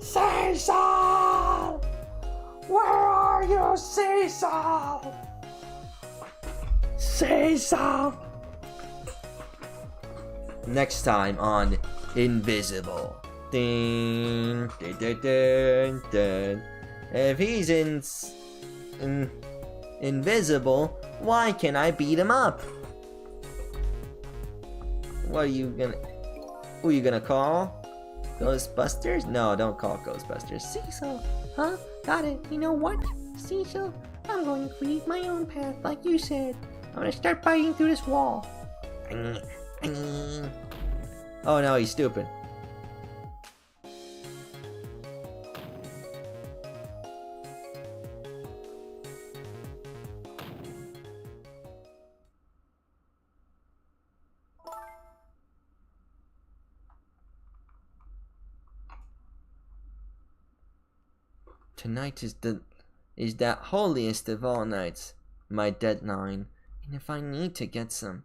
Cecil! Where are you, Cecil? Cecil! Next time on Invisible. Ding, ding, ding, ding, ding. If he's invisible, why can't I beat him up? What are you gonna... Who are you gonna call? Ghostbusters? No, don't call Ghostbusters. Cecil, huh? Got it. You know what, Cecil? I'm going to create my own path, like you said. I'm gonna start biting through this wall. Oh no, he's stupid. Tonight is that holiest of all nights, my deadline, and if I need to get some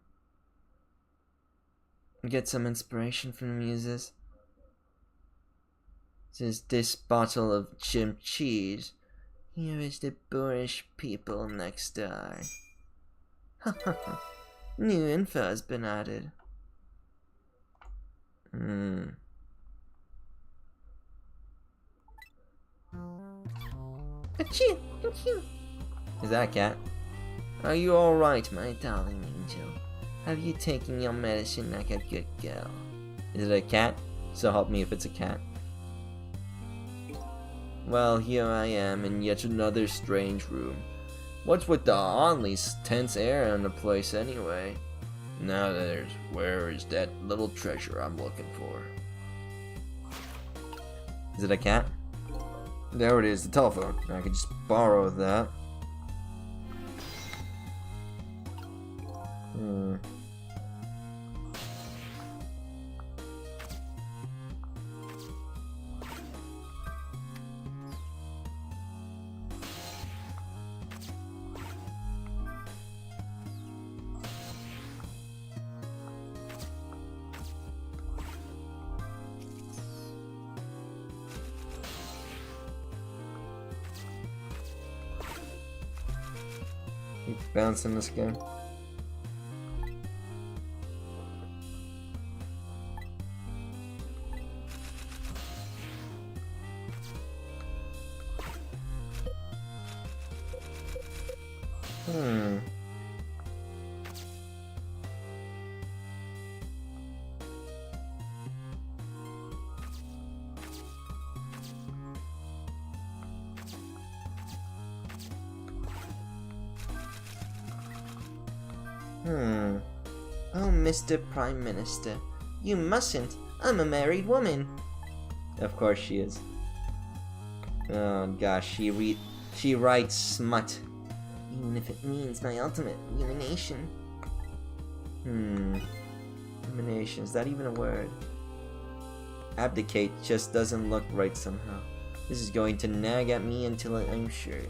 inspiration from the muses, just this bottle of chimp cheese, here is the boorish people next door. New info has been added. Achoo! Achoo! Is that a cat? Are you alright, my darling angel? Have you taken your medicine like a good girl? Is it a cat? So help me if it's a cat. Well, here I am in yet another strange room. What's with the oddly tense air in the place anyway? Now where is that little treasure I'm looking for? Is it a cat? There it is, the telephone. I could just borrow that. Keep bouncing this game. Oh, Mr. Prime Minister, you mustn't. I'm a married woman. Of course she is. Oh gosh, she writes smut. Even if it means my ultimate elimination. Elimination, is that even a word? Abdicate just doesn't look right somehow. This is going to nag at me until I'm sure.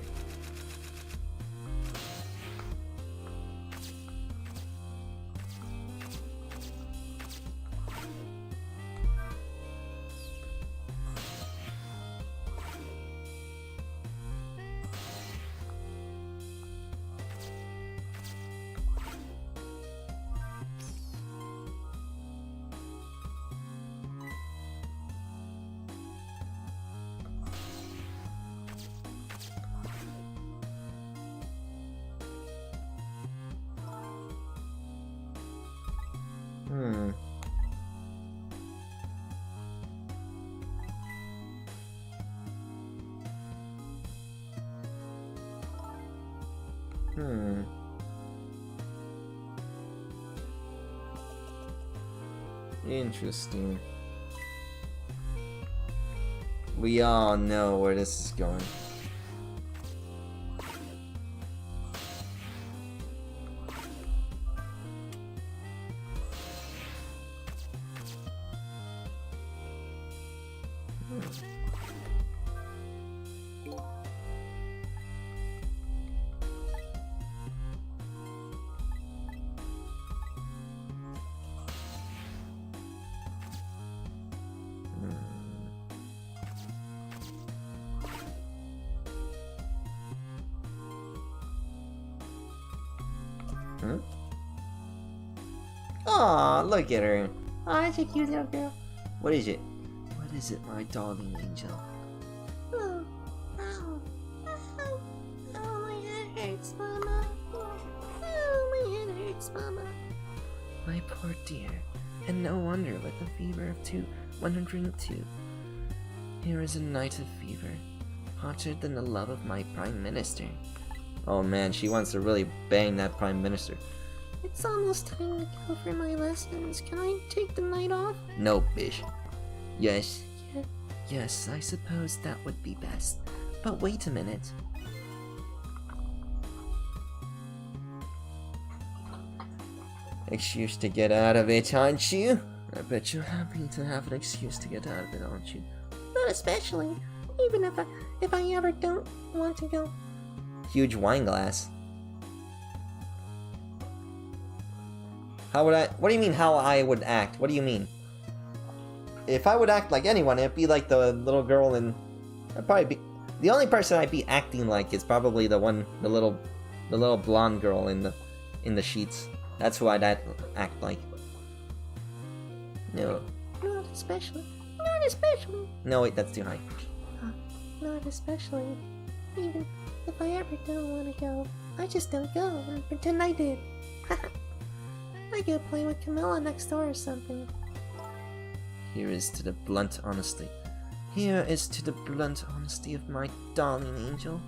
Interesting. We all know where this is going. Huh? Aw, look at her. Oh, that's a cute little girl. What is it? What is it, my darling angel? Oh, ow, ow, oh, my head hurts, Mama. Oh, my head hurts, Mama. My poor dear. And no wonder with a fever of 102. Here is a night of fever, hotter than the love of my Prime Minister. Oh man, she wants to really bang that Prime Minister. It's almost time to go for my lessons. Can I take the night off? No, bish. Yes. Yes, I suppose that would be best. But wait a minute. Excuse to get out of it, aren't you? I bet you're happy to have an excuse to get out of it, aren't you? Not especially. Even if I ever don't want to go. Huge wine glass. How would I? What do you mean how I would act? What do you mean? If I would act like anyone, it'd be like the little girl in... I'd probably be... The only person I'd be acting like is probably the little blonde girl in the sheets. That's who I'd act like. No. Not especially. Not especially. No, wait, that's too high. Not especially. Even if I ever don't want to go, I just don't go and pretend I did. I go play with Camilla next door or something. Here is to the blunt honesty. Here is to the blunt honesty of my darling angel.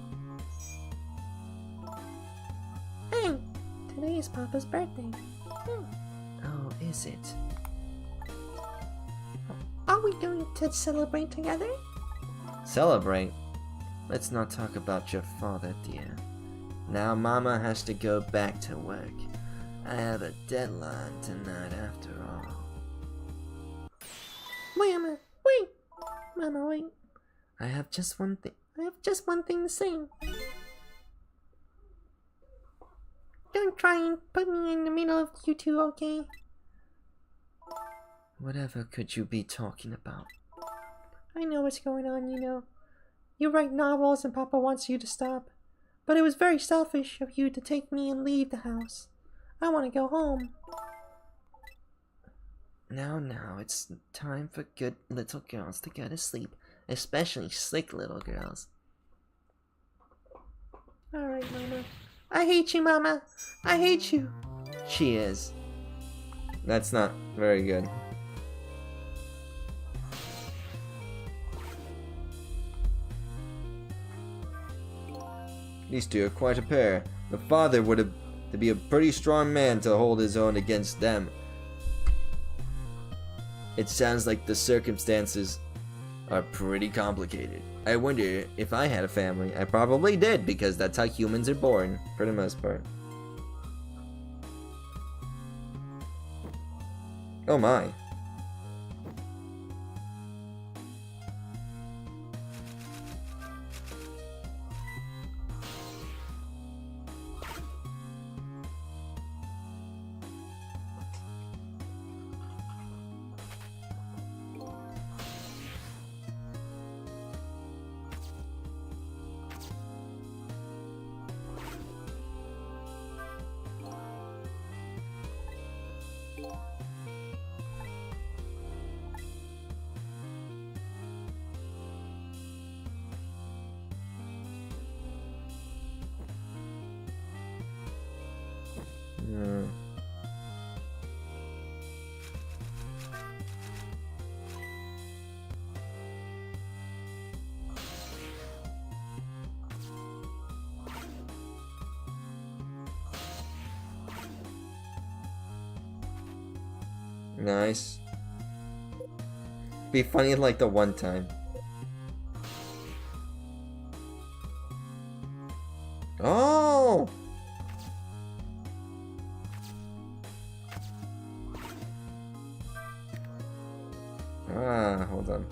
Hey, today is Papa's birthday. Oh, is it? Are we going to celebrate together? Celebrate? Let's not talk about your father, dear. Now Mama has to go back to work. I have a deadline tonight after all. Mama, wait! Mama, wait. I have just one thing. I have just one thing to say. Don't try and put me in the middle of you two, okay? Whatever could you be talking about? I know what's going on, you know. You write novels and Papa wants you to stop. But it was very selfish of you to take me and leave the house. I want to go home. Now, it's time for good little girls to go to sleep. Especially slick little girls. Alright, Mama. I hate you, Mama. I hate you. She is. That's not very good. These two are quite a pair. The father would have to be a pretty strong man to hold his own against them. It sounds like the circumstances are pretty complicated. I wonder if I had a family. I probably did, because that's how humans are born, for the most part. Oh my. Nice. Be funny like the one time. Oh! Hold on.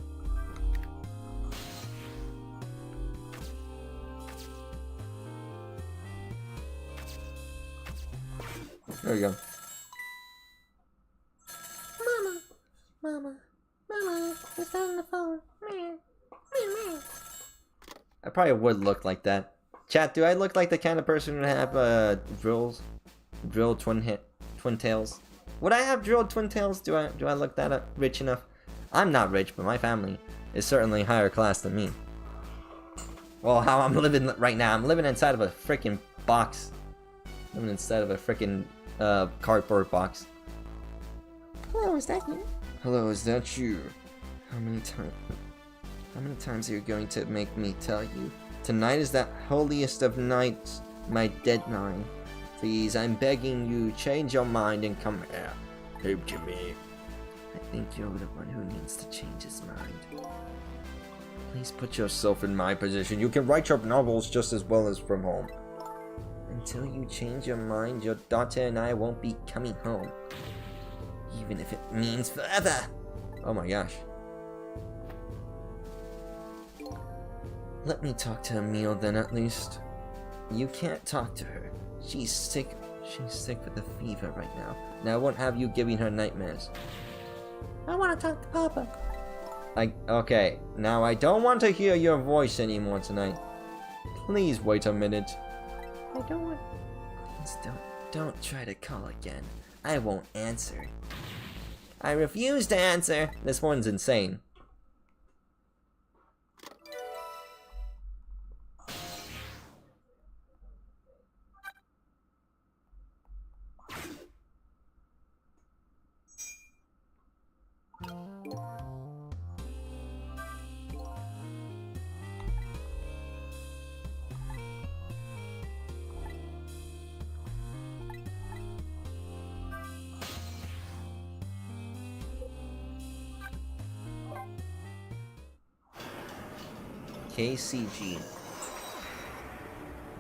There we go. Mama, who's that on the phone? I probably would look like that. Chat, do I look like the kind of person who would have drilled twin tails? Would I have drilled twin tails? Do I look that rich enough? I'm not rich, but my family is certainly higher class than me. Well, how I'm living right now, I'm living inside of a freaking box. Living inside of a freaking cardboard box. Hello, is that you? Hello, is that you? How many times are you going to make me tell you? Tonight is that holiest of nights, my dead nine. Please, I'm begging you, change your mind and come here. Hey, Jimmy. I think you're the one who needs to change his mind. Please put yourself in my position. You can write your novels just as well as from home. Until you change your mind, your daughter and I won't be coming home. Even if it means forever. Oh my gosh. Let me talk to Emile then at least. You can't talk to her. She's sick. She's sick with a fever right now. Now I won't have you giving her nightmares. I want to talk to Papa. Okay, now I don't want to hear your voice anymore tonight. Please wait a minute. I don't want... Please don't try to call again. I won't answer. I refuse to answer. This one's insane. KCG.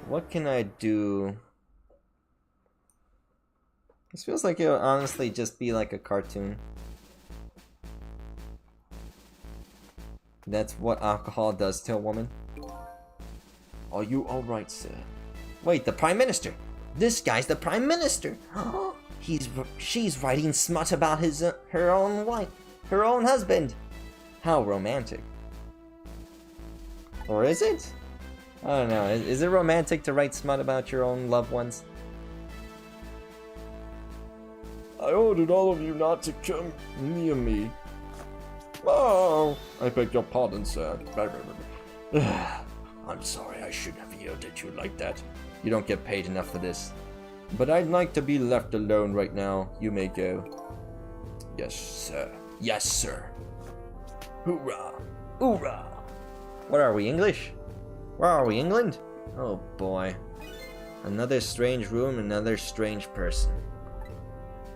What can I do? This feels like it'll honestly just be like a cartoon. That's what alcohol does to a woman. Are you alright, sir? Wait, the Prime Minister! This guy's the Prime Minister! She's writing smut about her own wife, her own husband! How romantic. Or is it? I don't know. Is it romantic to write smut about your own loved ones? I ordered all of you not to come near me. Oh, I beg your pardon, sir. I'm sorry, I shouldn't have yelled at you like that. You don't get paid enough for this. But I'd like to be left alone right now. You may go. Yes, sir. Yes, sir. Hoorah! Hoorah! What are we, English? Where are we, England? Oh boy. Another strange room, another strange person.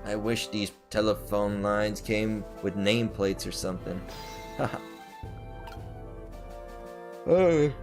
I wish these telephone lines came with nameplates or something. Haha. Hey.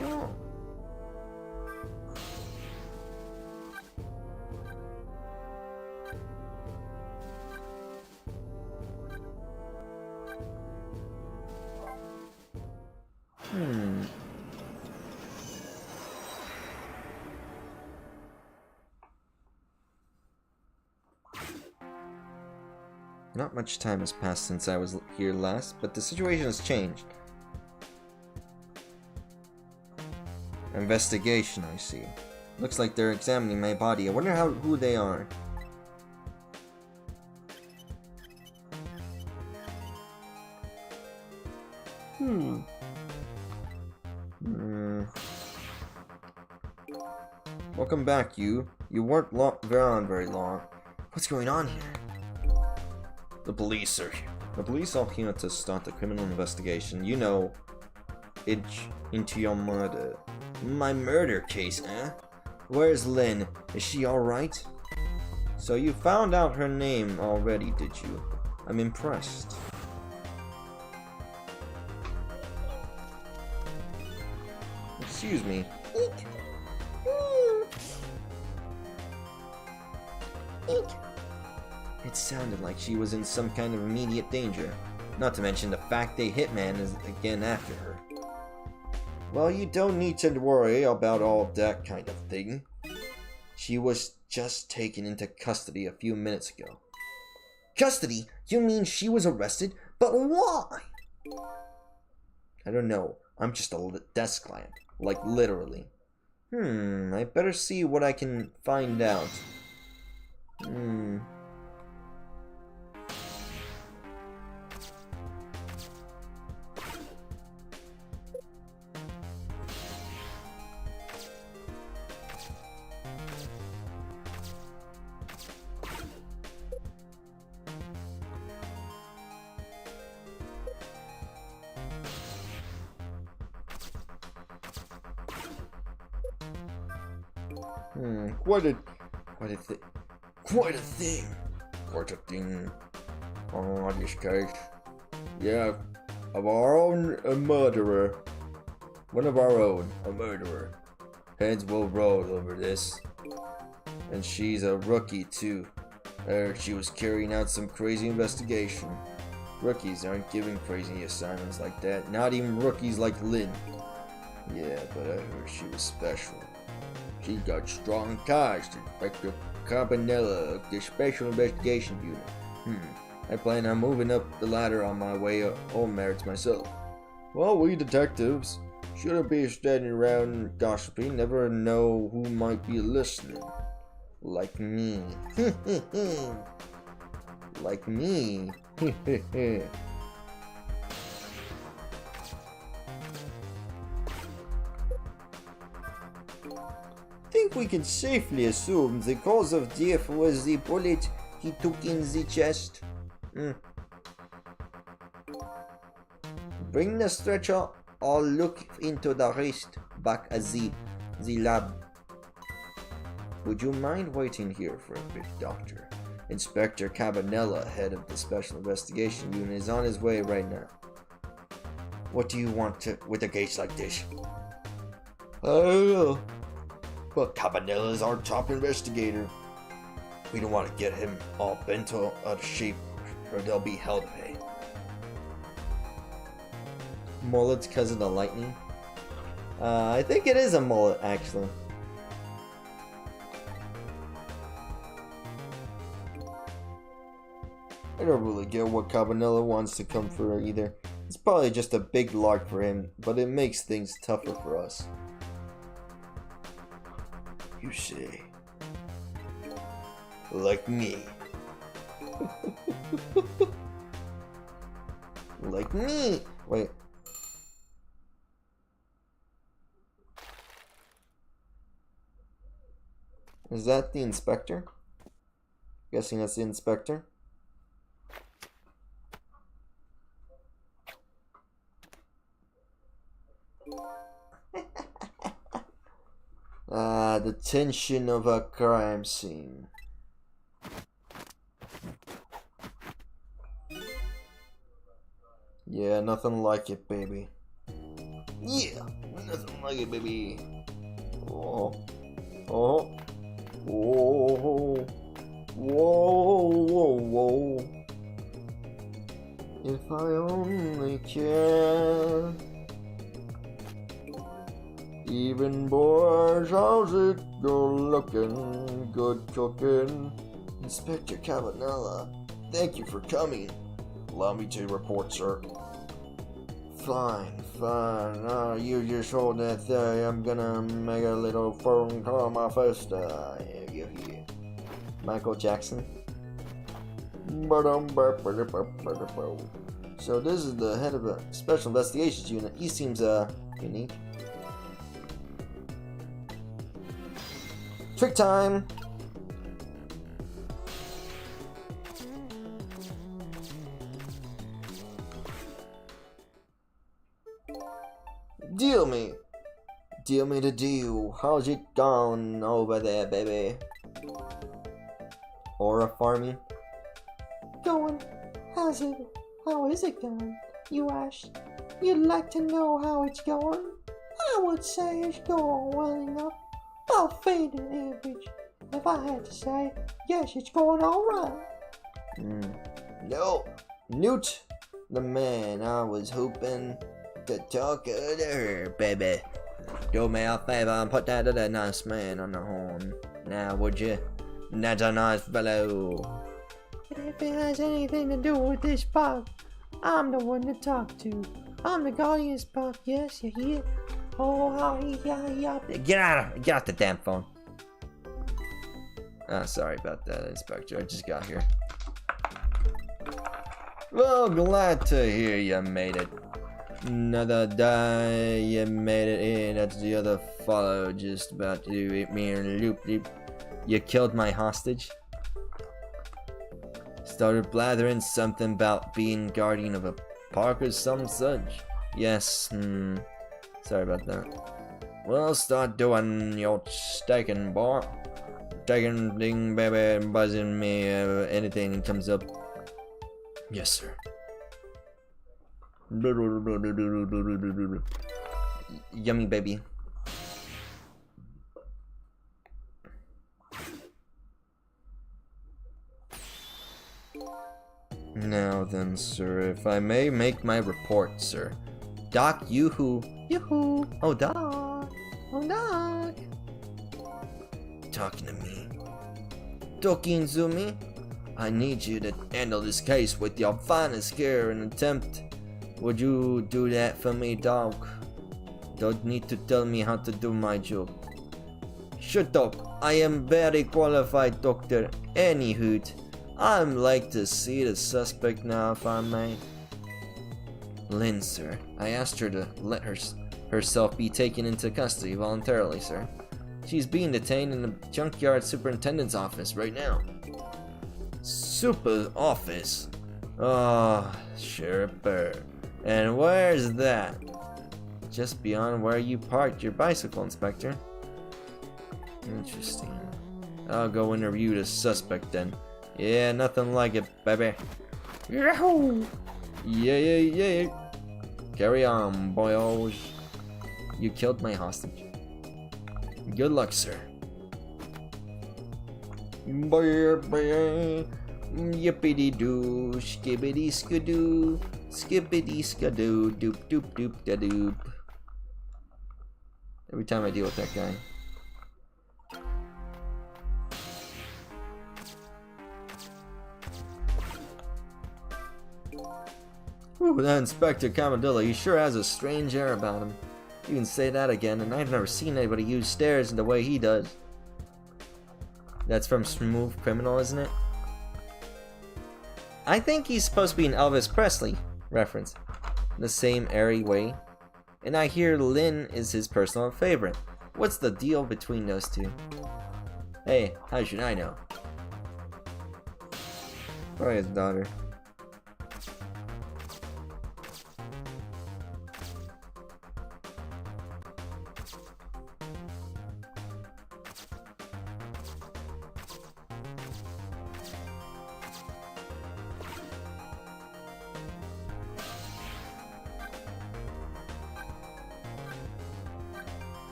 Oh. Not much time has passed since I was here last, but the situation has changed. Investigation, I see. Looks like they're examining my body. I wonder who they are. Welcome back, you. You weren't around very long. What's going on here? The police are here. The police are here to start the criminal investigation. You know, into your murder. My murder case, eh? Where's Lynn? Is she alright? So you found out her name already, did you? I'm impressed. Excuse me. It sounded like she was in some kind of immediate danger. Not to mention the fact the hitman is again after her. Well, you don't need to worry about all that kind of thing. She was just taken into custody a few minutes ago. Custody? You mean she was arrested? But why? I don't know. I'm just a desk lamp. Like, literally. I better see what I can find out. Quite a thing. Oh, this case. Yeah, of our own, a murderer. One of our own, a murderer. Heads will roll over this. And she's a rookie, too. I heard she was carrying out some crazy investigation. Rookies aren't given crazy assignments like that. Not even rookies like Lynn. Yeah, but I heard she was special. She got strong ties to Inspector Cabanella of the Special Investigation Unit. I plan on moving up the ladder on my way home merits myself. Well, we detectives shouldn't be standing around gossiping. Never know who might be listening. Like me. Like me. I think we can safely assume the cause of death was the bullet he took in the chest. Bring the stretcher. I'll look into the rest back at the lab. Would you mind waiting here for a bit, Doctor? Inspector Cabanella, head of the Special Investigation Unit, is on his way right now. What do you want with a case like this? I don't know. But Cabanella is our top investigator. We don't want to get him all bent out of shape, or there'll be hell to pay. Mullets because of the lightning? I think it is a mullet, actually. I don't really get what Cabanella wants to come for either. It's probably just a big lark for him, but it makes things tougher for us. You say. Like me. Like me! Wait. Is that the inspector? Guessing that's the inspector. The tension of a crime scene. Yeah, nothing like it, baby. Yeah, nothing like it, baby. Oh, oh, whoa, whoa, whoa, whoa. If I only can. Even boys, how's it go looking? Good cooking. Inspector Cabanella, Thank you for coming. Allow me to report, sir. Fine. You just hold that there. I'm gonna make a little phone call my first. Yeah. Michael Jackson. So this is the head of a special investigations unit. He seems unique. Trick time. Deal me the deal. How's it gone over there, baby? Aura farming. Going. How is it going? You asked. You'd like to know how it's going? I would say it's going well enough. About fading average. If I had to say, yes, it's going alright. No, Newt, the man I was hoping to talk to her, baby. Do me a favor and put that other nice man on the horn. Now, would you? That's a nice fellow. If it has anything to do with this park, I'm the one to talk to. I'm the guardian of this park, yes, you hear? Oh, yeah. Get out the damn phone. Sorry about that, Inspector. I just got here. Well, glad to hear you made it. Another die, you made it in. That's the other fellow just about to eat me in a loop. You killed my hostage. Started blathering something about being guardian of a park or some such. Yes, sorry about that. Well, start doing your staking, boy. Staking thing, baby, buzzing me, anything that comes up. Yes, sir. Yummy, baby. Now then, sir, if I may make my report, sir. Doc, yoo-hoo. Yoo-hoo. Oh, Doc. Oh, Doc. Talking to me. Talking to me? I need you to handle this case with your finest care and attempt. Would you do that for me, Doc? Don't need to tell me how to do my job. Sure, Doc. I am very qualified doctor. Anywho, I'd like to see the suspect now, if I may. Lynn, sir. I asked her to let herself be taken into custody voluntarily, sir. She's being detained in the junkyard superintendent's office right now. Super office? Oh, Sheriff Burr. And where's that? Just beyond where you parked your bicycle, Inspector. Interesting. I'll go interview the suspect then. Yeah, nothing like it, baby. Yahoo! Yeah. Carry on, boyos. You killed my hostage. Good luck, sir. Yippity-doo, skibbity-skadoo, skippity-skadoo, doop-doop-doop-da-doop. Every time I deal with that guy. Ooh, that Inspector Camadilla, he sure has a strange air about him. You can say that again, and I've never seen anybody use stairs in the way he does. That's from Smooth Criminal, isn't it? I think he's supposed to be an Elvis Presley reference. The same airy way. And I hear Lynn is his personal favorite. What's the deal between those two? Hey, how should I know? Probably his daughter.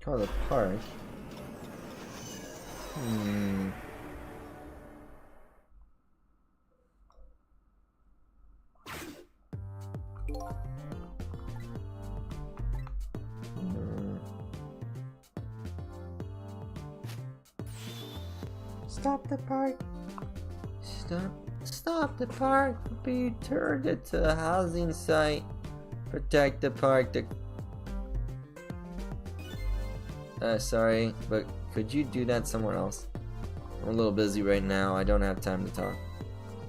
Call the park. stop the park. Stop the park. Be turned into a housing site. Protect the park. Sorry, but could you do that somewhere else? I'm a little busy right now. I don't have time to talk.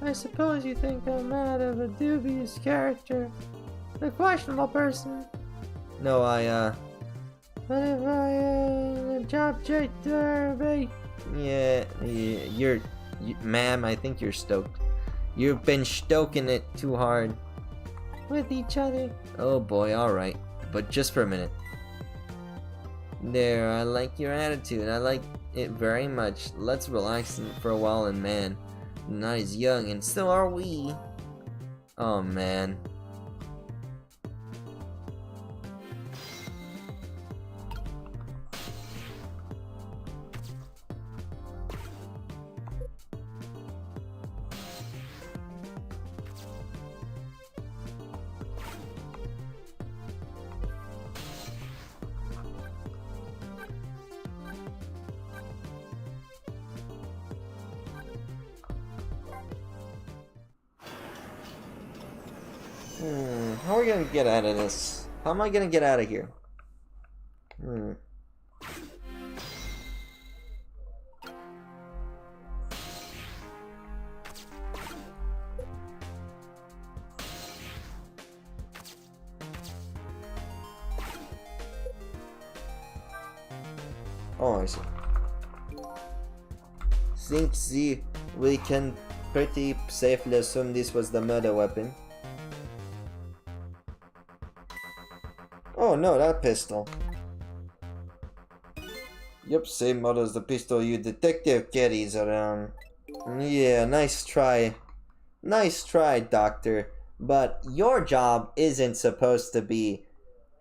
I suppose you think I'm mad of a dubious character. A questionable person. No, But if I, job check be. Yeah, ma'am, I think you're stoked. You've been stoking it too hard. With each other. Oh boy, alright. But just for a minute. There, I like your attitude. I like it very much. Let's relax for a while, and man, not as young, and so are we. Oh man. How are we gonna get out of this? How am I gonna get out of here? Oh, I see. We can pretty safely assume this was the murder weapon. Oh no, that pistol. Yep, same model as the pistol you detective carries around. Yeah, nice try. Nice try, Doctor. But your job isn't supposed to be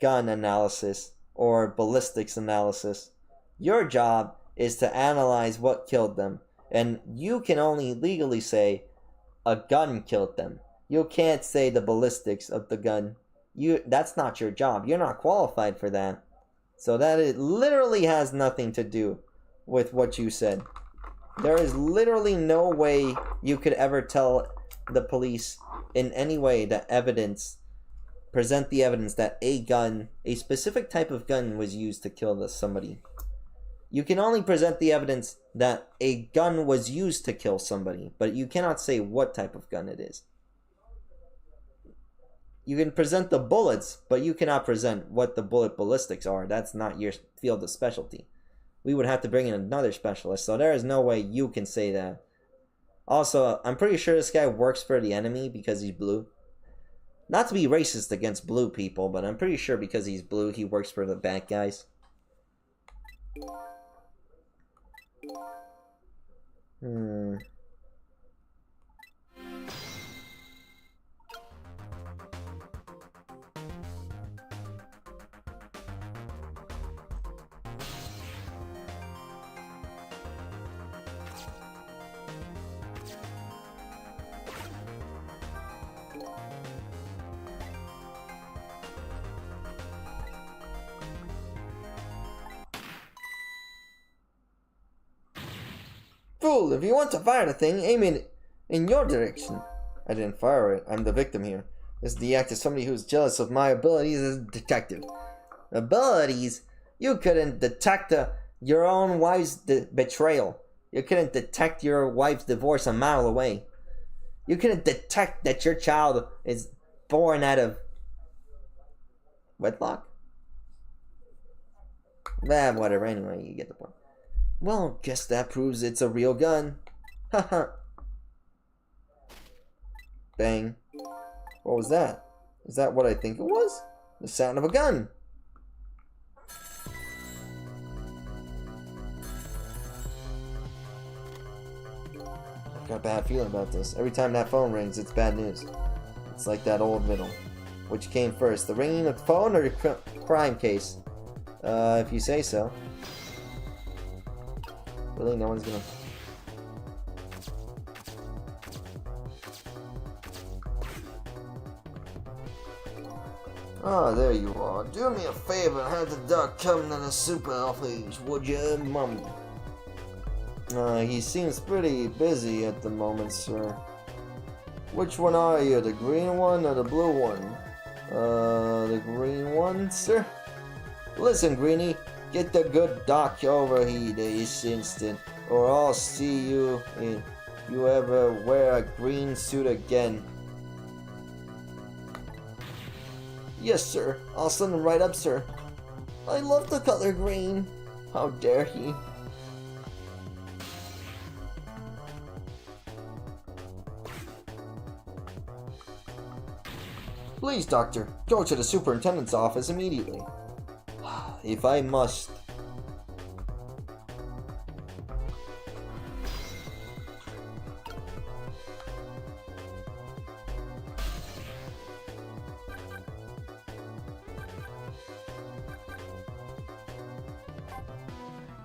gun analysis or ballistics analysis. Your job is to analyze what killed them. And you can only legally say a gun killed them. You can't say the ballistics of the gun. That's not your job. You're not qualified for that. So that it literally has nothing to do with what you said. There is literally no way you could ever tell the police in any way that present the evidence that a specific type of gun was used to kill somebody. You can only present the evidence that a gun was used to kill somebody, but you cannot say what type of gun it is. You can present the bullets, but you cannot present what the bullet ballistics are. That's not your field of specialty. We would have to bring in another specialist, so there is no way you can say that. Also, I'm pretty sure this guy works for the enemy because he's blue. Not to be racist against blue people, but I'm pretty sure because he's blue, he works for the bad guys. Fool, if you want to fire the thing, aim it in your direction. I didn't fire it. I'm the victim here. This is the act of somebody who's jealous of my abilities as a detective. Abilities? You couldn't detect your own wife's betrayal. You couldn't detect your wife's divorce a mile away. You couldn't detect that your child is born out of wedlock? Whatever. Anyway, you get the point. Well, guess that proves it's a real gun. Haha. Bang. What was that? Is that what I think it was? The sound of a gun. I've got a bad feeling about this. Every time that phone rings, it's bad news. It's like that old riddle. Which came first, the ringing of the phone or the crime case? If you say so. Really, no one's gonna... Oh, there you are. Do me a favor and have the duck come to the super office, would you, Mum? He seems pretty busy at the moment, sir. Which one are you, the green one or the blue one? The green one, sir? Listen, Greenie, get the good doc over here this instant, or I'll see you if you ever wear a green suit again. Yes, sir. I'll send him right up, sir. I love the color green. How dare he? Please, Doctor, go to the superintendent's office immediately. If I must.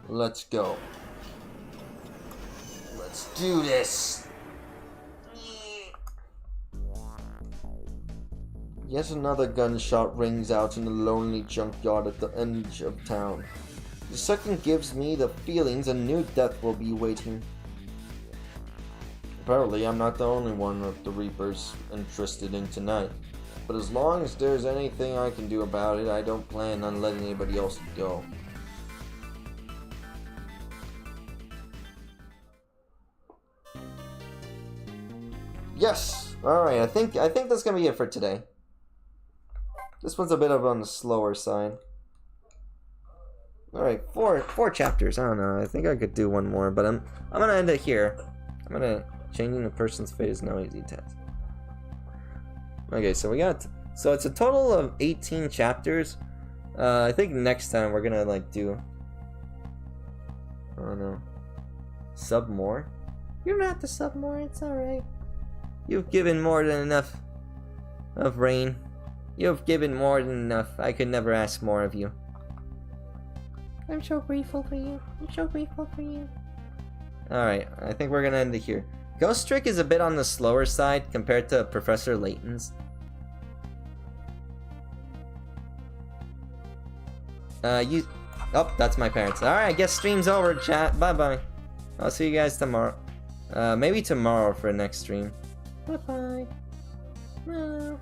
Let's go. Let's do this. Yet another gunshot rings out in the lonely junkyard at the edge of town. The second gives me the feelings a new death will be waiting. Apparently, I'm not the only one of the Reapers interested in tonight. But as long as there's anything I can do about it, I don't plan on letting anybody else go. Yes! Alright, I think that's gonna be it for today. This one's a bit on the slower side. Alright, four chapters. I don't know. I think I could do one more, but I'm gonna end it here. I'm gonna changing the person's fate is no easy task. Okay, so it's a total of 18 chapters. I think next time we're gonna like do, I don't know, sub more. You don't have to sub more. It's all right. You've given more than enough of Rain. You've given more than enough. I could never ask more of you. I'm so grateful for you. I'm so grateful for you. Alright, I think we're gonna end it here. Ghost Trick is a bit on the slower side compared to Professor Layton's. Oh, that's my parents. Alright, I guess stream's over, chat. Bye-bye. I'll see you guys tomorrow. Maybe tomorrow for next stream. Bye-bye. No.